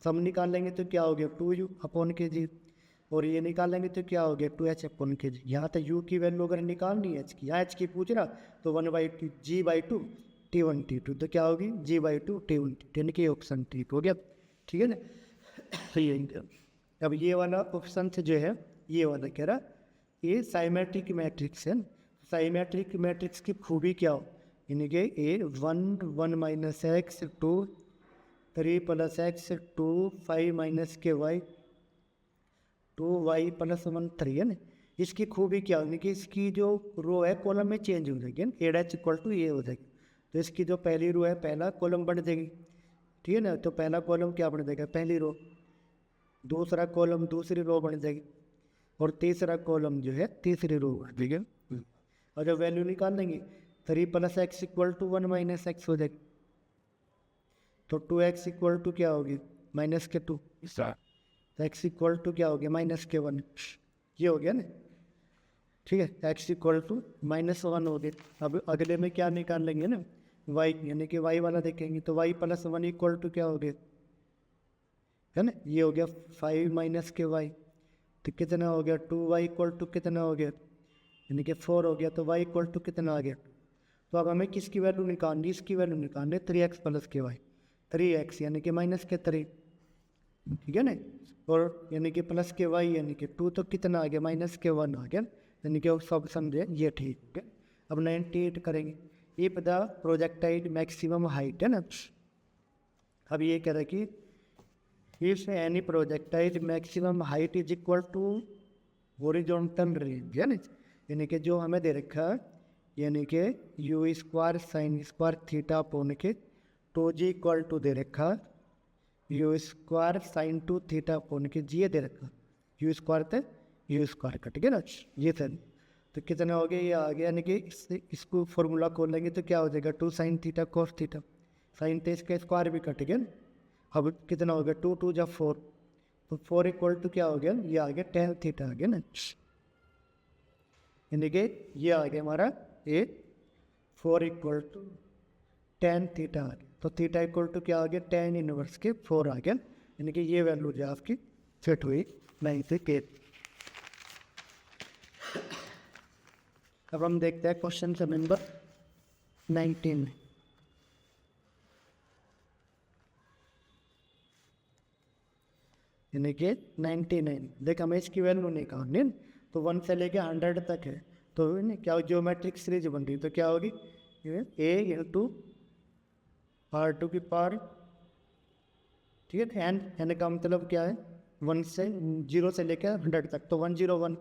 सब निकाल लेंगे तो क्या हो गया 2u अपॉन के जी, और ये निकाल लेंगे तो क्या हो गया 2h अपॉन के जी। यहाँ तक u की वैल्यू अगर निकालनी है h की, यहाँ h की पूछ रहा तो 1/2 g/2 t1 t2, तो क्या होगी g/2 t1 t2, यानी कि ऑप्शन ठीक हो गया, ठीक है ना। ये अब ये वाला ऑप्शन से जो है ये वाला कह रहा ये साइमेट्रिक मैट्रिक्स है। साइमेट्रिक मैट्रिक्स की खूबी क्या हो, यानी कि ए 1 1 - x 2 3 + x 2 5 - के y 2y + 1 3 है ना। इसकी खूबी क्या होगी कि इसकी जो रो है कॉलम में चेंज हो जाएगी, एच इक्वल टू ये हो जाएगी, तो इसकी जो पहली रो है पहला कॉलम बढ़ जाएगी, ठीक है ना, तो पहला कॉलम क्या बन जाएगा पहली रो, दूसरा कॉलम दूसरी रो बन जाएगी, और तीसरा कॉलम जो है तीसरी रो बन जाएगी। और जब वैल्यू निकाल लेंगे 3 + x इक्वल टू 1 - x हो जाएगी, तो 2x इक्वल टू क्या होगी -2, तो x इक्वल टू क्या हो गया -1, ये हो गया ना, ठीक है, x इक्वल टू -1 हो गया। अब अगले में क्या निकाल लेंगे ना y, यानी कि y वाला देखेंगे तो y + 1 इक्वल टू क्या हो गया, है ना, ये हो गया 5 - के y, तो कितना हो गया 2y इक्वल टू कितना हो गया, यानी कि 4 हो गया, तो y इक्वल टू कितना आ गया। तो अब हमें किसकी वैल्यू निकालनी, इसकी वैल्यू निकालनी 3x + के y, 3x यानी कि -3, ठीक है ना, और यानी कि प्लस के y यानी कि 2, तो कितना आ गया -1 आ गया, यानी कि सब समझे ये ठीक है। अब 98 करेंगे, ये पता प्रोजेक्टाइल मैक्सिमम हाइट है ना। अब ये कह रहा है कि if any projectile maximum height is equal to horizontal range है ना, यानी कि जो हमें दे रखा है, यानी कि u² sin² थीटा अपॉन के 2g इक्वल टू दे रखा u² sin2 थीटा अपॉन के जी दे रखा u² थे u² कट गया ना, ये सर तो कितना हो गया ये आ गया, यानी कि इसको फॉर्मूला खोल लेंगे तो क्या हो जाएगा 2 sin theta cos theta, sine theta इसका स्क्वायर भी कट गया ना। अब कितना हो गया 2 2 जा 4, तो 4 इक्वल टू क्या हो गया, ये आ गया tan थीटा आ गया ना, यानी कि ये आ गया हमारा ये 4 इक्वल टू tan थीटा आ गया, तो थीटा इक्वल टू क्या आ गया tan इनवर्स के 4 आ गया, यानी कि ये वैल्यू जो आपकी फिट हुई 9 से के। अब हम देखते हैं क्वेश्चन का नंबर 19, यानी कि 99। देख हमें इसकी वैल्यू निकालनी, तो 1 से लेके 100 तक है, तो क्या ज्योमेट्रिक सीरीज बन रही, तो क्या होगी a इंटू r2 की पावर, ठीक है, एन का मतलब क्या है 1 से 0 से लेकर 100 तक, तो 101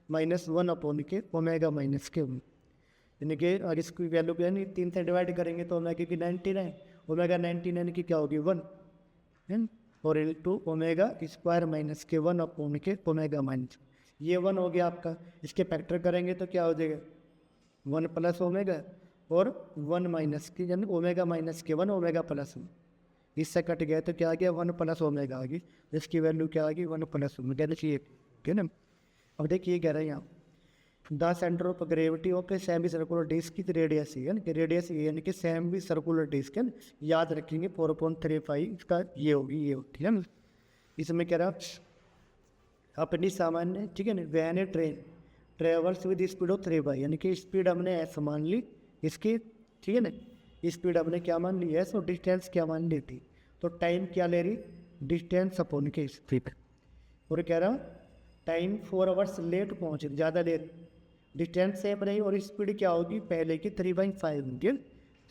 -1 अपॉन के ओमेगा माइनस के 1, यानी कि अगर इसकी वैल्यू क्या है 3 से डिवाइड करेंगे तो ओमेगा की 99, ओमेगा 99 की क्या होगी 1 है, और इंटू ओमेगा स्क्वायर माइनस के 1 अपॉन के ओमेगा माइनस, ये 1 हो गया आपका, इसके फैक्टर करेंगे तो क्या हो जाएगा 1 + ओमेगा और 1 माइनस की, यानी ओमेगा माइनस के 1 ओमेगा +1, इससे कट गया तो क्या आ गया 1 + ओमेगा आ गई, इसकी वैल्यू क्या आ गई 1 + ओमेगा, देखिए ठीक है ना। अब देखिए कह रहे हैं यहाँ the centre of gravity of a semi circular disc की रेडियस है ना, कि रेडियस यानी कि सेमी सर्कुलर डिस्क है ना, याद रखेंगे 4.35 इसका ये होगी, ये ठीक है ना। इसमें कह रहा अपनी सामान्य, ठीक है ना, when a train travels with speed of 3/, यानी कि स्पीड हमने ऐसा मान ली इसकी, ठीक है ना, स्पीड हमने क्या मान ली है, सो डिस्टेंस क्या मान ली थी, तो टाइम क्या ले रही डिस्टेंस अपॉन के स्पीड। और कह रहा टाइम 4 आवर्स लेट पहुँचे, ज़्यादा लेट, डिस्टेंस सेम रही और स्पीड क्या होगी पहले की 3/5 होगी।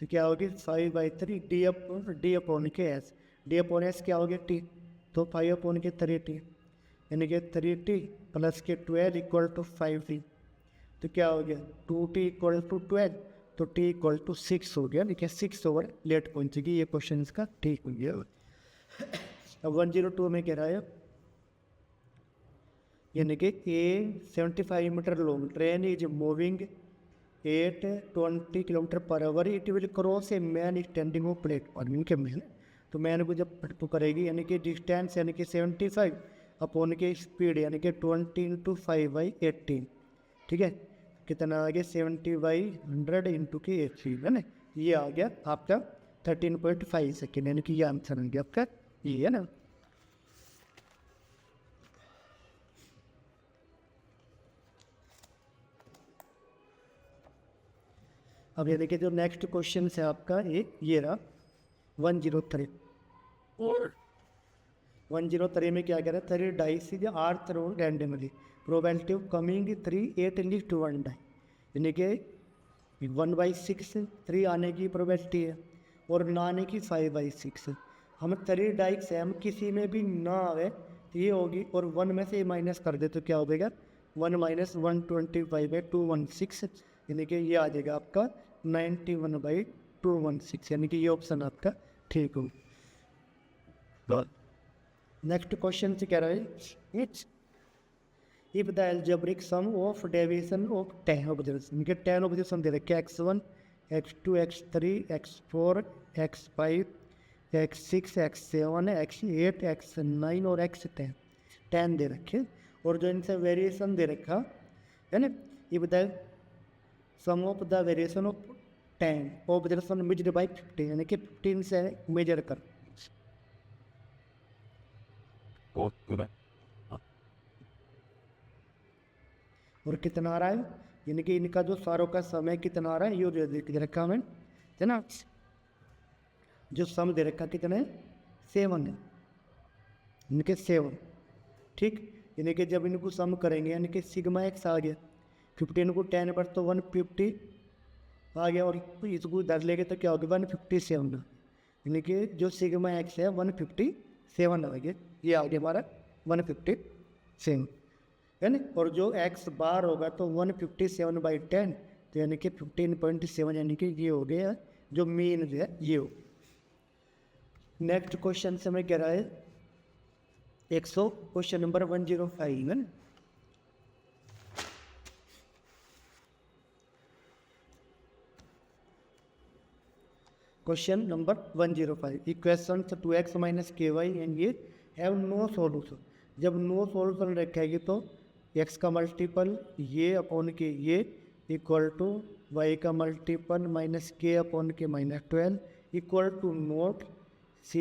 तो क्या होगी 5/3 डी अपॉन के एस, डी अपॉन एस क्या होगी टी, तो 5 अपॉन के 30 यानी कि 30 प्लस के 12 इक्वल टू 5t। तो क्या हो गया 2t इक्वल टू 12, तो t इक्वल टू 6 हो गया, देखिए 6 ओवर लेट पहुँचेगी। ये क्वेश्चन इसका ठीक हो गया। अब 102 में कह रहा है यानी कि a 75 metre long train is moving 820 kilometre per hour, it will cross a man standing of platform. इनके मैन, तो मैन को जब तो करेगी यानी कि डिस्टेंस यानी कि 75 अपॉन के स्पीड यानी कि 20 × 5/18, ठीक है, कितना आ गया 70/100 इंटू के 80 है ना। ये आ गया आपका 13.5 सेकेंड, यानी कि ये आंसर आ गया आपका ये है ना। अब ये देखिए जो नेक्स्ट क्वेश्चन है आपका ये रहा 103। 103 में क्या कह रहा है 3 dice are thrown randomly, probability of coming 3 8 least 1 die, यानी कि 1/6 3 आने की प्रोबेबिलिटी है और ना आने की 5/6। हम 3 डाइस है, हम किसी में भी ना आवे तो ये होगी, और 1 में से माइनस कर दे तो क्या हो जाएगा 1 - 125/216, यानी कि ये आ जाएगा आपका 91/216, यानी कि ये ऑप्शन आपका ठीक हो। नेक्स्ट क्वेश्चन से कह रहा है it's if the algebraic sum of deviation of 10 observation, इनके 10 ऑब्जर्वेशन दे रखे x1 x2 x3 x4 x5 x6 x7 x8 x9 और x10 10 दे रखे, और जो इनसे वेरिएशन दे रखा है ना, if the sum of the variation of 10 observation measured by 15, यानी कि 15 से मेजर कर। और कितना आ रहा है, यानी कि इनका जो सारों का समय कितना आ रहा है ये दे रखा हमें है ना, जो सम दे रखा कितना है 7 है, इनके 7, ठीक, यानी कि जब इनको सम करेंगे यानी कि सिग्मा एक्स आ गया 15 को 10 पर तो 150 आ गया, और इसको इधर लेके तो क्या होगा 157, यानी कि जो सिग्मा एक्स है 157 आ गया, ये आ गया हमारा 157 है ना, और जो एक्स बार होगा तो 157/10, तो यानी कि 15.7, यानी कि ये हो गया जो मीन है ये हो। नेक्स्ट क्वेश्चन से मैं कह रहा है क्वेश्चन नंबर 105 है ना। Question number 105 equation 2x - ky and ये हैव नो सॉल्यूशन। जब नो सॉल्यूशन रखेगी तो x का मल्टीपल ये अपॉन के ये इक्वल टू y का मल्टीपल -k अपॉन के -12 equal to not c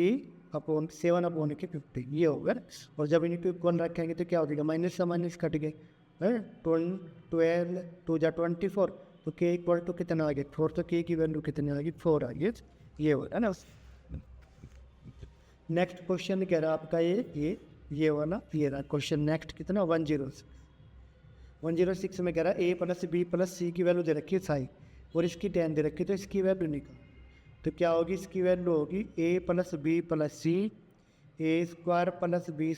upon 7 upon के 50, ये होगा। और जब इनको इक्वल रखेंगे तो क्या हो जाएगा माइनस से माइनस कट गए, 12 2 जा 24, तो k इक्वल टू कितना आ गया 4, तो k की वैल्यू कितनी आ गई 4 आ गई, ये होगा ना। नेक्स्ट क्वेश्चन कह रहा है आपका ये वाला ये रहा क्वेश्चन। नेक्स्ट कितना 106 में कह रहा है a + b + c की वैल्यू दे रखी है 5 और इसकी 10 दे रखी है, तो इसकी वैल्यू निकाल। तो क्या होगी इसकी वैल्यू होगी a + b + c a² + b² +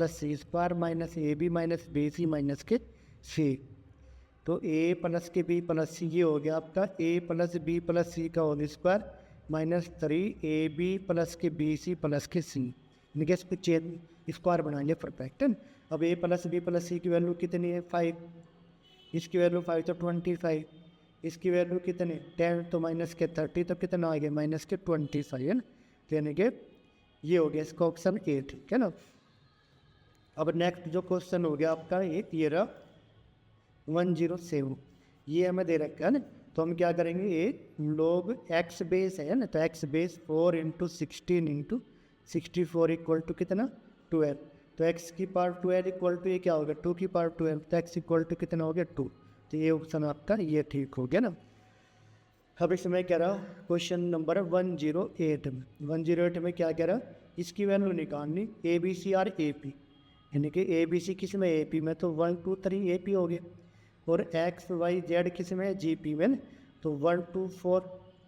c² -ab - bc - के c। तो a + के b + c ये हो गया आपका a + b + c का होल स्क्वायर -3ab + के bc + के c, इनके इस पर चेन स्क्वायर बनाएंगे परफेक्ट। अब a + b + c की वैल्यू कितनी है 5, इसकी वैल्यू 5 तो 25, इसकी वैल्यू कितनी 10 तो -के 30, तो कितना आ गया -के 25 है ना, यानी कि ये हो गया इसका ऑप्शन ए, ठीक है ना। अब नेक्स्ट जो क्वेश्चन हो गया आपका ये रहा 107, ये हमें दे रखा है ना, तो हम क्या करेंगे ये log x बेस है ना, तो x बेस 4 × 16 × 64 इक्वल टू कितना 12, तो x की पावर 12 इक्वल टू ये क्या होगा 2 की पावर 12, तो x इक्वल टू कितना हो गया 2, तो ये ऑप्शन आपका ये ठीक हो गया ना। अब इसमें कह रहा क्वेश्चन नंबर 108 में क्या कह रहा इसकी वैल्यू निकालनी ए बी सी और ए पी, यानी कि ए बी सी किस में, ए पी में, तो 1 2 3 ए पी हो गया। और एक्स वाई जेड किस में है, जी पी में, तो 1 2 4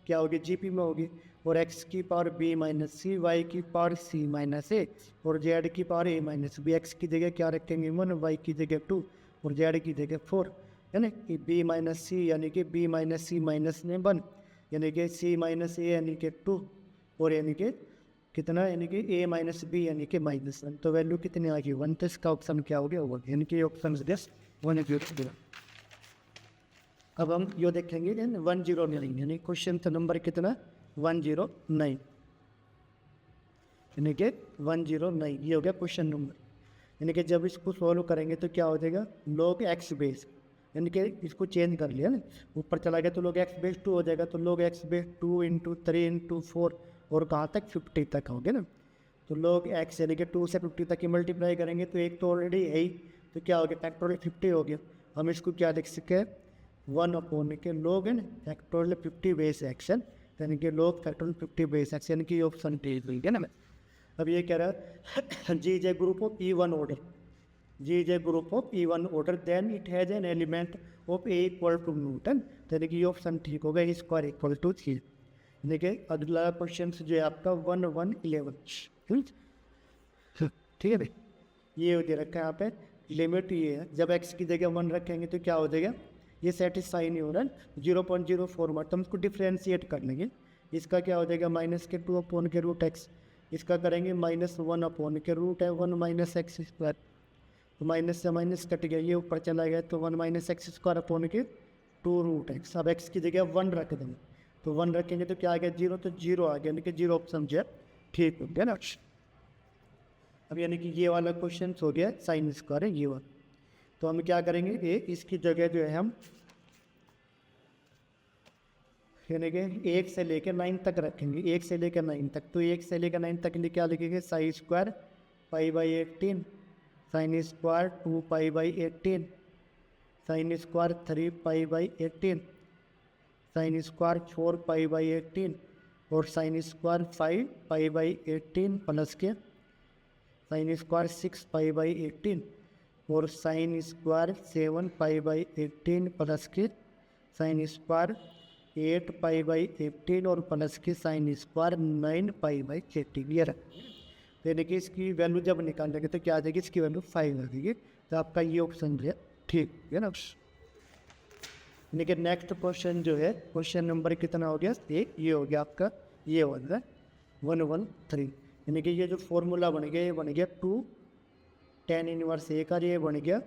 क्या होगी, जी पी में होगी। और एक्स की पावर बी माइनस सी, वाई की पावर सी माइनस ए, और जेड की पावर ए माइनस बी। एक्स की जगह क्या रखेंगे 1, वाई की जगह 2 और जेड की जगह 4, है ना। कि बी माइनस सी यानी कि बी माइनस सी माइनस में 1, यानी कि सी माइनस ए यानी कि 2, और यानी कि कितना, यानी कि ए माइनस बी यानी कि -1। तो वैल्यू कितनी आ गई 1, तो इसका ऑप्शन क्या हो गया 1, यानी कि ऑप्शन दिस 1 0। अब हम यो देखेंगे 109, यानी क्वेश्चन तो नंबर कितना 109, यानी कि 109 ये हो गया क्वेश्चन नंबर। यानी कि जब इसको सॉल्व करेंगे तो क्या हो जाएगा, log x बेस, यानी कि इसको चेंज कर लिया ना, ऊपर चला गया तो log x बेस 2 हो जाएगा, तो log x बेस 2 × 3 × 4 और कहाँ तक 50 तक हो गया ना। तो log x यानी कि 2 से 50 तक की मल्टीप्लाई करेंगे तो एक तो ऑलरेडी है ही, तो क्या हो गया फैक्टोरियल 50 हो गया। हम इसको क्या लिख सके 1 के log है ना फैक्टोरियल 50 बेस x है, यानी कि log फैक्टोरियल 50 बेस x, यानी कि ऑप्शन डी ठीक है ना। अब ये कह रहा है G J group of E1 order, G J group of E1 order, then it has an element of A equal to newton, यानी कि ये ऑप्शन ठीक होगा, ए स्क्वायर इक्वल टू 3। यानी कि अगला क्वेश्चन जो है आपका 1111, ठीक है भाई। ये दे रखा है यहाँ पे, लिमिट ये है, जब x की जगह 1 रखेंगे तो क्या हो जाएगा, ये सेटिस्फाई नहीं हो रहा है 0.04, तो हम इसको डिफ्रेंशिएट कर लेंगे। इसका क्या हो जाएगा -2 के रूट एक्स, इसका करेंगे -1 के रूट है 1 - x स्क्वायर, तो माइनस से माइनस कट गया, ये ऊपर चला गया, तो 1 - x स्क्वायर के 2 रूट एक्स। अब x की जगह 1 रख देंगे, तो 1 रखेंगे तो क्या आ गया 0, तो 0 आ गया, यानी कि 0 ऑप्शन जो है ठीक हो गया ना। अब यानी कि ये वाला क्वेश्चन हो गया साइन स्क्वायर है ये वाला, तो हम क्या करेंगे ये इसकी जगह जो है हम यानी कि 1 से लेकर 9 तक रखेंगे, 1 से लेकर 9 तक, तो 1 से लेकर 9 तक के लिए क्या लिखेंगे sine square π/18, sine square 2π/18, sine square 3π/18, sine square 4π/18 और साइन स्क्वायर 5π/18 प्लस के साइन स्क्वायर 6π/18 और साइन स्क्वायर 7π/18 प्लस के साइन स्क्वायर 8π/18 और प्लस के साइन स्क्वायर 9π/18 ये रखेंगे। यानी कि इसकी वैल्यू जब निकालेंगे तो क्या आ जाएगी, इसकी वैल्यू 5 आ जाएगी, तो आपका ये ऑप्शन जो है ठीक है ना। यानी कि नेक्स्ट क्वेश्चन जो है क्वेश्चन नंबर कितना हो गया, एक ये हो गया आपका, ये हो गया 113। यानी कि ये जो फॉर्मूला बन गया ये बन गया 2 tan इनवर्स ए का, ये बन गया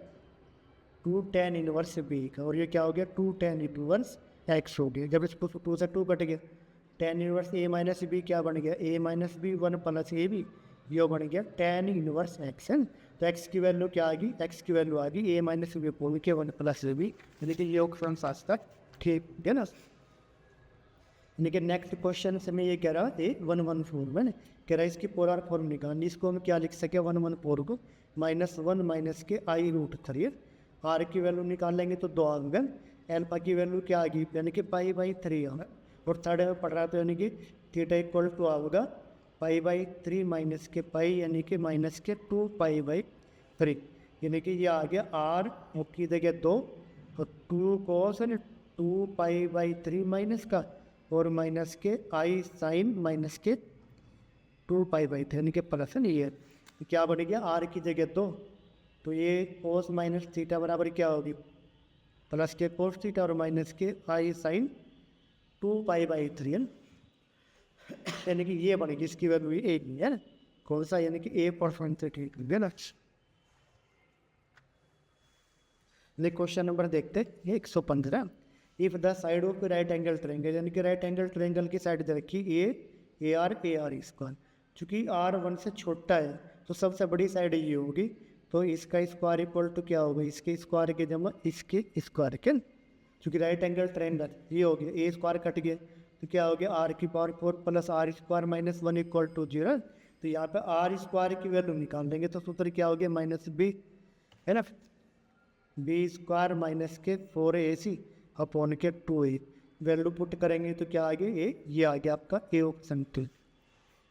2 tan इनवर्स बी का, और ये क्या हो गया 2 tan इनवर्स एक्स हो गया। जब इसको 2 से 2 कट गया, tan inverse A minus B क्या बन गया, A minus B 1 plus A B, ये बन गया tan इनवर्स एक्स है। तो एक्स की वैल्यू क्या आ गई, एक्स की वैल्यू आ गई ए माइनस बी बोल के 1 प्लस बी, यानी कि ये ऑप्शन आज तक ठीक है ना। यानी कि नेक्स्ट क्वेश्चन से मैं ये कह रहा था 114 में कह रहा है इसकी पोलर फॉर्म निकालनी, इसको हम क्या लिख सके 114 को -1 माइनस के i√3, आर की वैल्यू निकाल लेंगे तो 2 आएंगे, एल्फा की वैल्यू क्या आ गई यानी कि π/3 होगा, और थर्ड में पढ़ रहा था यानी कि थीटा इक्वल टू आएगा π/3 माइनस के पाई यानी कि माइनस के 2π/3, यानी कि ये आ गया आर की जगह 2 और 2 cos 2π/3 माइनस का और माइनस के आई साइन माइनस के 2π/3 यानी कि प्लस है ये, तो क्या बन गया आर की जगह 2, तो ये कोस माइनस थीटा बराबर क्या होगी प्लस के कोस थीटा और माइनस के आई साइन 2π/3, यानी कि ये बनेगी इसकी वैल्यू एक है ना, कौन सा यानी कि A% से ठीक है ना। क्वेश्चन नंबर देखते हैं 115, if the side of right angle triangle, यानी कि राइट एंगल ट्रायंगल की साइड रखी AR स्क्वायर, चूँकि R 1 से छोटा है तो सबसे बड़ी साइड ये होगी, तो इसका स्क्वायर इक्वल टू क्या होगा इसके स्क्वायर के जमा इसके स्क्वायर के, चूँकि राइट एंगल ट्रायंगल ये हो गया ए स्क्वायर कट गया तो क्या हो गया आर की power 4 plus R square minus 1 equal to 0, तो यहाँ पे आर स्क्वायर की वैल्यू निकाल देंगे तो सूत्र क्या हो गया -b है ना, बी स्क्वायर माइनस के 4ac अपॉन के 2a, वैल्यू पुट करेंगे तो क्या आ गया ये आ गया आपका ए ऑप्शन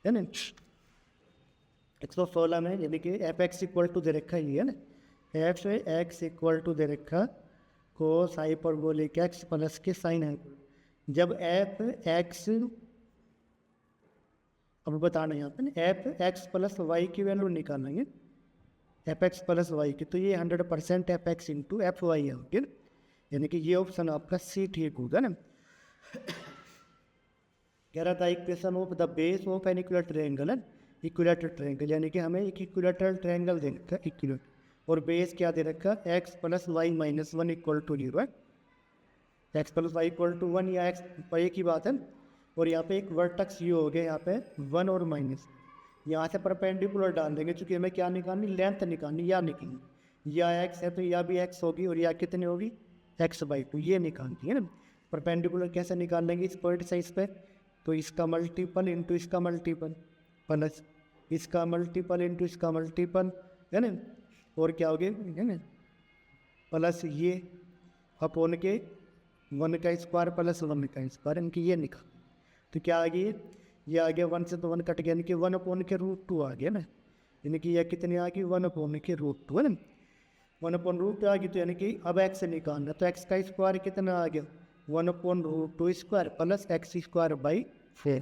है ना। 116 में, यानी कि एफ एक्स इक्वल टू दे रखा ही है ना, एफ एक्स इक्वल टू दे रखा कोस हाइपरबोलिक एक्स प्लस के साइन हाइपर। जब एफ एक्स, अब बताना यहाँ पे ना, एफ एक्स प्लस वाई की वैल्यू निकालेंगे, एफ एक्स प्लस वाई की, तो ये 100% f x into f y है, ओके, यानी कि ये ऑप्शन आपका सी ठीक होगा ना। कह रहा था equation of the base of an equilateral triangle है, इक्विलेटरल ट्रायंगल, यानी कि हमें एक इक्विलेटरल ट्रायंगल दे रखा है इक्विलेटरल, और बेस क्या दे रखा है, x plus y minus 1 equal to 0 है, x plus y equal to 1 या एक्स वाई की बात है। और यहाँ पे एक वर्टेक्स ये हो गया, यहाँ पे 1 और माइनस, यहाँ से परपेंडिकुलर डाल देंगे, चूंकि हमें क्या निकालनी, लेंथ निकालनी, या निकालनी, या एक्स है तो या भी एक्स होगी, और या कितनी होगी, एक्स बाई 2, ये निकालनी है ना। परपेंडिकुलर कैसे निकाल लेंगे इस पॉइंट से इस पे, तो इसका मल्टीपल इंटू इसका मल्टीपल प्लस इसका मल्टीपल इंटू इसका मल्टीपल, है ना, और क्या हो गया, है ना, प्लस ये अपॉन के 1 का स्क्वायर प्लस 1 का स्क्वायर, इनकी ये निकाल, तो क्या आ गई, ये आ गया 1 से तो 1 कट गया, यानी कि 1 अपॉन के √2 आ गया ना, यानी कि यह कितनी आ गई, 1 अपॉन के √2 है ना, 1 अपॉन √2 आ गई, तो यानी कि अब एक्स निकालना, तो एक्स का स्क्वायर कितना आ गया, 1 upon √2 square plus x square by 4,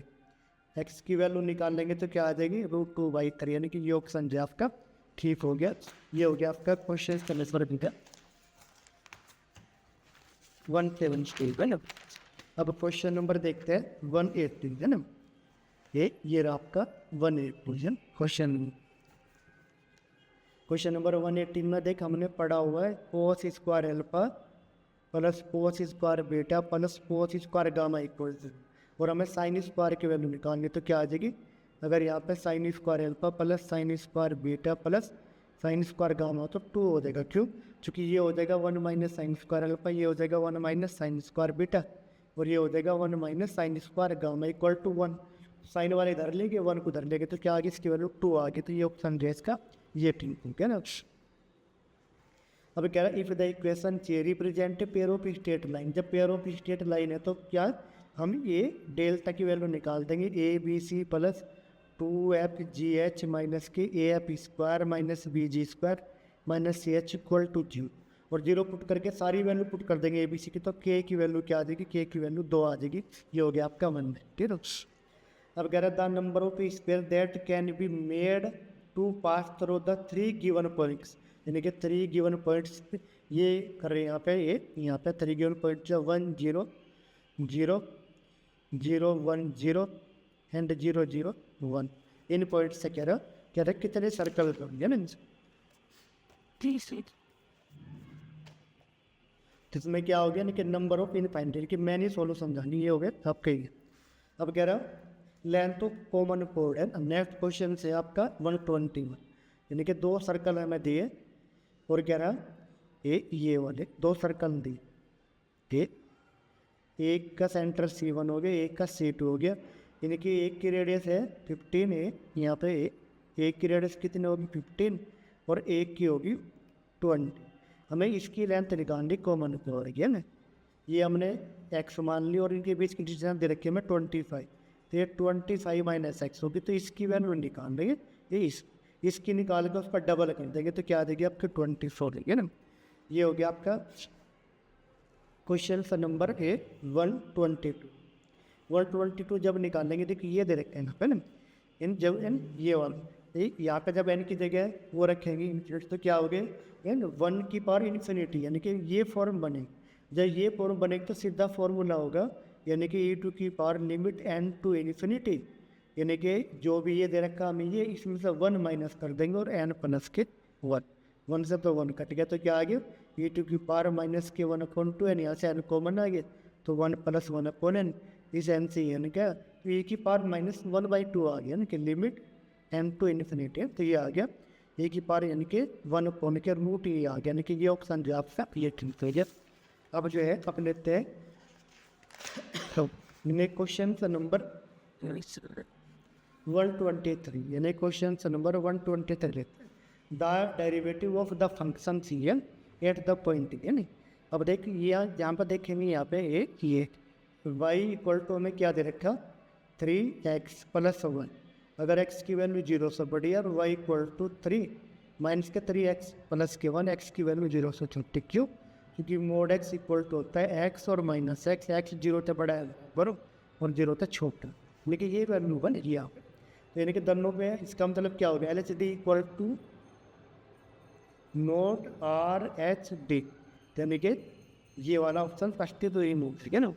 x की वैल्यू निकाल लेंगे तो क्या आ जाएगी, √2/3, यानी कि ये ऑप्शन जो आपका ठीक हो गया। ये हो गया आपका क्वेश्चन का नंबर 170 है ना। अब क्वेश्चन नंबर देखते हैं 180 है ना, ये रहा आपका 180 क्वेश्चन नंबर 118 में देख हमने पढ़ा हुआ है cos square alpha plus cos square beta plus cos square gamma equal to, और हमें साइन स्क्वायर की वैल्यू निकालनी, तो क्या आ जाएगी, अगर यहाँ पे sign square alpha plus sine square beta plus sine square gamma तो 2 हो जाएगा, क्यों, चूँकि ये हो जाएगा 1 माइनस साइन स्क्वायर अल्फा, ये हो जाएगा 1 माइनस साइन स्क्वायर बीटा, और ये हो जाएगा 1 minus sine square gamma equal to 1, sine वाले इधर लेंगे 1 को इधर लेंगे, तो क्या आ गया, इसकी वैल्यू 2 आ गई, तो ये ऑप्शन जो है इसका ये ठीक हो गया ना। अब कह रहा है if the equation represent pair of straight line, जब पेयर ऑफ स्ट्रेट लाइन है तो क्या हम ये डेल्टा की वैल्यू निकाल देंगे, A B C plus 2FGH minus के AF square minus BG square minus CH equal to 0, और 0 पुट करके सारी वैल्यू पुट कर देंगे ABC की, तो K की वैल्यू क्या आ जाएगी, K की वैल्यू 2 आ जाएगी, ये हो गया आपका 1, ठीक है। अब कह रहा है the number of square that can be made to pass through the 3 given points, यानी कि 3 गिवन पॉइंट्स ये कर रहे हैं यहाँ पे, यहाँ पे 3 गिवन पॉइंट जो 1 0 0 0 1 0 एंड 0 0 1, इन पॉइंट से कह रहा कितने सर्कल करेंगे ना, इसमें क्या हो गया ना कि नंबर ऑफ इनफाइनाइट, कि मैंने सोलो समझानी, ये हो गया आपका ही। अब कह रहा लेंथ ऑफ कॉमन कोड है, नेक्स्ट क्वेश्चन से आपका 121, यानी कि 2 सर्कल हमें दिए, और कह रहा ये वाले 2 सर्कल दिए, एक का सेंटर C1 हो गया, एक का C2 हो गया, यानी कि एक की रेडियस है 15 है, यहाँ पे एक की रेडियस कितनी होगी 15, और एक की होगी 20, हमें इसकी लेंथ निकालनी कॉमन कोड है ना, ये हमने x मान ली, और इनके बीच की डिस्टेंस दे रखी है हमें 25, तो ये 25 माइनस एक्स होगी, तो इसकी वैल्यू निकाल देंगे, ये इसकी निकाल के उसका डबल कर देंगे, तो क्या आ जाएगी आपके 24 देंगे ना। ये हो गया आपका क्वेश्चन नंबर 122 जब निकालेंगे, देखिए ये दे रखे हैं यहाँ पे ना, इन जब एन ये वाला यहाँ पे जब एन की जगह वो रखेंगे इन्फिनिटी, तो क्या हो गया, एन 1 की पावर इन्फिनिटी, यानी कि ये फॉर्म बनेगी, जब ये फॉर्म बनेगी तो सीधा फॉर्मूला होगा, यानी कि e2 की power limit n to infinity, यानी कि जो भी ये दे रखा हमें ये इसमें से 1 माइनस कर देंगे, और n प्लस के 1 से तो 1 कट गया, तो क्या आ गया, e2 की पावर माइनस के 1/2 एन, यहाँ से n कॉमन आ गया, तो 1 प्लस 1/n, इस n से यानी क्या e की पावर माइनस 1/2 आ गया, यानी कि लिमिट n टू इन्फिनिटी, तो ये आ गया e की पावर यानी कि 1 के रूट ये आ गया, यानी कि ये ऑप्शन जो आपका ये ठीक हो गया। अब जो है अब लेते हैं क्वेश्चन नंबर 123, यानी क्वेश्चन नंबर 123 लेते हैं, the derivative of the function cn at the point, यानी अब देखिए यहाँ पर देखेंगे यहाँ पे ये y इक्वल टू हमें क्या दे रखा 3x + 1, अगर एक्स की वैल्यू 0 से बड़ी है और वाई इक्वल टू 3 माइनस के 3x प्लस के 1, एक्स की वैल्यू 0 से छोटी। क्यों? क्योंकि मोड एक्स इक्वल टू होता है एक्स और माइनस एक्स, एक्स 0 से बड़ा है बराबर और 0 से छोटा, लेकिन ये वैल्यू बनेगी यहाँ पे। तो यानी कि दोनों पे इसका मतलब क्या हो गया, LHD equal to not RHD, यानी कि ये वाला ऑप्शन फर्स्ट तो ये नोट, ठीक है ना।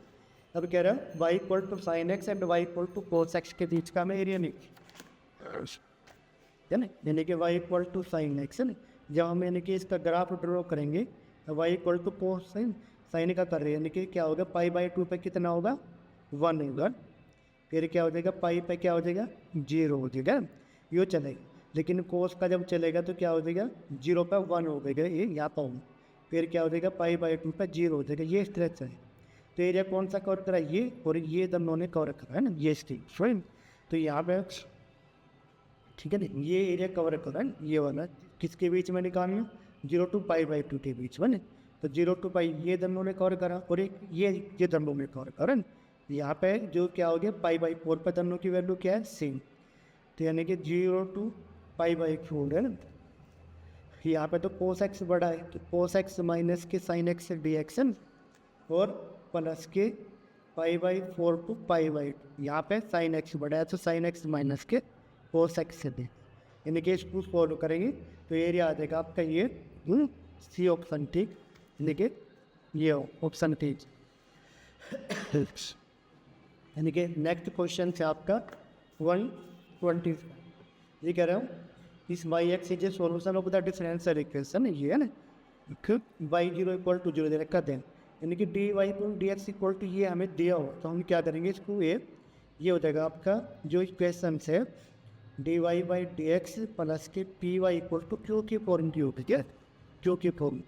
अब कह रहा है y equal to sine x and y equal to cos x के बीच का हमें एरिया नहीं है ना, यानी कि y equal to sine x है ना। जब हम यानी कि इसका ग्राफ ड्रॉ करेंगे तो y equal to cos sine का कर रहे हैं, यानी कि क्या होगा पाई बाई 2 पे कितना होगा 1 होगा, फिर क्या हो जाएगा पाई पे क्या हो जाएगा 0 हो जाएगा, ये चलेगा। लेकिन कोस का जब चलेगा तो क्या हो जाएगा 0 पे 1 हो जाएगा, ये यहाँ पर होगा, फिर क्या हो जाएगा पाई बाई 2 पे 0 हो जाएगा, ये इस तरह से है। तो एरिया कौन सा कवर करा, ये और ये दोनों ने कवर करा है ना, ये स्ट्रिंग फ्रेंड। तो यहाँ पे ठीक है ना, ये एरिया कवर करा है, ये वाला किसके बीच में निकालना 0 टू पाई बाई 2 के बीच में ना। तो 0 टू पाई ये दोनों ने कवर करा और एक ये दोनों ने कवर करा। यहाँ पे जो क्या हो गया पाई बाई 4 पे दोनों की वैल्यू क्या है सेम, तो यानी कि 0 टू पाई बाई 4 है ना। यहाँ पे तो कोस एक्स बड़ा है तो कोस एक्स माइनस के साइन एक्स डी एक्स है, और प्लस के pi by 4 to pi by 2, यहाँ पे साइन एक्स बड़ा है तो साइन एक्स माइनस के कोस एक्स से दे, यानी कि इसको फॉलो करेंगे तो एरिया आ जाएगा आपका ये सी ऑप्शन, ठीक, यानी कि ये ऑप्शन ठीक। यानी कि नेक्स्ट क्वेश्चन से आपका 120, ये कह रहा हूँ इस y x is a solution of the differential equation, ये है ना, वाई 0 इक्वल टू 0 दे रखा दें, यानी कि d y to d x equal to ये हमें दिया हो, तो हम क्या करेंगे इसको ये हो जाएगा आपका जो इक्वेशन है D Y by D X plus के P Y equal to Q की फॉर्म की होगी, क्या क्यू की फॉर्म,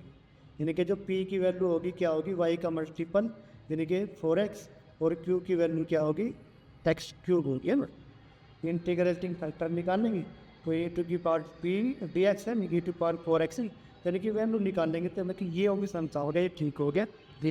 यानी कि जो पी की वैल्यू होगी क्या होगी वाई का मल्टीपल यानी कि 4x और क्यू की वैल्यू क्या होगी एक्स क्यूब होगी, है ना। इंटीग्रेटिंग फैक्टर निकालेंगे तो ए टू की पावर पी डी एक्स है, e टू पावर 4x है, यानी कि वैल्यू निकालेंगे तो मतलब ये होगी संख्या हो गया, ये ठीक हो गया।